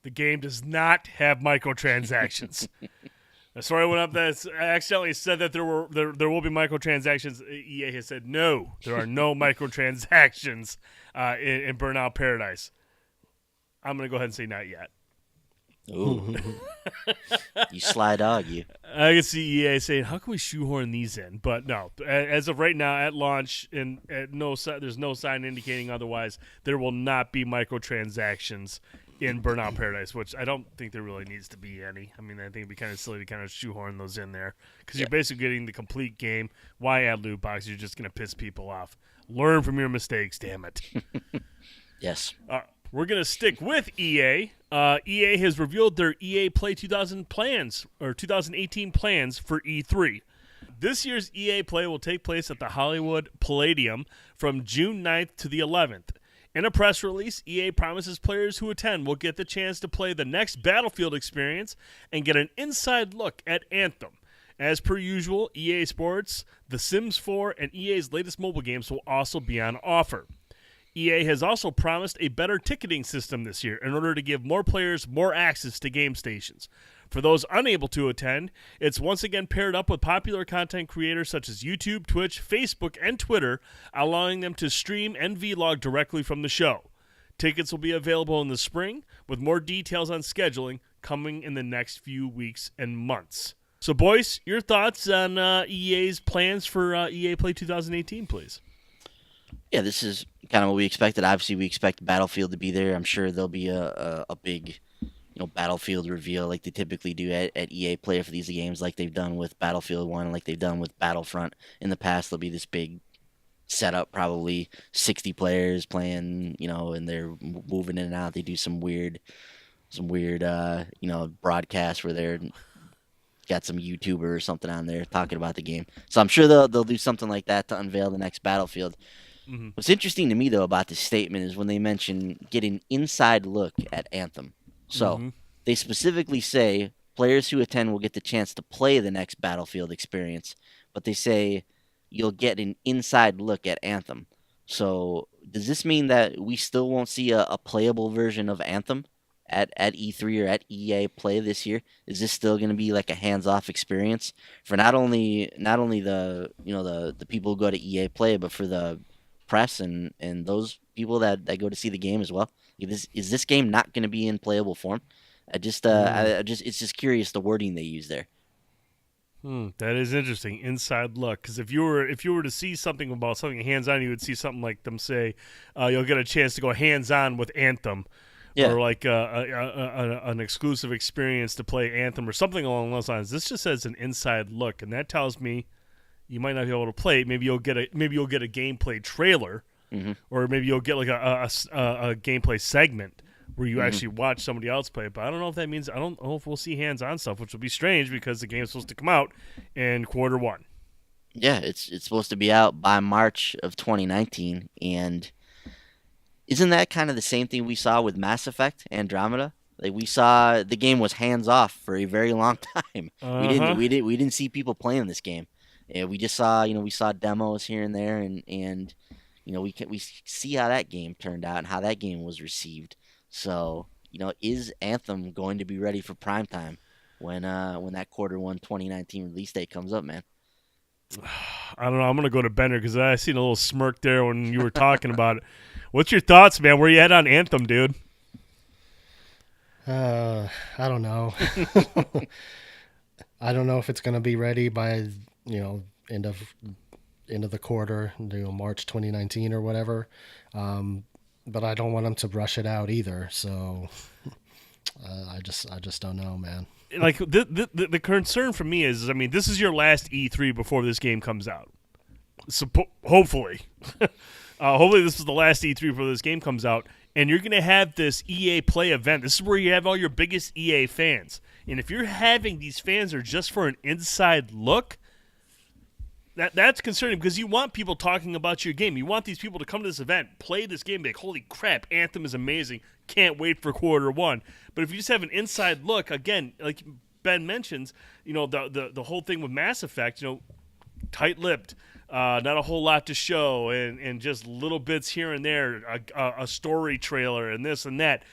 The game does not have microtransactions. Sorry, I went up that I accidentally said that there will be microtransactions. EA has said no, there are no microtransactions in Burnout Paradise. I'm gonna go ahead and say not yet. Ooh. You sly dog, you. I can see EA saying, how can we shoehorn these in? But no, as of right now, at launch, and there's no sign indicating otherwise, there will not be microtransactions in Burnout Paradise, which I don't think there really needs to be any. I mean, I think it'd be kind of silly to kind of shoehorn those in there because you're basically getting the complete game. Why add loot boxes? You're just going to piss people off. Learn from your mistakes, damn it. Yes. We're going to stick with EA. EA has revealed their EA Play 2018 plans for E3. This year's EA Play will take place at the Hollywood Palladium from June 9th to the 11th. In a press release, EA promises players who attend will get the chance to play the next Battlefield experience and get an inside look at Anthem. As per usual, EA Sports, The Sims 4, and EA's latest mobile games will also be on offer. EA has also promised a better ticketing system this year in order to give more players more access to game stations. For those unable to attend, it's once again paired up with popular content creators such as YouTube, Twitch, Facebook, and Twitter, allowing them to stream and vlog directly from the show. Tickets will be available in the spring, with more details on scheduling coming in the next few weeks and months. So, boys, your thoughts on EA's plans for EA Play 2018, please. Yeah, this is kind of what we expected. Obviously, we expect Battlefield to be there. I'm sure there'll be a big, Battlefield reveal like they typically do at EA Play for these games, like they've done with Battlefield 1, like they've done with Battlefront in the past. There'll be this big setup, probably 60 players playing, and they're moving in and out. They do some weird, broadcast where they're got some YouTuber or something on there talking about the game. So I'm sure they'll do something like that to unveil the next Battlefield. Mm-hmm. What's interesting to me, though, about this statement is when they mention getting inside look at Anthem. So they specifically say players who attend will get the chance to play the next Battlefield experience, but they say you'll get an inside look at Anthem. So does this mean that we still won't see a playable version of Anthem at E3 or at EA Play this year? Is this still going to be like a hands-off experience for not only the the people who go to EA Play, but for the press and those people that go to see the game as well? Is this game not going to be in playable form? It's just curious the wording they use there. That is interesting. Inside look, because if you were to see something about something hands-on, you would see something like them say, you'll get a chance to go hands-on with Anthem. Yeah. Or like an exclusive experience to play Anthem or something along those lines. This just says an inside look, and that tells me you might not be able to play it. Maybe you'll get a gameplay trailer, or maybe you'll get like a gameplay segment. where you actually watch somebody else play it. But I don't know if that means, I don't know if we'll see hands-on stuff, which will be strange because the game is supposed to come out in Q1. Yeah, it's supposed to be out by March of 2019, and isn't that kind of the same thing we saw with Mass Effect Andromeda? Like, we saw the game was hands off for a very long time. We didn't see people playing this game. Yeah, we just saw, we saw demos here and there, and we see how that game turned out and how that game was received. So, is Anthem going to be ready for prime time when that Q1 2019 release date comes up, man? I don't know. I'm gonna go to Bender because I seen a little smirk there when you were talking about it. What's your thoughts, man? Where you at on Anthem, dude? I don't know. I don't know if it's gonna be ready by end of the quarter, March 2019 or whatever. But I don't want them to rush it out either. So I just don't know, man. Like the concern for me is, this is your last E3 before this game comes out. So hopefully, hopefully this is the last E3 before this game comes out, and you're gonna have this EA Play event. This is where you have all your biggest EA fans, and if you're having these fans are just for an inside look, that's concerning because you want people talking about your game. You want these people to come to this event, play this game, be like, holy crap, Anthem is amazing. Can't wait for Q1. But if you just have an inside look, again, like Ben mentions, the whole thing with Mass Effect, tight-lipped, not a whole lot to show, and just little bits here and there, a story trailer and this and that.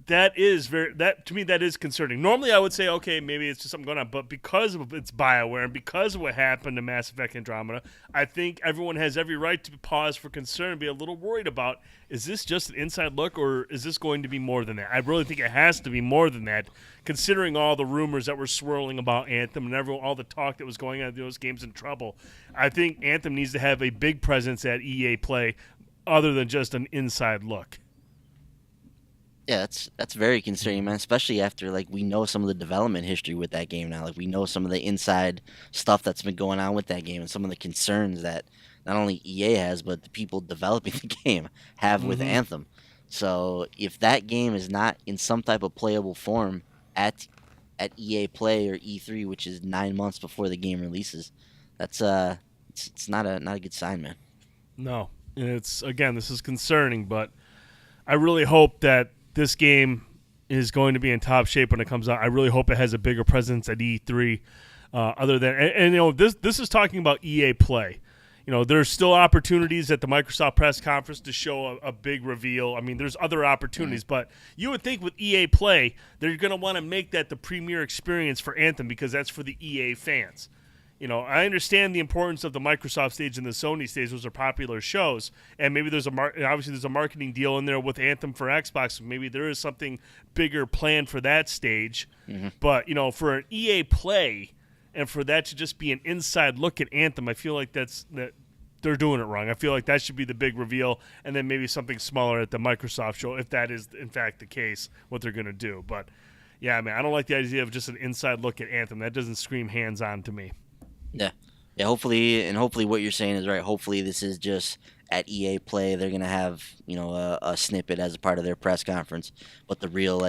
To me that is concerning. Normally I would say, okay, maybe it's just something going on, but because of it's BioWare and because of what happened to Mass Effect Andromeda, I think everyone has every right to pause for concern and be a little worried about, is this just an inside look or is this going to be more than that? I really think it has to be more than that, considering all the rumors that were swirling about Anthem and all the talk that was going on, those games in trouble. I think Anthem needs to have a big presence at EA Play other than just an inside look. Yeah, that's very concerning, man. Especially after we know some of the development history with that game now. We know some of the inside stuff that's been going on with that game, and some of the concerns that not only EA has, but the people developing the game have with Anthem. So if that game is not in some type of playable form at EA Play or E3, which is 9 months before the game releases, that's it's not a good sign, man. No, this is concerning, but I really hope that this game is going to be in top shape when it comes out. I really hope it has a bigger presence at E3. This is talking about EA Play. There's still opportunities at the Microsoft press conference to show a big reveal. There's other opportunities, but you would think with EA Play, they're going to want to make that the premier experience for Anthem because that's for the EA fans. I understand the importance of the Microsoft stage and the Sony stage. Those are popular shows, and maybe there's a marketing deal in there with Anthem for Xbox. Maybe there is something bigger planned for that stage. But for an EA Play, and for that to just be an inside look at Anthem, I feel like that they're doing it wrong. I feel like that should be the big reveal, and then maybe something smaller at the Microsoft show, if that is in fact the case, what they're going to do. But yeah, man, I don't like the idea of just an inside look at Anthem. That doesn't scream hands-on to me. Yeah. Hopefully what you're saying is right. Hopefully this is just at EA Play. They're gonna have a snippet as a part of their press conference, but the real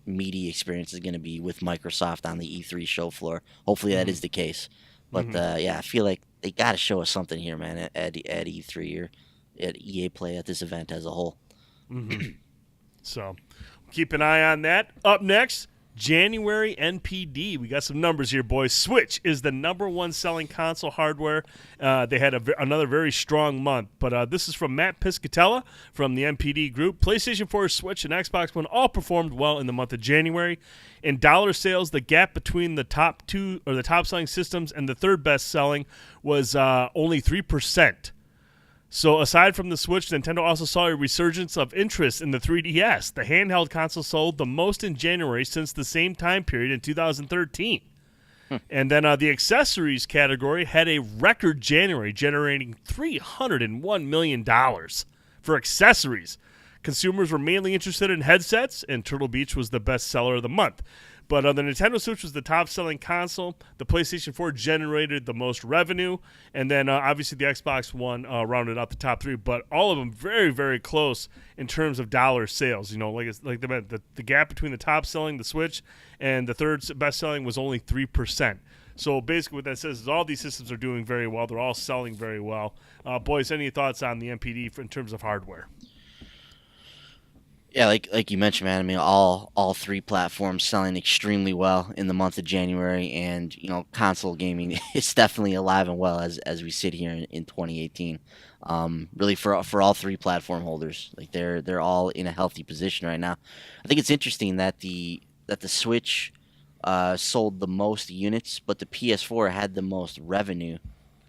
meaty experience is gonna be with Microsoft on the E3 show floor. Hopefully that is the case. But I feel like they gotta show us something here, man, at E3 or at EA Play at this event as a whole. So keep an eye on that. Up next, January NPD. We got some numbers here, boys. Switch is the #1 selling console hardware. They had another very strong month, but this is from Matt Piscatella from the NPD group. PlayStation 4, Switch, and Xbox One all performed well in the month of January. In dollar sales, the gap between the top selling systems and the third best selling was only 3%. So aside from the Switch, Nintendo also saw a resurgence of interest in the 3DS. The handheld console sold the most in January since the same time period in 2013. And then the accessories category had a record January, generating $301 million for accessories. Consumers were mainly interested in headsets, and Turtle Beach was the best seller of the month. But the Nintendo Switch was the top-selling console. The PlayStation 4 generated the most revenue, and then obviously the Xbox One rounded out the top three. But all of them very, very close in terms of dollar sales. You know, the gap between the top-selling, the Switch, and the third best-selling was only 3%. So basically, what that says is all these systems are doing very well. They're all selling very well. Boys, any thoughts on the NPD in terms of hardware? Yeah, like you mentioned, man. I mean, all three platforms selling extremely well in the month of January, and console gaming is definitely alive and well as we sit here in 2018. Really for all three platform holders, like they're all in a healthy position right now. I think it's interesting that the Switch sold the most units, but the PS4 had the most revenue.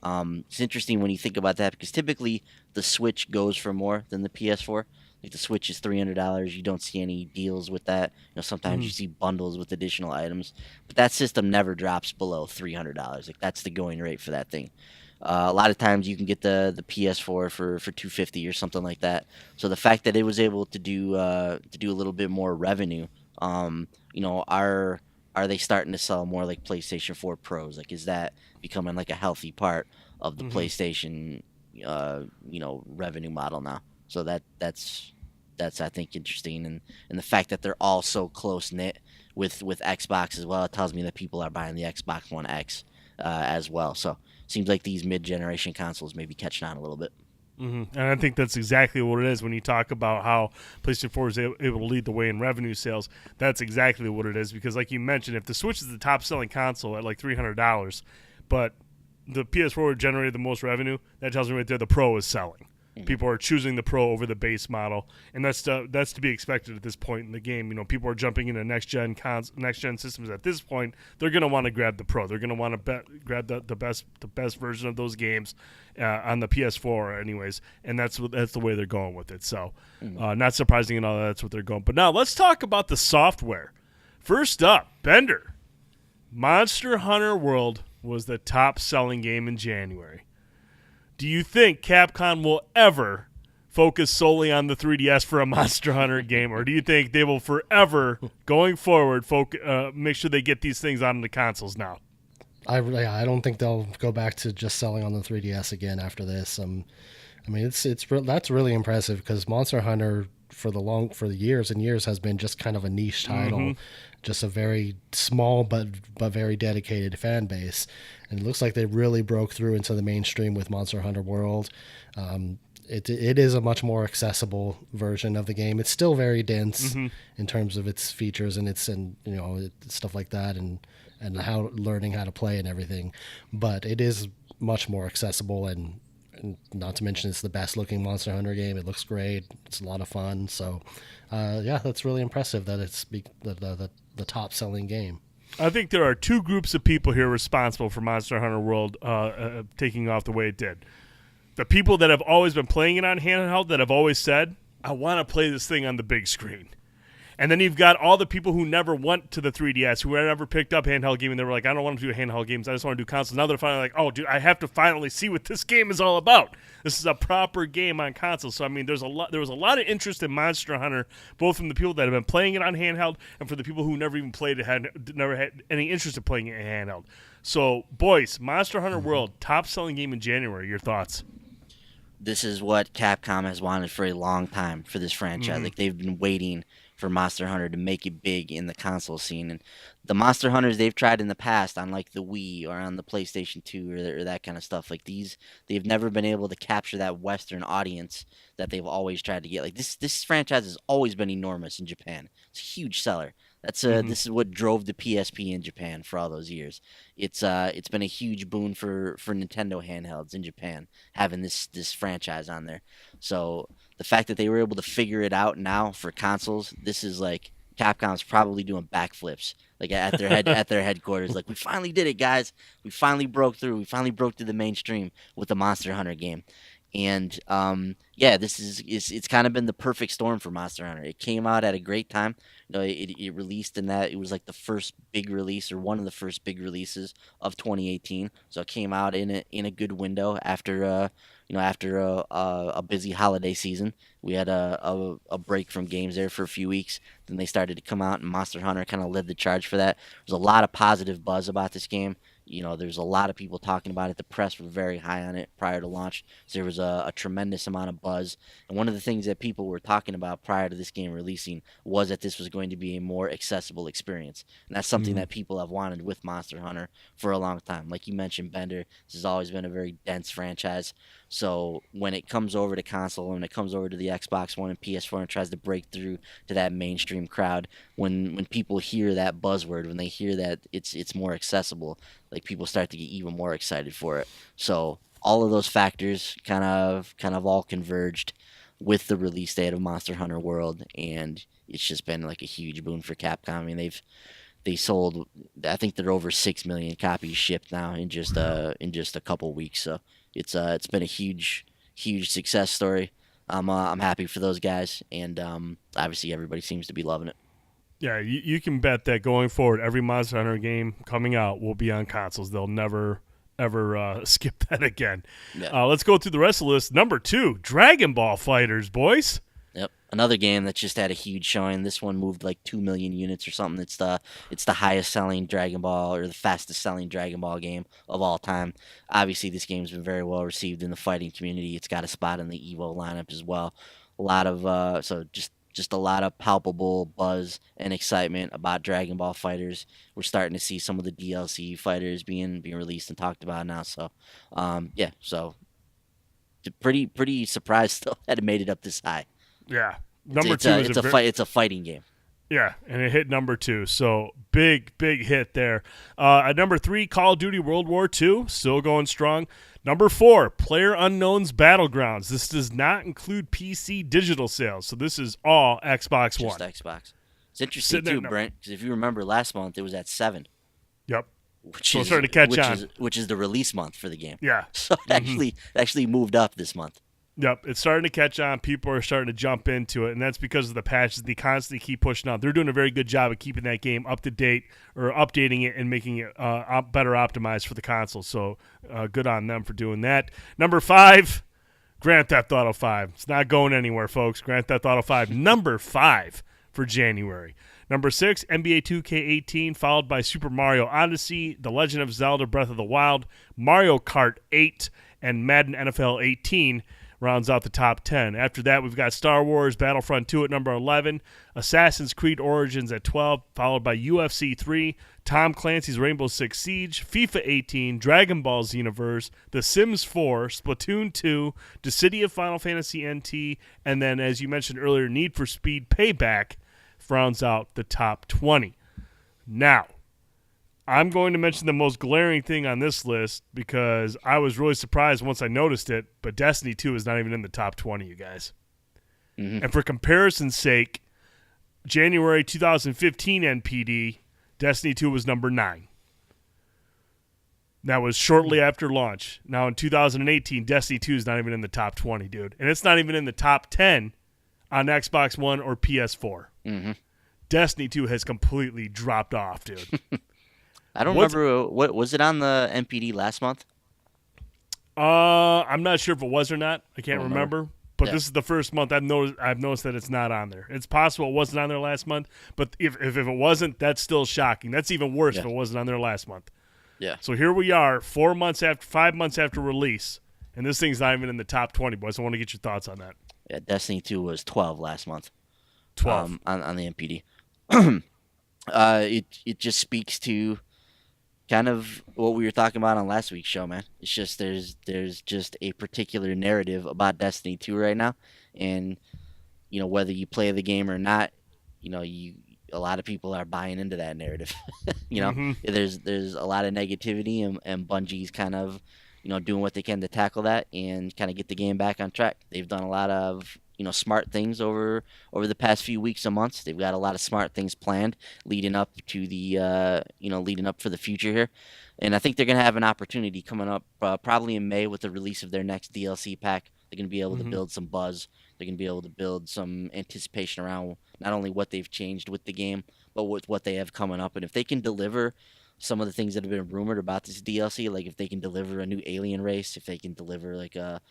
It's interesting when you think about that because typically the Switch goes for more than the PS4. Like the Switch is $300. You don't see any deals with that. Sometimes you see bundles with additional items, but that system never drops below $300. Like that's the going rate for that thing. A lot of times you can get the PS4 for $250 or something like that. So the fact that it was able to do a little bit more revenue, are they starting to sell more like PlayStation 4 Pros? Like, is that becoming like a healthy part of the PlayStation, revenue model now? So that's I think interesting, and the fact that they're all so close knit with Xbox as well, it tells me that people are buying the Xbox One X as well. So seems like these mid-generation consoles may be catching on a little bit. And I think that's exactly what it is when you talk about how PlayStation 4 is able to lead the way in revenue sales. That's exactly what it is because, like you mentioned, if the Switch is the top-selling console at like $300, but the PS4 generated the most revenue, that tells me right there the Pro is selling. People are choosing the Pro over the base model, and that's to be expected at this point in the game. People are jumping into next gen systems at this point. They're going to want to grab the Pro. They're going to want to grab the best version of those games on the PS4, anyways. And that's the way they're going with it. So, not surprising at all. That's what they're going. But now let's talk about the software. First up, Bender. Monster Hunter World was the top selling game in January. Do you think Capcom will ever focus solely on the 3DS for a Monster Hunter game, or do you think they will forever, going forward, make sure they get these things on the consoles now? I don't think they'll go back to just selling on the 3DS again after this. That's really impressive because Monster Hunter for the years and years has been just kind of a niche title, just a very small but very dedicated fan base. And it looks like they really broke through into the mainstream with Monster Hunter World. It is a much more accessible version of the game. It's still very dense in terms of its features and stuff like that, and learning how to play and everything. But it is much more accessible, and not to mention it's the best looking Monster Hunter game. It looks great. It's a lot of fun. So, that's really impressive that it's the top selling game. I think there are two groups of people here responsible for Monster Hunter World taking off the way it did. The people that have always been playing it on handheld that have always said, I want to play this thing on the big screen. And then you've got all the people who never went to the 3DS, who never picked up handheld gaming. They were like, I don't want to do handheld games. I just want to do consoles. Now they're finally like, oh, dude, I have to finally see what this game is all about. This is a proper game on console. So, there was a lot of interest in Monster Hunter, both from the people that have been playing it on handheld and for the people who never even played it, never had any interest in playing it in handheld. So, boys, Monster Hunter World, top-selling game in January. Your thoughts? This is what Capcom has wanted for a long time for this franchise. Like, they've been waiting for Monster Hunter to make it big in the console scene. And the Monster Hunters they've tried in the past on like the Wii or on the PlayStation 2 or that kind of stuff, like they've never been able to capture that Western audience that they've always tried to get. Like this franchise has always been enormous in Japan. It's a huge seller. That's this is what drove the PSP in Japan for all those years. It's been a huge boon for Nintendo handhelds in Japan having this franchise on there. So the fact that they were able to figure it out now for consoles, this is like Capcom's probably doing backflips like at their headquarters. Like, we finally did it, guys. We finally broke through. We finally broke through the mainstream with the Monster Hunter game. And it's kind of been the perfect storm for Monster Hunter. It came out at a great time. It released in that it was like the first big release or one of the first big releases of 2018. So it came out in a good window after after a busy holiday season, we had a break from games there for a few weeks. Then they started to come out, and Monster Hunter kind of led the charge for that. There's a lot of positive buzz about this game. There's a lot of people talking about it. The press were very high on it prior to launch. So there was a tremendous amount of buzz. And one of the things that people were talking about prior to this game releasing was that this was going to be a more accessible experience. And that's something that people have wanted with Monster Hunter for a long time. Like you mentioned, Bender, this has always been a very dense franchise. So when it comes over to console, when it comes over to the Xbox One and PS4 and tries to break through to that mainstream crowd, when people hear that buzzword, when they hear that it's more accessible, like people start to get even more excited for it. So all of those factors kind of all converged with the release date of Monster Hunter World, and it's just been like a huge boon for Capcom. I mean, they sold, I think they're over 6 million copies shipped now in just a couple weeks. So it's been a huge success story. I'm happy for those guys, and obviously everybody seems to be loving it. Yeah, you can bet that going forward, every Monster Hunter game coming out will be on consoles. They'll never, ever skip that again. Yeah. Let's go through the rest of the list. Number 2, Dragon Ball Fighters, boys. Yep, another game that just had a huge showing. This one moved like 2 million units or something. It's the highest selling Dragon Ball, or the fastest selling Dragon Ball game of all time. Obviously, this game's been very well received in the fighting community. It's got a spot in the Evo lineup as well. A lot of just a lot of palpable buzz and excitement about Dragon Ball Fighters. We're starting to see some of the DLC fighters being released and talked about now. So, so pretty surprised still that it made it up this high. Yeah, it's a fighting game. Yeah, and it hit number 2, so big hit there. At number 3, Call of Duty World War II, still going strong. Number 4, PlayerUnknown's Battlegrounds. This does not include PC digital sales, so this is all Xbox One. Just Xbox. It's interesting too, Brent, because if you remember last month, it was at 7. Yep. So it's starting to catch on. Which is the release month for the game. Yeah. So it actually moved up this month. Yep, it's starting to catch on. People are starting to jump into it, and that's because of the patches they constantly keep pushing out. They're doing a very good job of keeping that game up to date, or updating it and making it better optimized for the console. So good on them for doing that. Number 5, Grand Theft Auto 5. It's not going anywhere, folks. Grand Theft Auto 5, number 5 for January. Number 6, NBA 2K18, followed by Super Mario Odyssey, The Legend of Zelda Breath of the Wild, Mario Kart 8, and Madden NFL 18. Rounds out the top 10. After that, we've got Star Wars Battlefront 2 at number 11, Assassin's Creed Origins at 12, followed by UFC 3, Tom Clancy's Rainbow Six Siege, FIFA 18, Dragon Ball Xenoverse, The Sims 4, Splatoon 2, Dissidia Final Fantasy NT, and then, as you mentioned earlier, Need for Speed Payback rounds out the top 20. Now, I'm going to mention the most glaring thing on this list because I was really surprised once I noticed it, but Destiny 2 is not even in the top 20, you guys. Mm-hmm. And for comparison's sake, January 2015 NPD, Destiny 2 was number 9. That was shortly after launch. Now in 2018, Destiny 2 is not even in the top 20, dude. And it's not even in the top 10 on Xbox One or PS4. Mm-hmm. Destiny 2 has completely dropped off, dude. I don't remember. What was it on the NPD last month? I'm not sure if it was or not. I can't remember. But this is the first month I've noticed that it's not on there. It's possible it wasn't on there last month, but if it wasn't, that's still shocking. That's even worse if it wasn't on there last month. Yeah. So here we are, 5 months after release, and this thing's not even in the top 20, boys. I want to get your thoughts on that. Yeah, Destiny 2 was 12 last month. 12 on the NPD. It just speaks to kind of what we were talking about on last week's show, man. It's just there's just a particular narrative about Destiny 2 right now, and whether you play the game or not, a lot of people are buying into that narrative. There's a lot of negativity, and Bungie's kind of doing what they can to tackle that and kind of get the game back on track. They've done a lot of smart things over the past few weeks and months. They've got a lot of smart things planned leading up to the leading up for the future here, and I think they're gonna have an opportunity coming up probably in May with the release of their next DLC pack. They're gonna be able to build some buzz. They're gonna be able to build some anticipation around not only what they've changed with the game, but with what they have coming up. And if they can deliver some of the things that have been rumored about this DLC, like if they can deliver a new alien race, if they can deliver like a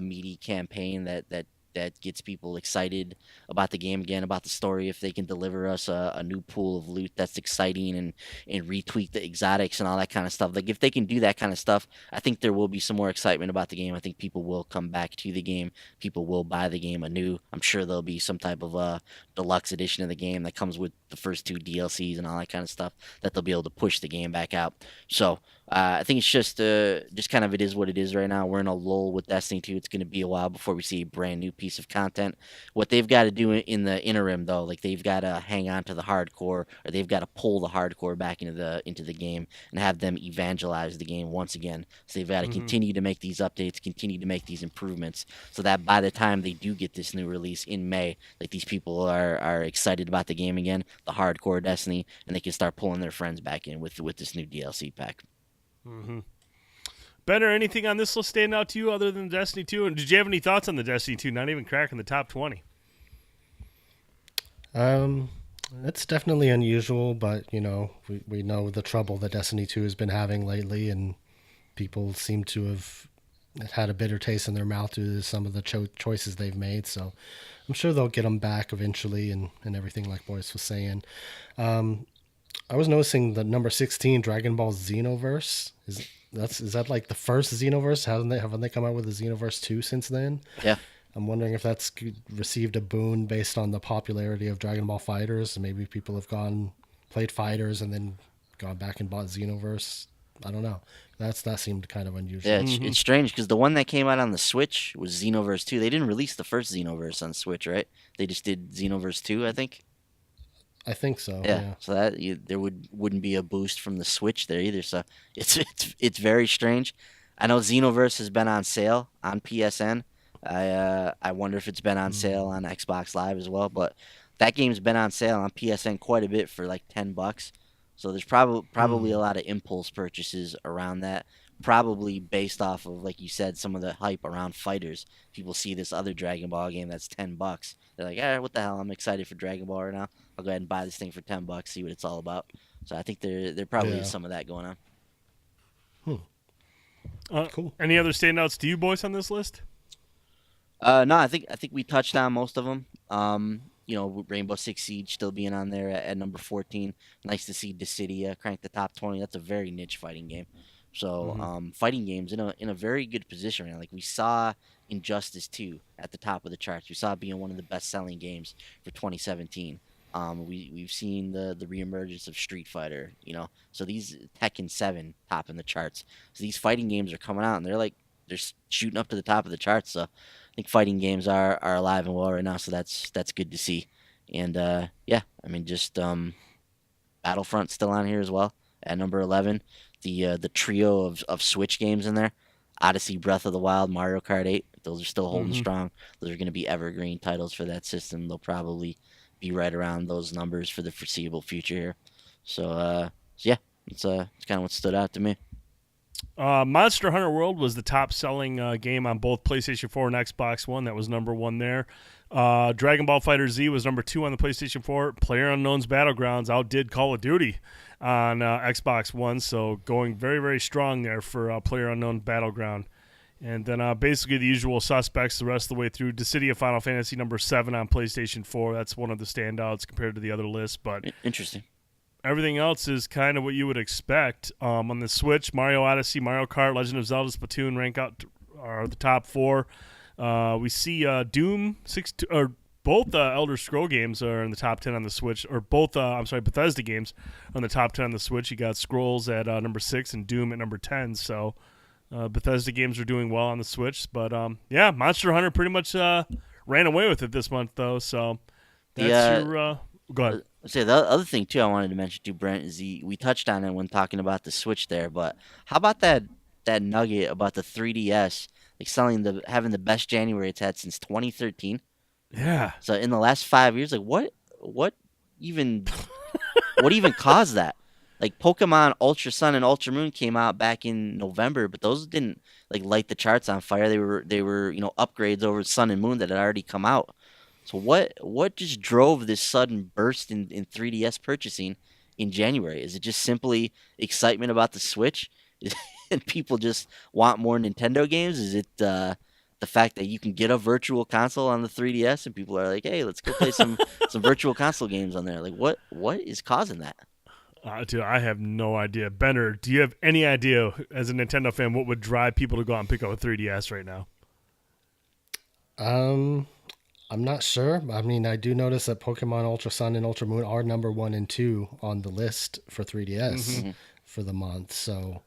meaty campaign that gets people excited about the game again, about the story, if they can deliver us a new pool of loot that's exciting and retweak the exotics and all that kind of stuff. Like if they can do that kind of stuff, I think there will be some more excitement about the game. I think people will come back to the game. People will buy the game anew. I'm sure there'll be some type of deluxe edition of the game that comes with the first 2 DLCs and all that kind of stuff that they'll be able to push the game back out. So I think it's just kind of it is what it is right now. We're in a lull with Destiny 2. It's going to be a while before we see a brand new piece of content. What they've got to do in the interim, though, like they've got to hang on to the hardcore, or they've got to pull the hardcore back into the game and have them evangelize the game once again. So they've got to continue to make these updates, continue to make these improvements, so that by the time they do get this new release in May, like these people are excited about the game again, the hardcore Destiny, and they can start pulling their friends back in with this new DLC pack. Better anything on this list stand out to you other than Destiny 2? And did you have any thoughts on the Destiny 2 not even cracking the top 20? It's definitely unusual, but we know the trouble that Destiny 2 has been having lately, and people seem to have had a bitter taste in their mouth due to some of the choices they've made. So I'm sure they'll get them back eventually, and everything like Boyce was saying. I was noticing the number 16 Dragon Ball Xenoverse is that like the first Xenoverse? Haven't they come out with a Xenoverse 2 since then? Yeah. I'm wondering if that's received a boon based on the popularity of Dragon Ball Fighters. Maybe people have played Fighters and then gone back and bought Xenoverse. I don't know. That seemed kind of unusual. Yeah, it's strange because the one that came out on the Switch was Xenoverse 2. They didn't release the first Xenoverse on Switch, right? They just did Xenoverse 2, I think. I think so. Yeah. So that there wouldn't be a boost from the Switch there either. So it's very strange. I know Xenoverse has been on sale on PSN. I wonder if it's been on sale on Xbox Live as well. But that game's been on sale on PSN quite a bit for like $10. So there's probably a lot of impulse purchases around that. Probably based off of, like you said, some of the hype around fighters. People see this other Dragon Ball game that's $10. They're like, what the hell? I'm excited for Dragon Ball right now. I'll go ahead and buy this thing for $10, see what it's all about. So I think there probably is some of that going on. Cool. Any other standouts to you boys on this list? No, I think we touched on most of them. Rainbow Six Siege still being on there at number 14. Nice to see Dissidia crank the top 20. That's a very niche fighting game. So fighting games in a very good position right now. Like we saw Injustice 2 at the top of the charts. We saw it being one of the best-selling games for 2017. We've seen the reemergence of Street Fighter. So these Tekken 7 top in the charts. So these fighting games are coming out and they're shooting up to the top of the charts. So I think fighting games are alive and well right now. So that's good to see. And Battlefront still on here as well at number 11. The trio of Switch games in there, Odyssey, Breath of the Wild, Mario Kart 8, those are still holding strong. Those are going to be evergreen titles for that system. They'll probably be right around those numbers for the foreseeable future here. So it's kind of what stood out to me. Monster Hunter World was the top-selling game on both PlayStation 4 and Xbox One. That was number 1 there. Dragon Ball Fighter Z was number 2 on the PlayStation 4. PlayerUnknown's Battlegrounds outdid Call of Duty on Xbox One, so going very, very strong there for PlayerUnknown Battleground. And then basically the usual suspects the rest of the way through. Dissidia Final Fantasy number 7 on PlayStation 4. That's one of the standouts compared to the other list. But interesting. Everything else is kind of what you would expect. On the Switch, Mario Odyssey, Mario Kart, Legend of Zelda, Splatoon rank out are the top 4. We see Doom 6 or both Elder Scroll games are in the top 10 on the Switch, or both Bethesda games are in the top 10 on the Switch. You got Scrolls at number 6 and Doom at number 10. So Bethesda games are doing well on the Switch. But Monster Hunter pretty much ran away with it this month though. So that's your go ahead. So the other thing too I wanted to mention too, Brent, is we touched on it when talking about the Switch there, but how about that nugget about the 3DS, like having the best January it's had since 2013? Yeah. So in the last 5 years, like what even caused that? Like Pokemon Ultra Sun and Ultra Moon came out back in November, but those didn't light the charts on fire. They were upgrades over Sun and Moon that had already come out. So what just drove this sudden burst in 3DS purchasing in January? Is it just simply excitement about the Switch, and people just want more Nintendo games? Is it the fact that you can get a virtual console on the 3DS and people are like, hey, let's go play some virtual console games on there? Like, what is causing that? Dude, I have no idea. Benner, do you have any idea, as a Nintendo fan, what would drive people to go out and pick up a 3DS right now? I'm not sure. I mean, I do notice that Pokemon Ultra Sun and Ultra Moon are number 1 and 2 on the list for 3DS for the month. So,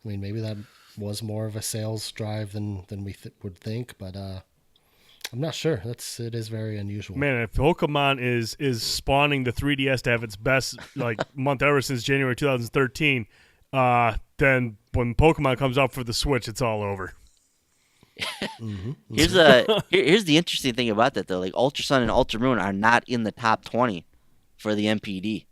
I mean, maybe that was more of a sales drive than we would think, but I'm not sure. It is very unusual. Man, if Pokemon is spawning the 3DS to have its best month ever since January 2013, then when Pokemon comes out for the Switch, it's all over. Here's the interesting thing about that though. Like Ultra Sun and Ultra Moon are not in the top 20 for the NPD.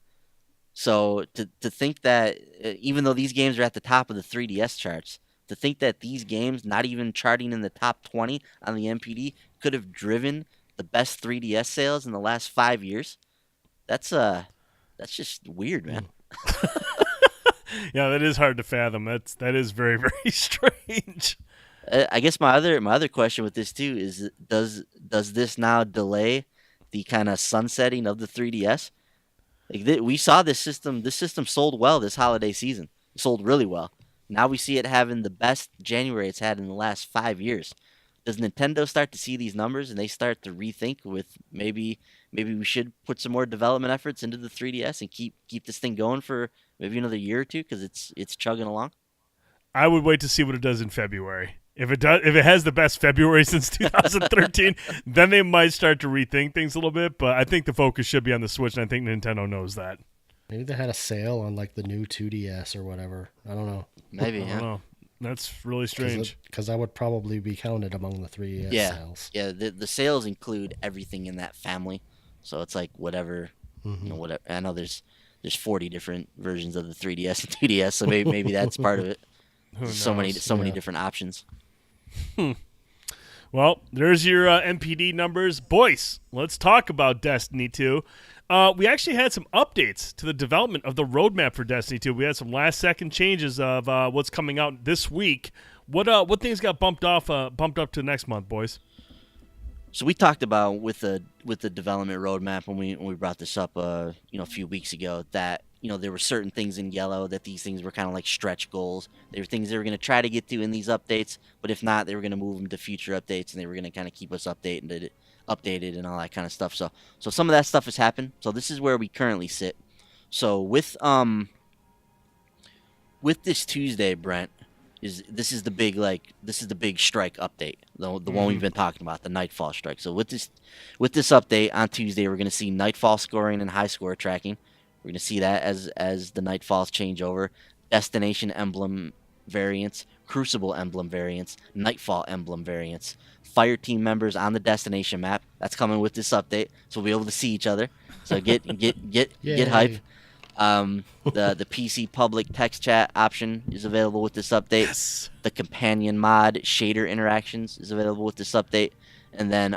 So to think that even though these games are at the top of the 3DS charts, to think that these games not even charting in the top 20 on the NPD could have driven the best 3DS sales in the last 5 years, that's just weird, man. Yeah, that is hard to fathom. That is very, very strange. I guess my other question with this too is, does this now delay the kind of sunsetting of the 3DS? Like we saw this system sold well this holiday season. It sold really well. Now we see it having the best January it's had in the last 5 years. Does Nintendo start to see these numbers and they start to rethink with maybe we should put some more development efforts into the 3DS and keep this thing going for maybe another year or two because it's chugging along? I would wait to see what it does in February. If it has the best February since 2013, then they might start to rethink things a little bit. But I think the focus should be on the Switch, and I think Nintendo knows that. Maybe they had a sale on like the new 2DS or whatever. I don't know. Maybe, I don't know. That's really strange. Because that would probably be counted among the 3DS sales. Yeah, the sales include everything in that family. So it's like whatever, whatever. I know there's 40 different versions of the 3DS and 2DS, so maybe that's part of it. So many different options. Well, there's your NPD numbers. Boys, let's talk about Destiny 2. We actually had some updates to the development of the roadmap for Destiny 2. We had some last-second changes of what's coming out this week. What things got bumped up to next month, boys? So we talked about with the development roadmap when we brought this up a few weeks ago that there were certain things in yellow that these things were kind of like stretch goals. They were things they were going to try to get to in these updates, but if not, they were going to move them to future updates and they were going to kind of keep us updated and all that kind of stuff. So some of that stuff has happened. So this is where we currently sit. So with this Tuesday, Brent, this is the big strike update, the one we've been talking about, the Nightfall strike. So with this update on Tuesday, we're going to see Nightfall scoring and high score tracking. We're going to see that as the Nightfalls change over, destination emblem variants, Crucible emblem variants, Nightfall emblem variants, fire team members on the destination map. That's coming with this update, so we'll be able to see each other. So get hype. The PC public text chat option is available with this update. Yes. The companion mod shader interactions is available with this update, and then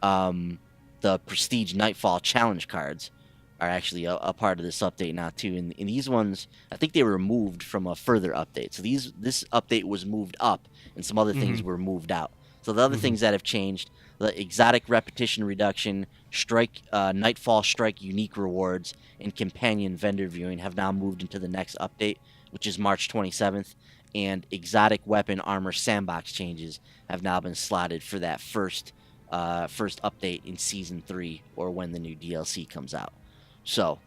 the Prestige Nightfall challenge cards are actually a part of this update now too. And these ones, I think they were moved from a further update. So this update was moved up, and some other things were moved out. So the other things that have changed: the exotic repetition reduction, Nightfall strike unique rewards, and companion vendor viewing have now moved into the next update, which is March 27th. And exotic weapon armor sandbox changes have now been slotted for that first update in Season 3 or when the new DLC comes out. So,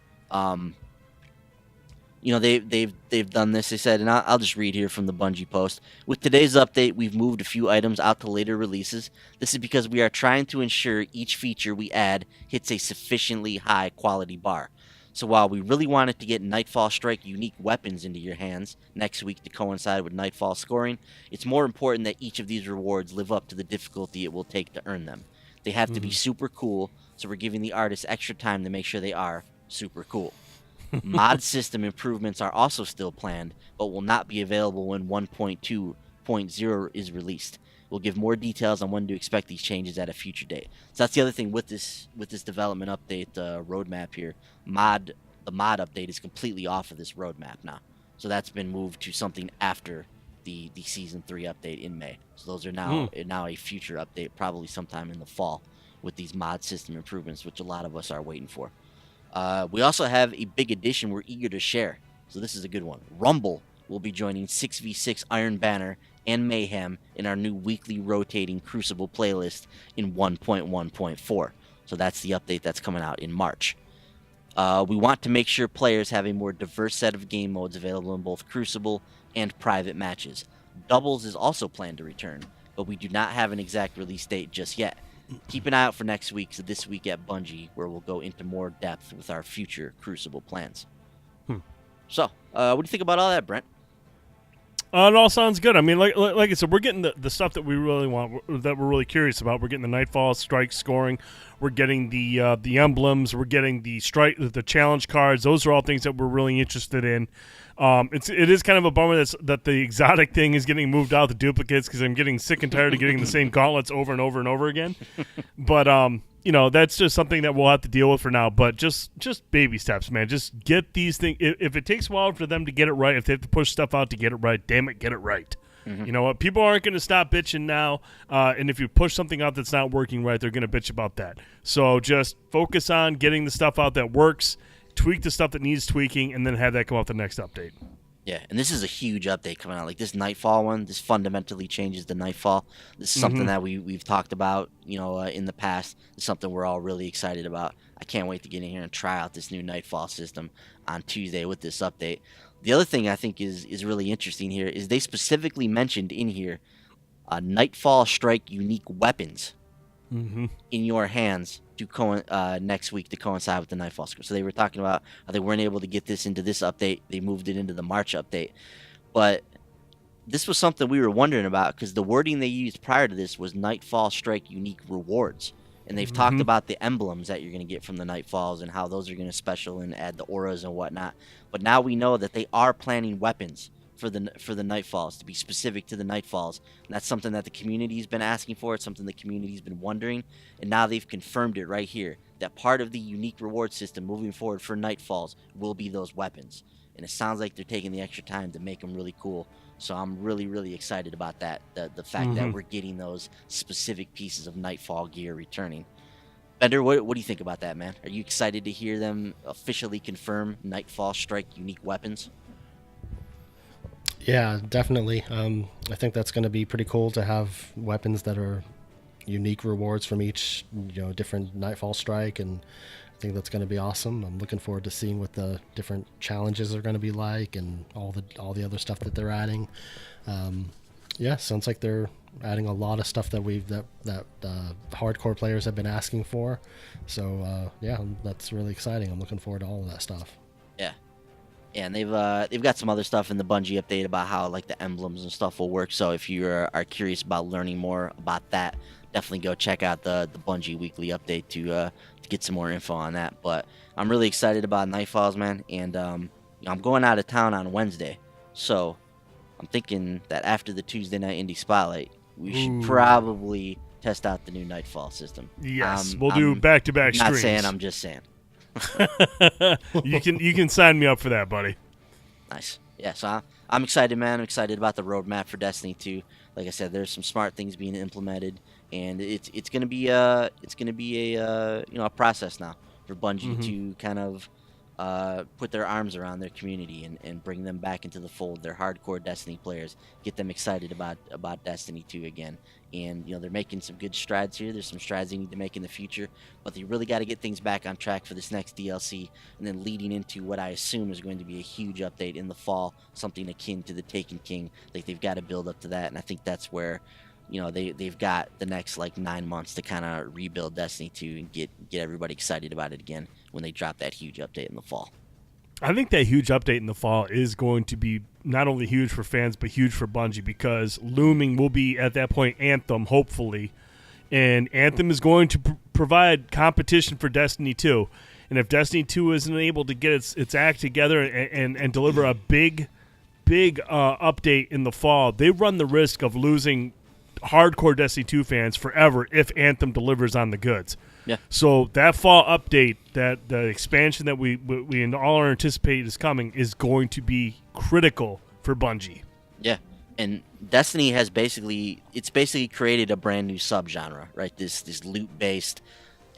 they've done this. They said, and I'll just read here from the Bungie post. With today's update, we've moved a few items out to later releases. This is because we are trying to ensure each feature we add hits a sufficiently high quality bar. So while we really wanted to get Nightfall Strike unique weapons into your hands next week to coincide with Nightfall scoring, it's more important that each of these rewards live up to the difficulty it will take to earn them. They have to be super cool, so we're giving the artists extra time to make sure they are super cool. Mod system improvements are also still planned, but will not be available when 1.2.0 is released. We'll give more details on when to expect these changes at a future date. So that's the other thing with this development update roadmap here. The mod update is completely off of this roadmap now. So that's been moved to something after the Season 3 update in May. So those are now a future update, probably sometime in the fall, with these mod system improvements, which a lot of us are waiting for. We also have a big addition we're eager to share. So this is a good one. Rumble will be joining 6v6 Iron Banner and Mayhem in our new weekly rotating Crucible playlist in 1.1.4. So that's the update that's coming out in March. We want to make sure players have a more diverse set of game modes available in both Crucible and private matches. Doubles is also planned to return, but we do not have an exact release date just yet. Keep an eye out for next week's This Week at Bungie, where we'll go into more depth with our future Crucible plans. So, what do you think about all that, Brent? It all sounds good. I mean, like I said, we're getting the stuff that we really want, that we're really curious about. We're getting the Nightfall strike scoring. We're getting the emblems. We're getting the challenge cards. Those are all things that we're really interested in. It is kind of a bummer that the exotic thing is getting moved out, the duplicates, because I'm getting sick and tired of getting the same gauntlets over and over and over again. But that's just something that we'll have to deal with for now. But just baby steps, man. Just get these things. If it takes a while for them to get it right, if they have to push stuff out to get it right, damn it, get it right. You know what? People aren't going to stop bitching now. And if you push something out that's not working right, they're going to bitch about that. So just focus on getting the stuff out that works, tweak the stuff that needs tweaking, and then have that come out the next update. Yeah, and this is a huge update coming out. Like this Nightfall one, this fundamentally changes the Nightfall. This is something that we've talked about, in the past. It's something we're all really excited about. I can't wait to get in here and try out this new Nightfall system on Tuesday with this update. The other thing I think is really interesting here is they specifically mentioned in here Nightfall Strike unique weapons in your hands to next week to coincide with the Nightfall score. So they were talking about how they weren't able to get this into this update. They moved it into the March update. But this was something we were wondering about because the wording they used prior to this was Nightfall Strike unique rewards. And they've talked about the emblems that you're going to get from the Nightfalls and how those are going to special and add the auras and whatnot. But now we know that they are planning weapons for the Nightfalls to be specific to the Nightfalls. And that's something that the community's been asking for. It's something the community's been wondering. And now they've confirmed it right here, that part of the unique reward system moving forward for Nightfalls will be those weapons. And it sounds like they're taking the extra time to make them really cool. So I'm really, really excited about that. The fact that we're getting those specific pieces of Nightfall gear returning. Bender, what do you think about that, man? Are you excited to hear them officially confirm Nightfall Strike unique weapons? Yeah, definitely. I think that's going to be pretty cool to have weapons that are unique rewards from each, different Nightfall strike, and I think that's going to be awesome. I'm looking forward to seeing what the different challenges are going to be like, and all the other stuff that they're adding. Yeah, sounds like they're adding a lot of stuff that hardcore players have been asking for. So yeah, that's really exciting. I'm looking forward to all of that stuff. Yeah. Yeah, and they've got some other stuff in the Bungie update about how like the emblems and stuff will work. So if you are curious about learning more about that, definitely go check out the Bungie weekly update to get some more info on that. But I'm really excited about Nightfalls, man, and I'm going out of town on Wednesday, so I'm thinking that after the Tuesday night Indie Spotlight, we should probably test out the new Nightfall system. Yes, we'll do back-to-back streams. Not saying, I'm just saying. You can sign me up for that, buddy. Nice. Yeah, so I'm excited, man. I'm excited about the roadmap for Destiny 2. Like I said, there's some smart things being implemented, and it's gonna be a process now for Bungie to kind of put their arms around their community and bring them back into the fold. Their hardcore Destiny players, get them excited about Destiny 2 again. And they're making some good strides here. There's some strides they need to make in the future, but they really got to get things back on track for this next DLC, and then leading into what I assume is going to be a huge update in the fall, something akin to the Taken King. Like they've got to build up to that, and I think that's where they've got the next 9 months to kind of rebuild Destiny 2 and get everybody excited about it again when they drop that huge update in the fall. I think that huge update in the fall is going to be not only huge for fans, but huge for Bungie, because looming will be, at that point, Anthem, hopefully. And Anthem is going to provide competition for Destiny 2. And if Destiny 2 isn't able to get its act together and deliver a big update in the fall, they run the risk of losing hardcore Destiny 2 fans forever if Anthem delivers on the goods. Yeah. So that fall update, that the expansion that we all are anticipating is coming, is going to be critical for Bungie. Yeah. And Destiny has basically created a brand new subgenre, right? This loot-based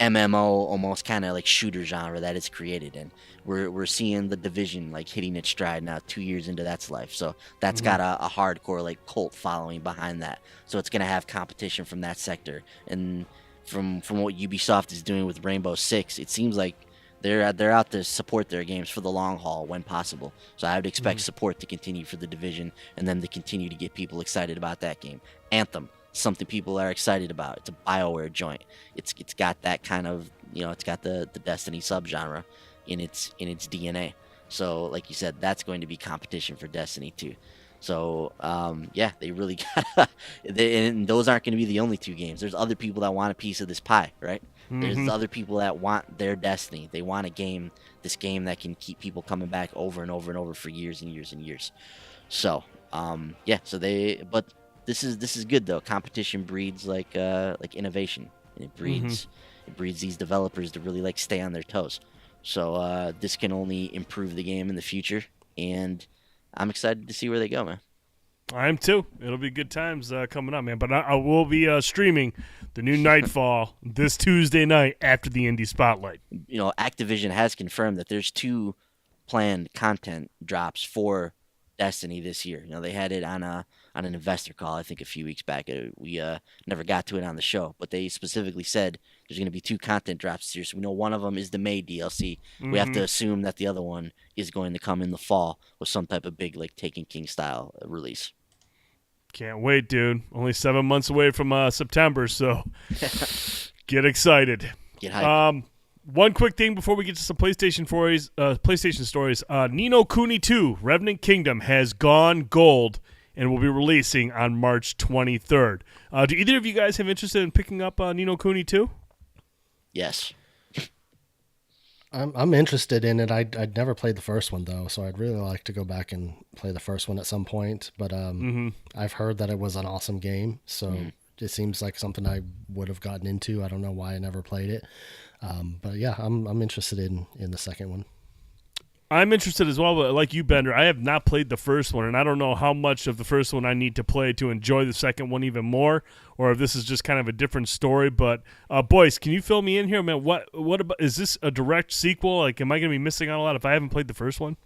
MMO, almost kind of like shooter genre that it's created, and we're seeing the Division like hitting its stride now 2 years into that's life. So that's got a hardcore like cult following behind that. So it's gonna have competition from that sector, and from what Ubisoft is doing with Rainbow Six, it seems like they're out to support their games for the long haul when possible. So I would expect support to continue for the Division, and them to continue to get people excited about that game. Anthem, something people are excited about. It's a BioWare joint. It's got that kind of, it's got the Destiny subgenre in its DNA. So like you said, that's going to be competition for Destiny 2. So they really got and those aren't going to be the only 2 games. There's other people that want a piece of this pie, right? There's other people that want their Destiny. They want this game that can keep people coming back over and over and over for years and years and years. So but this is good though. Competition breeds like innovation, and it breeds these developers to really like stay on their toes. So this can only improve the game in the future, and I'm excited to see where they go, man. I am too. It'll be good times coming up, man. But I will be streaming the new Nightfall this Tuesday night after the Indie Spotlight. Activision has confirmed that there's 2 planned content drops for Destiny this year. They had it on an investor call, I think, a few weeks back. We never got to it on the show, but they specifically said there's going to be 2 content drops this year. So we know one of them is the May DLC. We have to assume that the other one is going to come in the fall with some type of big, like, Taken King style release. Can't wait, dude. Only 7 months away from September, so get excited. Get hyped. One quick thing before we get to some PlayStation stories. Ni no Kuni 2, Revenant Kingdom, has gone gold and will be releasing on March 23rd. Do either of you guys have interest in picking up Ni no Kuni 2? Yes. I'm interested in it. I'd never played the first one though, so I'd really like to go back and play the first one at some point. But I've heard that it was an awesome game, so it seems like something I would have gotten into. I don't know why I never played it, but yeah, I'm interested in the second one. I'm interested as well, but like you, Bender, I have not played the first one, and I don't know how much of the first one I need to play to enjoy the second one even more, or if this is just kind of a different story. But boys, can you fill me in here, man? What about, is this a direct sequel? Like, am I going to be missing out a lot if I haven't played the first one?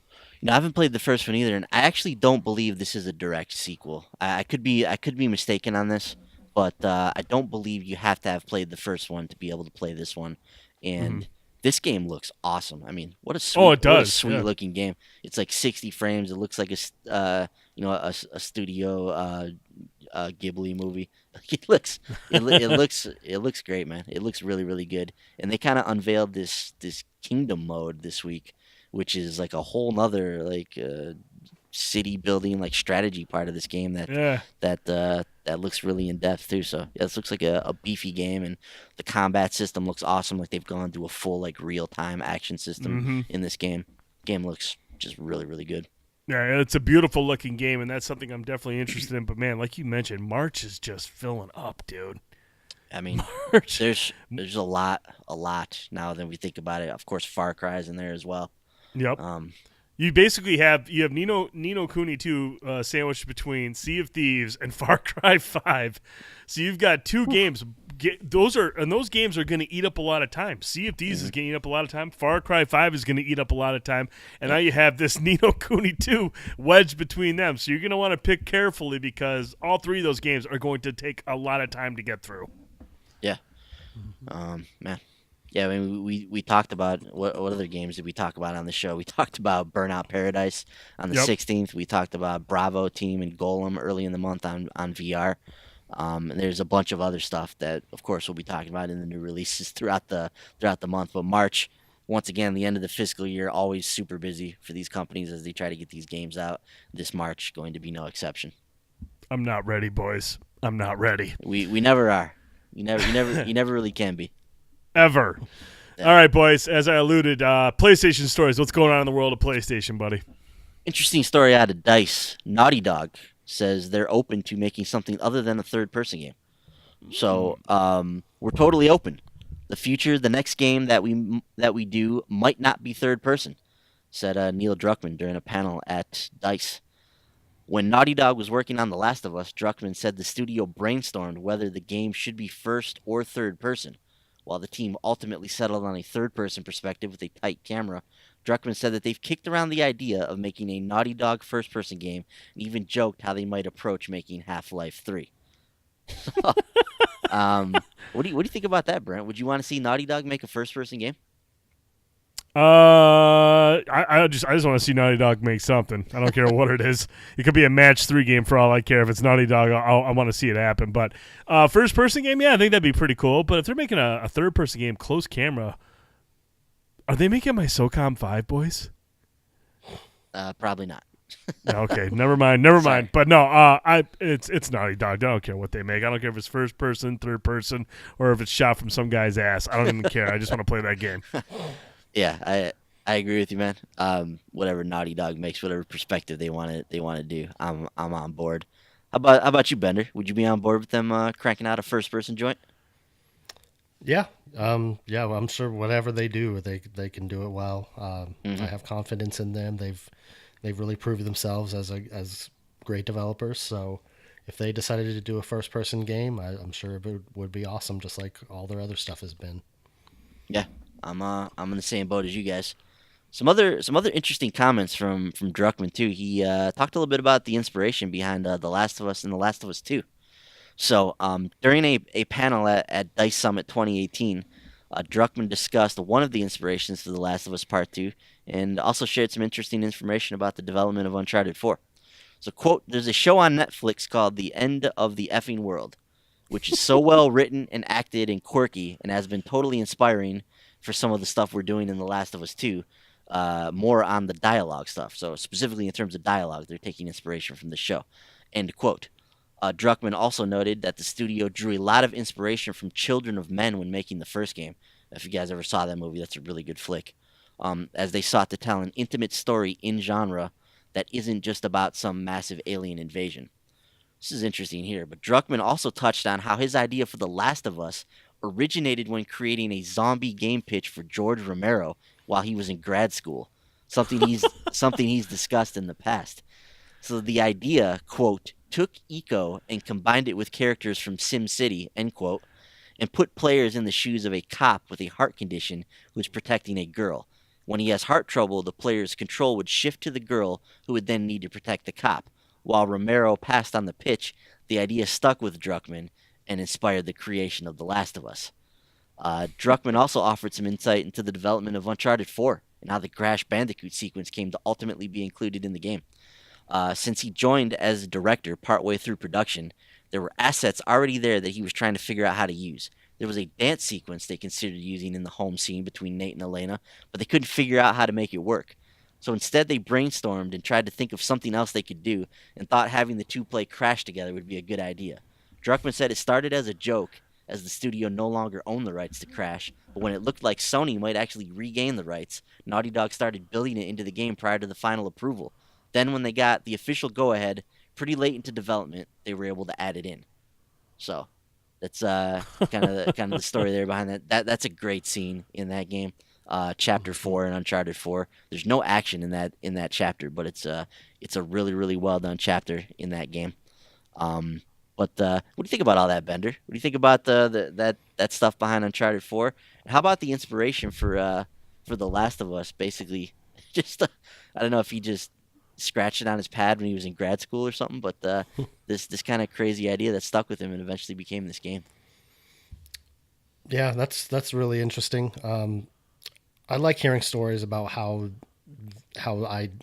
I haven't played the first one either, and I actually don't believe this is a direct sequel. I could be mistaken on this, but I don't believe you have to have played the first one to be able to play this one, and. This game looks awesome. I mean, what a sweet looking game. It's like 60 frames. It looks like a studio Ghibli movie. It looks great, man. It looks really, really good. And they kind of unveiled this kingdom mode this week, which is like a whole nother like city building like strategy part of this game that looks really in depth too. So yeah, this looks like a beefy game, and the combat system looks awesome. Like they've gone through a full like real time action system in this game. Game looks just really, really good. Yeah, it's a beautiful looking game, and that's something I'm definitely interested in. But man, like you mentioned, March is just filling up, dude. I mean, there's a lot now that we think about it. Of course, Far Cry's in there as well. Yep. You basically have Ni no Kuni 2 sandwiched between Sea of Thieves and Far Cry 5. So you've got 2 games. Those games are going to eat up a lot of time. Sea of Thieves is going to eat up a lot of time. Far Cry 5 is going to eat up a lot of time. And now you have this Ni no Kuni 2 wedged between them. So you're going to want to pick carefully, because all 3 of those games are going to take a lot of time to get through. Yeah. Man. Yeah, I mean, we talked about what other games did we talk about on the show? We talked about Burnout Paradise on the 16th. We talked about Bravo Team and Golem early in the month on VR. And there's a bunch of other stuff that, of course, we'll be talking about in the new releases throughout the month. But March, once again, the end of the fiscal year, always super busy for these companies as they try to get these games out. This March going to be no exception. I'm not ready, boys. I'm not ready. We never are. You never really can be. Ever. Yeah. All right, boys. As I alluded, PlayStation stories. What's going on in the world of PlayStation, buddy? Interesting story out of DICE. Naughty Dog says they're open to making something other than a third-person game. So we're totally open. The future, the next game that we do might not be third person, said Neil Druckmann during a panel at DICE. When Naughty Dog was working on The Last of Us, Druckmann said the studio brainstormed whether the game should be first or third person. While the team ultimately settled on a third person perspective with a tight camera, Druckmann said that they've kicked around the idea of making a Naughty Dog first person game and even joked how they might approach making Half-Life 3. What do you think about that, Brent? Would you want to see Naughty Dog make a first person game? I just want to see Naughty Dog make something. I don't care what it is. It could be a match 3 game for all I care. If it's Naughty Dog, I want to see it happen. But first person game, yeah, I think that'd be pretty cool. But if they're making a third person game, close camera, are they making my SOCOM 5, boys? Probably not. Okay, never mind. But no, it's Naughty Dog. I don't care what they make. I don't care if it's first person, third person, or if it's shot from some guy's ass. I don't even care. I just want to play that game. Yeah, I agree with you, man. Whatever Naughty Dog makes, whatever perspective they want to do, I'm on board. How about you, Bender? Would you be on board with them cranking out a first person joint? Yeah. Well, I'm sure whatever they do, they can do it well. I have confidence in them. They've really proved themselves as great developers. So if they decided to do a first person game, I'm sure it would be awesome, just like all their other stuff has been. Yeah, I'm in the same boat as you guys. Some other interesting comments from Druckmann too. He talked a little bit about the inspiration behind The Last of Us and The Last of Us 2. So during a panel at DICE Summit 2018, Druckmann discussed one of the inspirations for The Last of Us Part 2 and also shared some interesting information about the development of Uncharted 4. So, quote, there's a show on Netflix called The End of the Effing World, which is so well written and acted and quirky and has been totally inspiring for some of the stuff we're doing in The Last of Us 2, more on the dialogue stuff. So specifically in terms of dialogue, they're taking inspiration from the show, end quote. Druckmann also noted that the studio drew a lot of inspiration from Children of Men when making the first game. If you guys ever saw that movie, that's a really good flick. As they sought to tell an intimate story in genre that isn't just about some massive alien invasion. This is interesting here, but Druckmann also touched on how his idea for The Last of Us originated when creating a zombie game pitch for George Romero while he was in grad school, something he's discussed in the past. So the idea, quote, took Eco and combined it with characters from SimCity, end quote, and put players in the shoes of a cop with a heart condition who's protecting a girl. When he has heart trouble, the player's control would shift to the girl who would then need to protect the cop. While Romero passed on the pitch, the idea stuck with Druckmann and inspired the creation of The Last of Us. Druckmann also offered some insight into the development of Uncharted 4 and how the Crash Bandicoot sequence came to ultimately be included in the game. Since he joined as director partway through production, there were assets already there that he was trying to figure out how to use. There was a dance sequence they considered using in the home scene between Nate and Elena, but they couldn't figure out how to make it work. So instead they brainstormed and tried to think of something else they could do and thought having the two play Crash together would be a good idea. Druckmann said it started as a joke, as the studio no longer owned the rights to Crash, but when it looked like Sony might actually regain the rights, Naughty Dog started building it into the game prior to the final approval. Then when they got the official go-ahead, pretty late into development, they were able to add it in. So that's kind of the story there behind that. That's a great scene in that game. Chapter 4 in Uncharted 4. There's no action in that chapter, but it's a really, really well done chapter in that game. But what do you think about all that, Bender? What do you think about that stuff behind Uncharted 4? And how about the inspiration for The Last of Us? Basically, just I don't know if he just scratched it on his pad when he was in grad school or something, but this kind of crazy idea that stuck with him and eventually became this game. Yeah, that's really interesting. I like hearing stories about how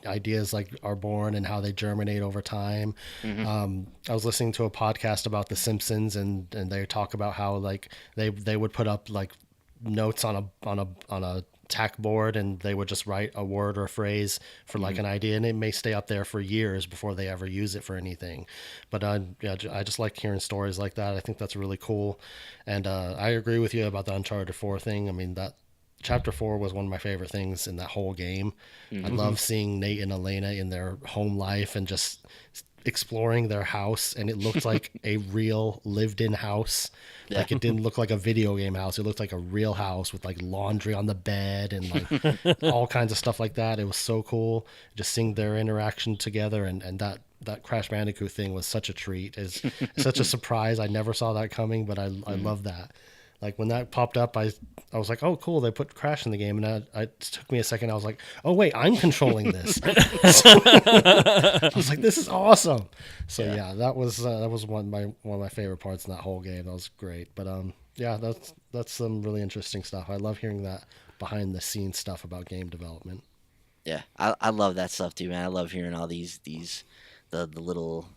ideas like are born and how they germinate over time. Mm-hmm. I was listening to a podcast about The Simpsons, and they talk about how like they would put up like notes on a tack board, and they would just write a word or a phrase for like an idea, and it may stay up there for years before they ever use it for anything. But I just like hearing stories like that. I think that's really cool, and I agree with you about the Uncharted 4 thing. I mean, Chapter 4 was one of my favorite things in that whole game. I love seeing Nate and Elena in their home life and just exploring their house, and it looked like a real lived-in house. Yeah. Like, it didn't look like a video game house. It looked like a real house with like laundry on the bed and like all kinds of stuff like that. It was so cool just seeing their interaction together, and that Crash Bandicoot thing was such a treat. Is such a surprise. I never saw that coming, but I love that. Like, when that popped up, I was like, oh, cool, they put Crash in the game. And it took me a second. I was like, oh, wait, I'm controlling this. I was like, this is awesome. So, yeah, that was one of my favorite parts in that whole game. That was great. But, yeah, that's some really interesting stuff. I love hearing that behind-the-scenes stuff about game development. Yeah, I love that stuff, too, man. I love hearing all the little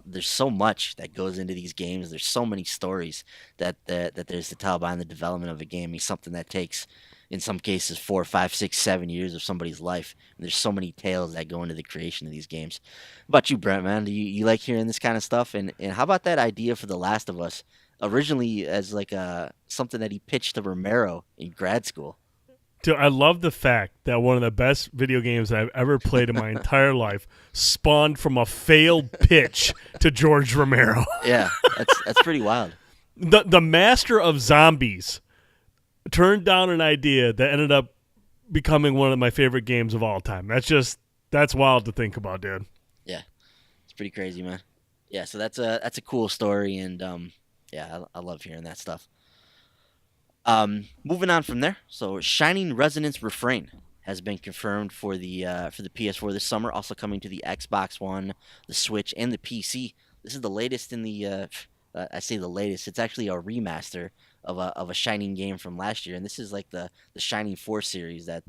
there's so much that goes into these games. There's so many stories that there's to tell behind the development of a game. It's something that takes, in some cases, 4, 5, 6, 7 years of somebody's life. And there's so many tales that go into the creation of these games. How about you, Brent, man? Do you like hearing this kind of stuff? And how about that idea for The Last of Us? Originally as like something that he pitched to Romero in grad school. Dude, I love the fact that one of the best video games I've ever played in my entire life spawned from a failed pitch to George Romero. Yeah, that's pretty wild. The master of zombies turned down an idea that ended up becoming one of my favorite games of all time. That's wild to think about, dude. Yeah, it's pretty crazy, man. Yeah, so that's a cool story, and yeah, I love hearing that stuff. Moving on from there, so Shining Resonance Refrain has been confirmed for the PS4 this summer, also coming to the Xbox One, the Switch, and the PC. This is the latest in the I say the latest. It's actually a remaster of a Shining game from last year, and this is like the Shining 4 series that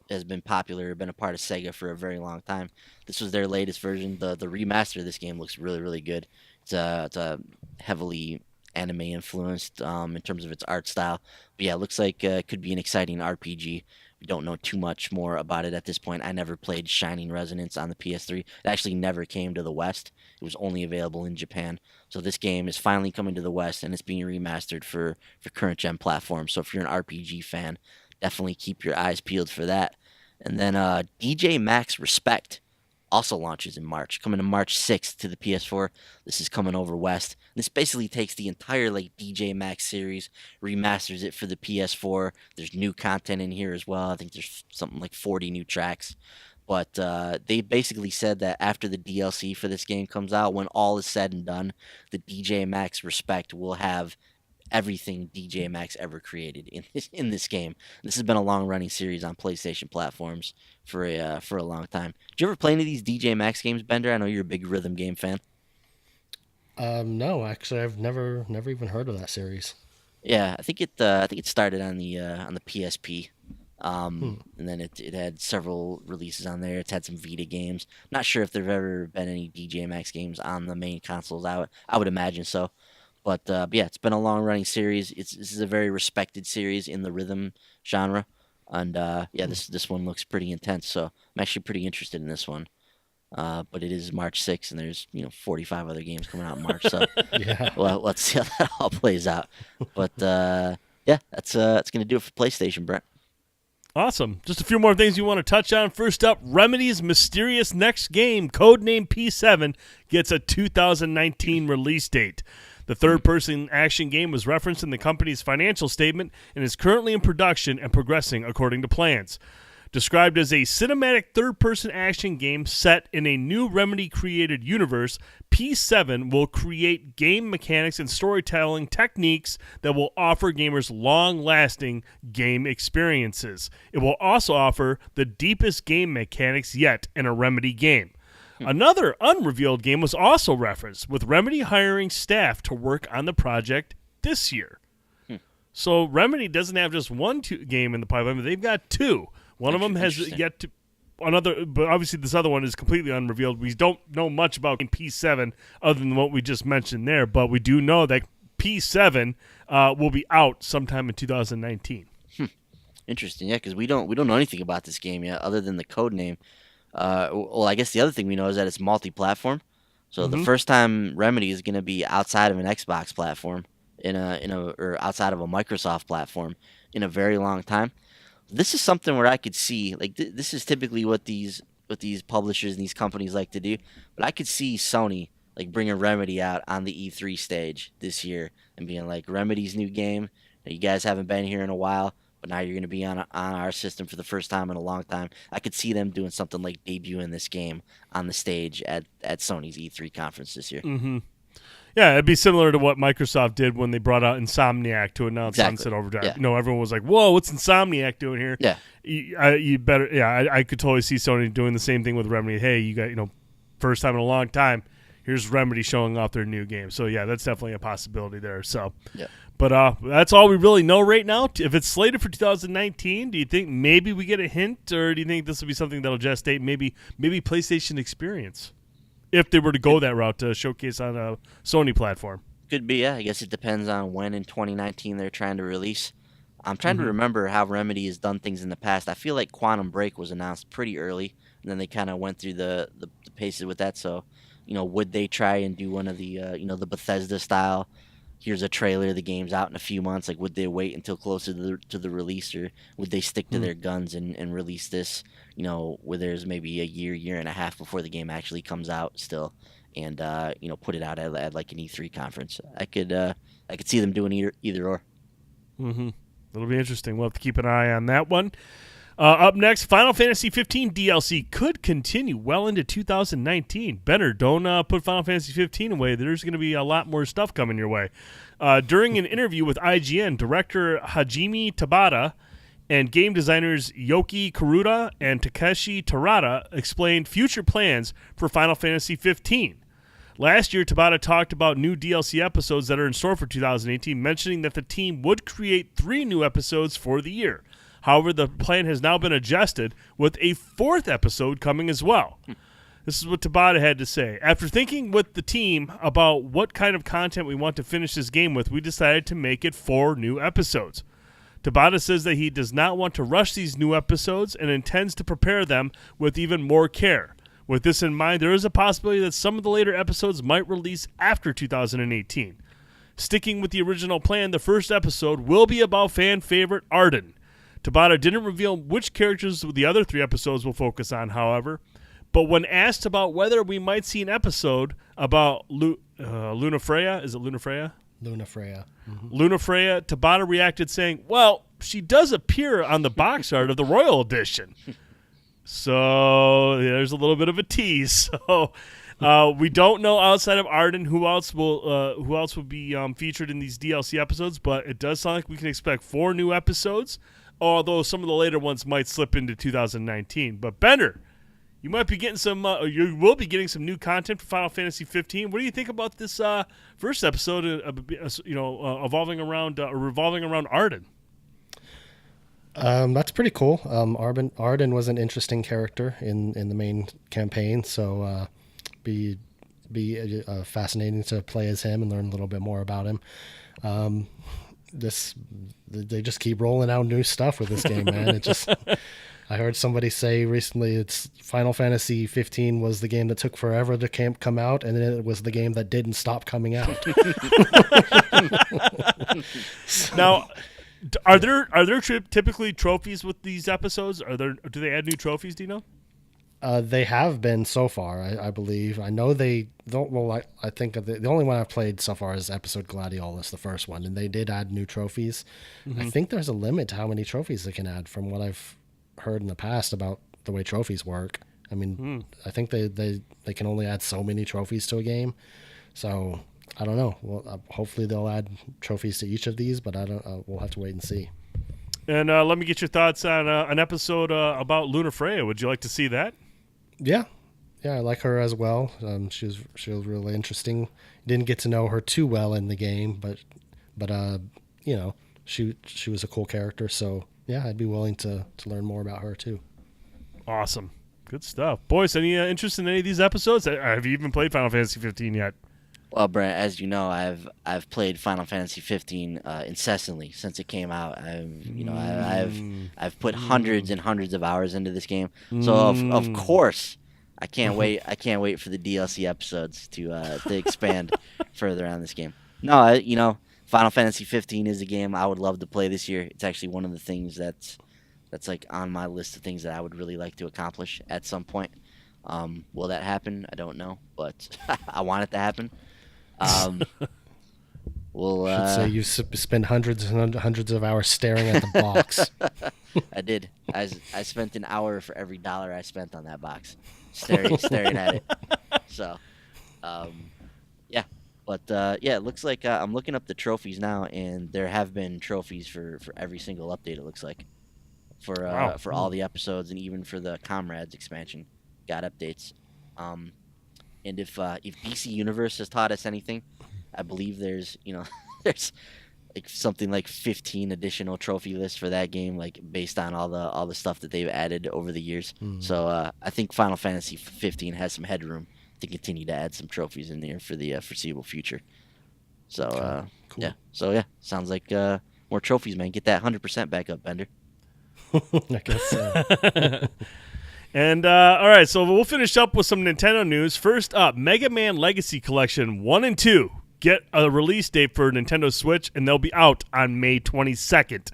has been popular, been a part of Sega for a very long time. This was their latest version. The remaster of this game looks really, really good. It's a heavily anime influenced in terms of its art style. But yeah, it looks like it could be an exciting RPG. We don't know too much more about it at this point. I never played Shining Resonance on the PS3. It actually never came to the West. It was only available in Japan. So this game is finally coming to the West, and it's being remastered for current gen platforms. So if you're an RPG fan, definitely keep your eyes peeled for that. And then DJ Max Respect also launches in March, coming to March 6th to the PS4. This is coming over west. This basically takes the entire like DJ Max series, remasters it for the PS4. There's new content in here as well. I think there's something like 40 new tracks. But they basically said that after the DLC for this game comes out, when all is said and done, the DJ Max Respect will have everything DJ Max ever created in this game. This has been a long-running series on PlayStation platforms for a long time. Did you ever play any of these DJ Max games, Bender? I know you're a big rhythm game fan. No, actually, I've never even heard of that series. Yeah, I think it started on the PSP. And then it had several releases on there. It's had some Vita games. Not sure if there've ever been any DJ Max games on the main consoles. I would imagine so. But yeah, it's been a long-running series. This is a very respected series in the rhythm genre, and yeah, this one looks pretty intense. So I'm actually pretty interested in this one. But it is March 6th, and there's 45 other games coming out in March. So Yeah. well, let's see how that all plays out. But yeah, that's gonna do it for PlayStation, Brent. Awesome. Just a few more things you want to touch on. First up, Remedy's mysterious next game, Codenamed P7, gets a 2019 release date. The third-person action game was referenced in the company's financial statement and is currently in production and progressing according to plans. Described as a cinematic third-person action game set in a new Remedy-created universe, P7 will create game mechanics and storytelling techniques that will offer gamers long-lasting game experiences. It will also offer the deepest game mechanics yet in a Remedy game. Another unrevealed game was also referenced, with Remedy hiring staff to work on the project this year. So Remedy doesn't have just one game in the pipeline, but they've got two. One of them has yet to... Another, but obviously this other one is completely unrevealed. We don't know much about P7 other than what we just mentioned there, but we do know that P7 will be out sometime in 2019. Interesting, yeah, because we don't know anything about this game yet, other than the code name. Well, I guess the other thing we know is that it's multi-platform. So the first time Remedy is going to be outside of an Xbox platform, or outside of a Microsoft platform, in a very long time. This is something where I could see, like, this is typically what these publishers and these companies like to do, but I could see Sony like bringing Remedy out on the E3 stage this year and being like, Remedy's new game, you guys haven't been here in a while, but now you're going to be on our system for the first time in a long time. I could see them doing something like debuting this game on the stage at Sony's E3 conference this year. Mm-hmm. Yeah, it'd be similar to what Microsoft did when they brought out Insomniac to announce Sunset Overdrive. Yeah. You know, everyone was like, "Whoa, what's Insomniac doing here?" Yeah, you better. Yeah, I could totally see Sony doing the same thing with Remedy. Hey, you got, first time in a long time. Here's Remedy showing off their new game. So yeah, that's definitely a possibility there. So, yeah. But that's all we really know right now. If it's slated for 2019, do you think maybe we get a hint, or do you think this will be something that'll gestate maybe PlayStation Experience? If they were to go that route to showcase on a Sony platform. Could be, yeah. I guess it depends on when in 2019 they're trying to release. I'm trying to remember how Remedy has done things in the past. I feel like Quantum Break was announced pretty early, and then they kind of went through the paces with that. So, would they try and do one of the, the Bethesda style, here's a trailer, the game's out in a few months? Like, would they wait until closer to the release, or would they stick to their guns and release this, where there's maybe a year and a half before the game actually comes out still, and, put it out at like an E3 conference? I could see them doing either or. Mm-hmm. It'll be interesting. We'll have to keep an eye on that one. Up next, Final Fantasy 15 DLC could continue well into 2019. Benner, don't put Final Fantasy 15 away. There's going to be a lot more stuff coming your way. During an interview with IGN, director Hajime Tabata and game designers Yoki Kuruda and Takeshi Terada explained future plans for Final Fantasy 15. Last year, Tabata talked about new DLC episodes that are in store for 2018, mentioning that the team would create 3 new episodes for the year. However, the plan has now been adjusted, with a 4th episode coming as well. This is what Tabata had to say. After thinking with the team about what kind of content we want to finish this game with, we decided to make it 4 new episodes. Tabata says that he does not want to rush these new episodes and intends to prepare them with even more care. With this in mind, there is a possibility that some of the later episodes might release after 2018. Sticking with the original plan, the first episode will be about fan favorite Arden. Tabata didn't reveal which characters the other 3 episodes will focus on, however, but when asked about whether we might see an episode about Lunafreya, is it Lunafreya? Lunafreya. Mm-hmm. Lunafreya, Tabata reacted saying, well, she does appear on the box art of the Royal Edition. So there's a little bit of a tease. So we don't know outside of Arden who else will be featured in these DLC episodes, but it does sound like we can expect 4 new episodes, although some of the later ones might slip into 2019. But Bender, you might be getting some. You will be getting some new content for Final Fantasy 15. What do you think about this first episode? Revolving around Arden. That's pretty cool. Arden was an interesting character in the main campaign, so be fascinating to play as him and learn a little bit more about him. They just keep rolling out new stuff with this game, man. I heard somebody say recently it's Final Fantasy 15 was the game that took forever to come out, and then it was the game that didn't stop coming out. Now, are there typically trophies with these episodes? Do they add new trophies? Do you know? They have been so far, I believe. I know they don't. Well, I think the only one I've played so far is episode Gladiolus, the first one, and they did add new trophies. Mm-hmm. I think there's a limit to how many trophies they can add, from what I've heard in the past about the way trophies work. I mean, I think they can only add so many trophies to a game. So I don't know. Well, hopefully they'll add trophies to each of these, but I don't. We'll have to wait and see. And let me get your thoughts on an episode about Lunafreya. Would you like to see that? Yeah, I like her as well. She was really interesting. Didn't get to know her too well in the game, but she was a cool character. So yeah, I'd be willing to learn more about her too. Awesome, good stuff, boys. Any interest in any of these episodes? Have you even played Final Fantasy 15 yet? Well, Brent, as you know, I've played Final Fantasy 15 incessantly since it came out. I've put hundreds and hundreds of hours into this game. So of course, I can't wait. I can't wait for the DLC episodes to expand further on this game. No, Final Fantasy 15 is a game I would love to play this year. It's actually one of the things that's like on my list of things that I would really like to accomplish at some point. Will that happen? I don't know, but I want it to happen. We'll should say you spend hundreds and hundreds of hours staring at the box. I did. I spent an hour for every $1 I spent on that box, staring at it. So, yeah. But yeah, it looks like I'm looking up the trophies now, and there have been trophies for every single update. It looks like for all the episodes, and even for the Comrades expansion, got updates. And if DC Universe has taught us anything, I believe there's like something like 15 additional trophy lists for that game, like based on all the stuff that they've added over the years. So I think Final Fantasy 15 has some headroom to continue to add some trophies in there for the foreseeable future. So cool. Yeah, sounds like more trophies, man. Get that 100% back up, Bender. I guess so. And all right, so we'll finish up with some Nintendo news. First up, Mega Man Legacy Collection 1 and 2 get a release date for Nintendo Switch, and they'll be out on May 22nd.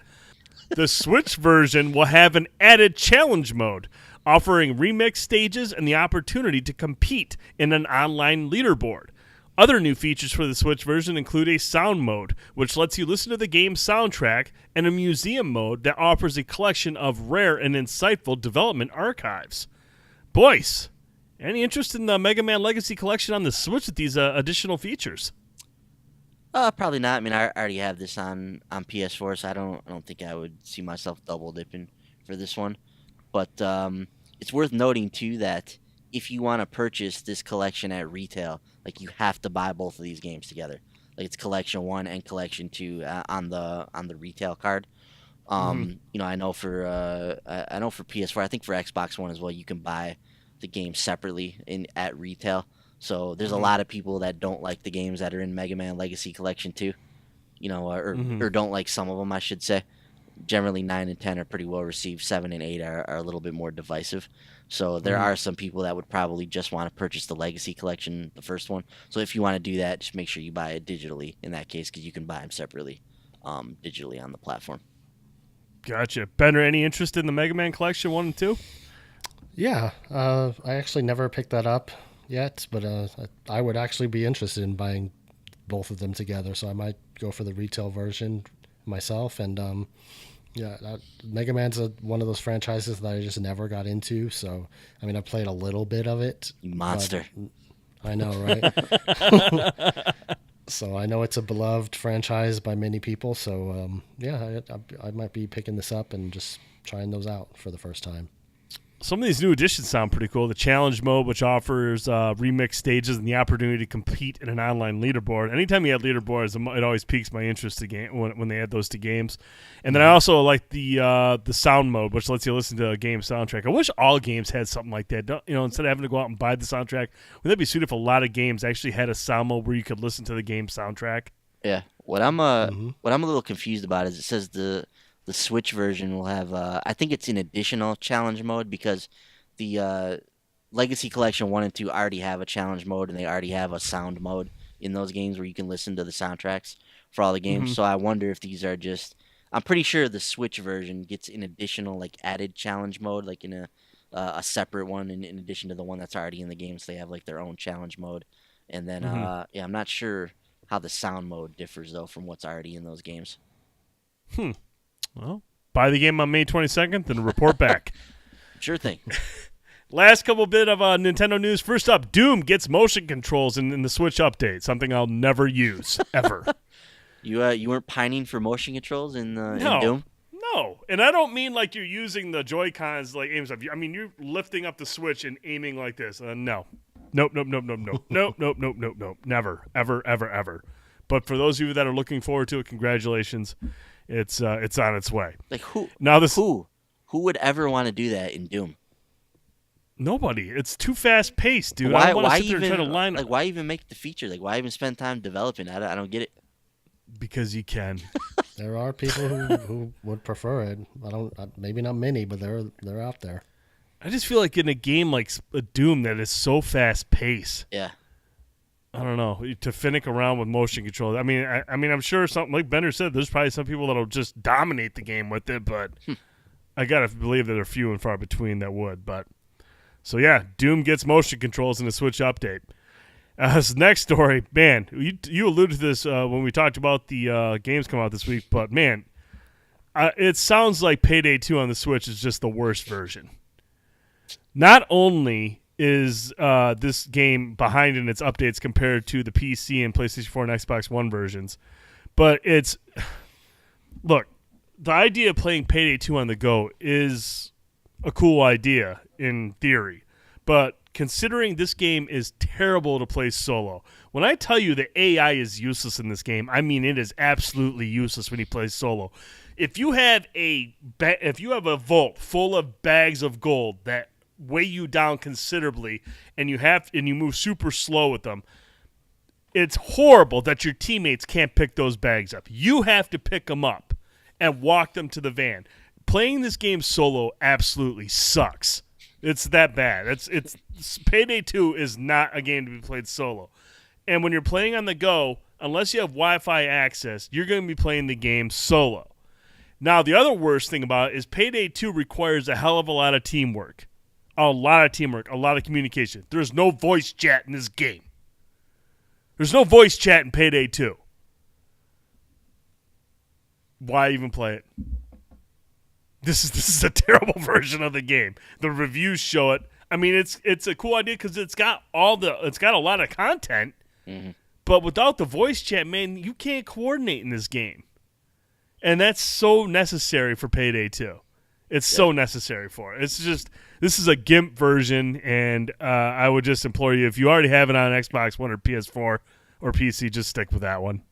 The Switch version will have an added challenge mode, offering remix stages and the opportunity to compete in an online leaderboard. Other new features for the Switch version include a sound mode, which lets you listen to the game's soundtrack, and a museum mode that offers a collection of rare and insightful development archives. Boys, any interest in the Mega Man Legacy Collection on the Switch with these additional features? Probably not. I mean, I already have this on PS4, so I don't think I would see myself double dipping for this one. But it's worth noting too that if you want to purchase this collection at retail, like you have to buy both of these games together. Like it's Collection 1 and Collection 2 on the retail card. You know, I know for PS4, I think for Xbox One as well, you can buy the game separately at retail. So there's a lot of people that don't like the games that are in Mega Man Legacy Collection 2, you know, or don't like some of them, I should say. Generally, 9 and 10 are pretty well received. 7 and 8 are a little bit more divisive. So there are some people that would probably just want to purchase the Legacy Collection, the first one. So if you want to do that, just make sure you buy it digitally in that case, because you can buy them separately digitally on the platform. Gotcha. Bender, any interest in the Mega Man Collection 1 and 2? Yeah, I actually never picked that up yet, but I would actually be interested in buying both of them together, so I might go for the retail version myself. And Mega Man's one of those franchises that I just never got into, so I mean I played a little bit of it. You monster. I know, right? So I know it's a beloved franchise by many people, so I might be picking this up and just trying those out for the first time. Some of these new additions sound pretty cool. The challenge mode, which offers remix stages and the opportunity to compete in an online leaderboard. Anytime you add leaderboards, it always piques my interest when they add those to games. And then I also like the sound mode, which lets you listen to a game soundtrack. I wish all games had something like that. Instead of having to go out and buy the soundtrack, wouldn't that be sweet if a lot of games actually had a sound mode where you could listen to the game soundtrack? Yeah. What I'm a little confused about is it says the Switch version will have, I think it's an additional challenge mode, because the Legacy Collection 1 and 2 already have a challenge mode, and they already have a sound mode in those games where you can listen to the soundtracks for all the games. So I wonder if these are just, I'm pretty sure the Switch version gets an additional like added challenge mode, like in a separate one in addition to the one that's already in the game. So they have like their own challenge mode. And then, I'm not sure how the sound mode differs though from what's already in those games. Well, buy the game on May 22nd, then report back. Sure thing. Last couple bit of Nintendo news. First up, Doom gets motion controls in the Switch update, something I'll never use, ever. You weren't pining for motion controls in Doom? No, and I don't mean like you're using the Joy-Cons like aim stuff. I mean you're lifting up the Switch and aiming like this. No. Nope. Nope. Never. Ever. But for those of you that are looking forward to it, congratulations. It's on its way. Like who? Now who would ever want to do that in Doom? Nobody. It's too fast paced, dude. Why, I want to sit even there and try to line like why even make the feature? Like why even spend time developing? I don't get it. Because you can. There are people who would prefer it. Maybe not many, but they're out there. I just feel like in a game like Doom that is so fast paced. Yeah. I don't know, to finick around with motion control. I mean, I'm sure something like Bender said. There's probably some people that'll just dominate the game with it, but I gotta believe that there are few and far between that would. But so yeah, Doom gets motion controls in the Switch update. This next story, man, you alluded to this when we talked about the games come out this week, but man, it sounds like Payday 2 on the Switch is just the worst version. Not only is this game behind in its updates compared to the PC and PlayStation 4 and Xbox One versions, but look, the idea of playing Payday 2 on the go is a cool idea in theory, but considering this game is terrible to play solo, when I tell you the AI is useless in this game, I mean it is absolutely useless when you play solo. If you have a vault full of bags of gold that weigh you down considerably, and you move super slow with them, it's horrible that your teammates can't pick those bags up. You have to pick them up and walk them to the van. Playing this game solo absolutely sucks. It's that bad. It's Payday 2 is not a game to be played solo. And when you're playing on the go, unless you have Wi-Fi access, you're going to be playing the game solo. Now, the other worst thing about it is Payday 2 requires a hell of a lot of teamwork. A lot of communication. There's no voice chat in this game. There's no voice chat in Payday 2. Why even play it? This is a terrible version of the game. The reviews show it. I mean, it's a cool idea because it's got a lot of content, but without the voice chat, man, you can't coordinate in this game, and that's so necessary for Payday 2. It's so necessary for it. It's just, this is a GIMP version, and I would just implore you, if you already have it on Xbox One or PS4 or PC, just stick with that one.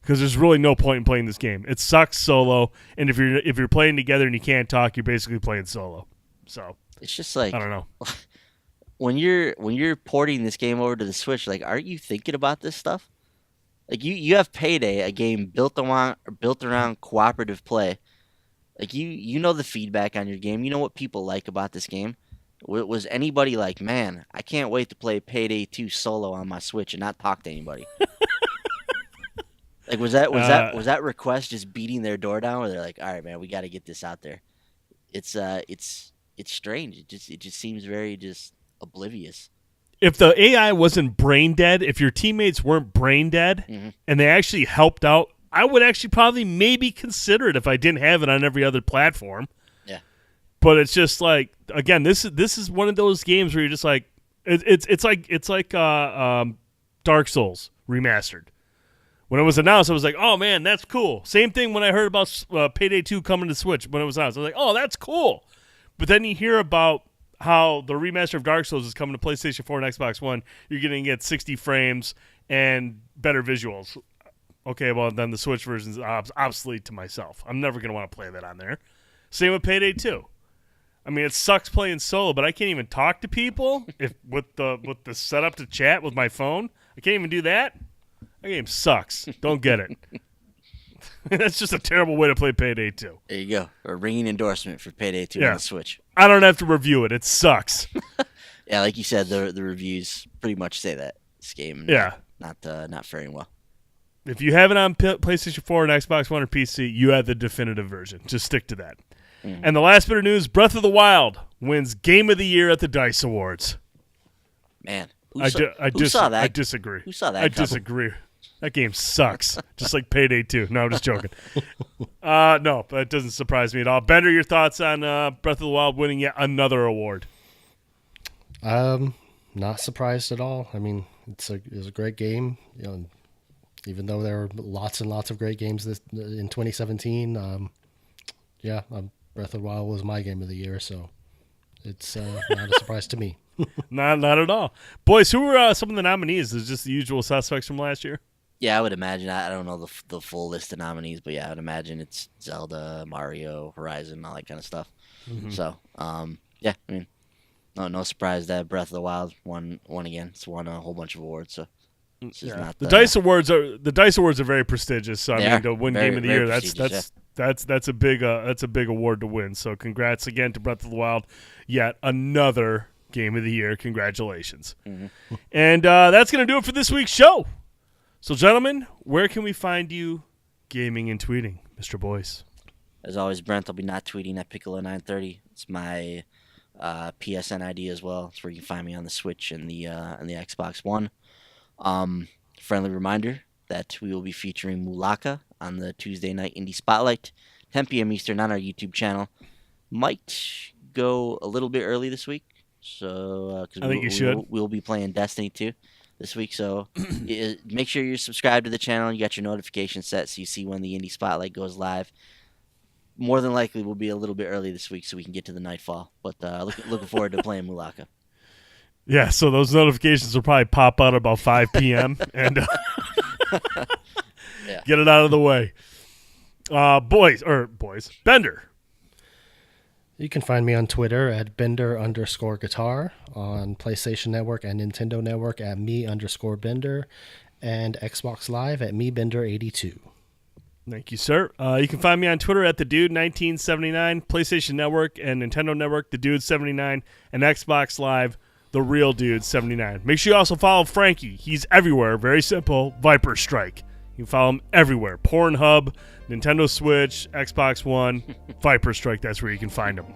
Because there's really no point in playing this game. It sucks solo, and if you're playing together and you can't talk, you're basically playing solo. So it's just like, I don't know. When you're porting this game over to the Switch, like, aren't you thinking about this stuff? Like you have Payday, a game built around cooperative play. Like, you know the feedback on your game. You know what people like about this game. Was anybody like, man, I can't wait to play Payday 2 solo on my Switch and not talk to anybody? Like, was that request just beating their door down, where they're like, all right, man, we got to get this out there? It's strange. It just seems very just oblivious. If the AI wasn't brain dead, if your teammates weren't brain dead, and they actually helped out, I would actually probably maybe consider it if I didn't have it on every other platform. Yeah. But it's just like, again, this is one of those games where you're just like, it's like Dark Souls Remastered. When it was announced, I was like, oh man, that's cool. Same thing when I heard about Payday 2 coming to Switch when it was announced. I was like, oh, that's cool. But then you hear about how the remaster of Dark Souls is coming to PlayStation 4 and Xbox One. You're going to get 60 frames and better visuals. Okay, well, then the Switch version is obsolete to myself. I'm never going to want to play that on there. Same with Payday 2. I mean, it sucks playing solo, but I can't even talk to people with the setup to chat with my phone. I can't even do that. That game sucks. Don't get it. That's just a terrible way to play Payday 2. There you go. A ringing endorsement for Payday 2 on the Switch. I don't have to review it. It sucks. Yeah, like you said, the reviews pretty much say that this game not faring well. If you have it on PlayStation 4 and Xbox One or PC, you have the definitive version. Just stick to that. And the last bit of news, Breath of the Wild wins Game of the Year at the DICE Awards. Man, who saw that? I disagree. Who saw that? I disagree. That game sucks. Just like Payday 2. No, I'm just joking. No, that doesn't surprise me at all. Bender, your thoughts on Breath of the Wild winning yet another award? Not surprised at all. I mean, it was a great game. You know, even though there were lots and lots of great games in 2017, Breath of the Wild was my game of the year, so it's not a surprise to me. Not at all. Boys, who were some of the nominees? Is it just the usual suspects from last year? Yeah, I would imagine. I don't know the full list of nominees, but yeah, I would imagine it's Zelda, Mario, Horizon, all that kind of stuff. So, yeah, I mean, no surprise that Breath of the Wild won again. It's won a whole bunch of awards, so it's just not the DICE Awards are very prestigious. So I mean, to win Game of the Year, that's a big award to win. So congrats again to Breath of the Wild, yet another Game of the Year. Congratulations. Mm-hmm. And that's going to do it for this week's show. So, gentlemen, where can we find you gaming and tweeting, Mr. Boyce? As always, Brent, I'll be not tweeting at Piccolo930. It's my PSN ID as well. It's where you can find me on the Switch and the Xbox One. Friendly reminder that we will be featuring Mulaka on the Tuesday night Indie Spotlight, 10 p.m. Eastern on our YouTube channel. Might go a little bit early this week, so I think you should. We'll be playing Destiny 2 this week, so make sure you're subscribed to the channel. You got your notifications set so you see when the Indie Spotlight goes live. More than likely, we'll be a little bit early this week so we can get to the Nightfall, but looking forward to playing Mulaka. Yeah, so those notifications will probably pop out about 5 p.m. and get it out of the way. Boys, Bender. You can find me on Twitter at Bender_guitar, on PlayStation Network and Nintendo Network at me_Bender, and Xbox Live at mebender82. Thank you, sir. You can find me on Twitter at TheDude1979, PlayStation Network and Nintendo Network, TheDude79, and Xbox Live, TheRealDude79. Make sure you also follow Frankie. He's everywhere. Very simple. Viper Strike. You can follow him everywhere. Pornhub, Nintendo Switch, Xbox One, Viper Strike. That's where you can find him.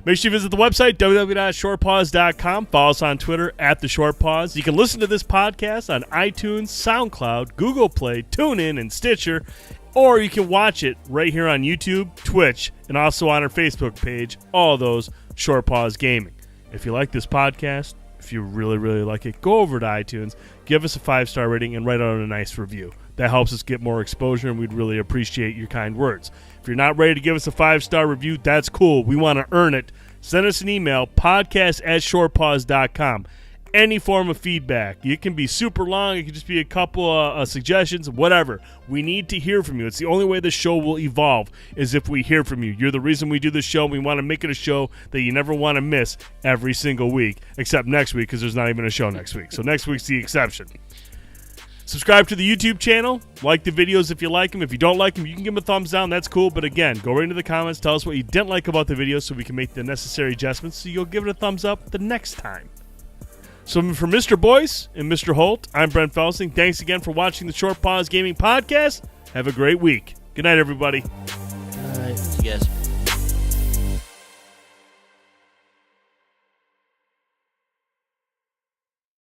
Make sure you visit the website, www.shortpause.com. Follow us on Twitter at The Short Pause. You can listen to this podcast on iTunes, SoundCloud, Google Play, TuneIn, and Stitcher. Or you can watch it right here on YouTube, Twitch, and also on our Facebook page. All those Short Pause Gaming. If you like this podcast, if you really, really like it, go over to iTunes, give us a 5-star rating, and write out a nice review. That helps us get more exposure, and we'd really appreciate your kind words. If you're not ready to give us a 5-star review, that's cool. We want to earn it. Send us an email, podcast@shortpause.com. Any form of feedback. It can be super long. It can just be a couple of suggestions, whatever. We need to hear from you. It's the only way the show will evolve is if we hear from you. You're the reason we do this show. We want to make it a show that you never want to miss every single week, except next week because there's not even a show next week. So next week's the exception. Subscribe to the YouTube channel. Like the videos if you like them. If you don't like them, you can give them a thumbs down. That's cool. But again, go right into the comments. Tell us what you didn't like about the video so we can make the necessary adjustments so you'll give it a thumbs up the next time. So for Mr. Boyce and Mr. Holt, I'm Brent Felsing. Thanks again for watching the Short Pause Gaming Podcast. Have a great week. Good night, everybody. Good night. See you guys.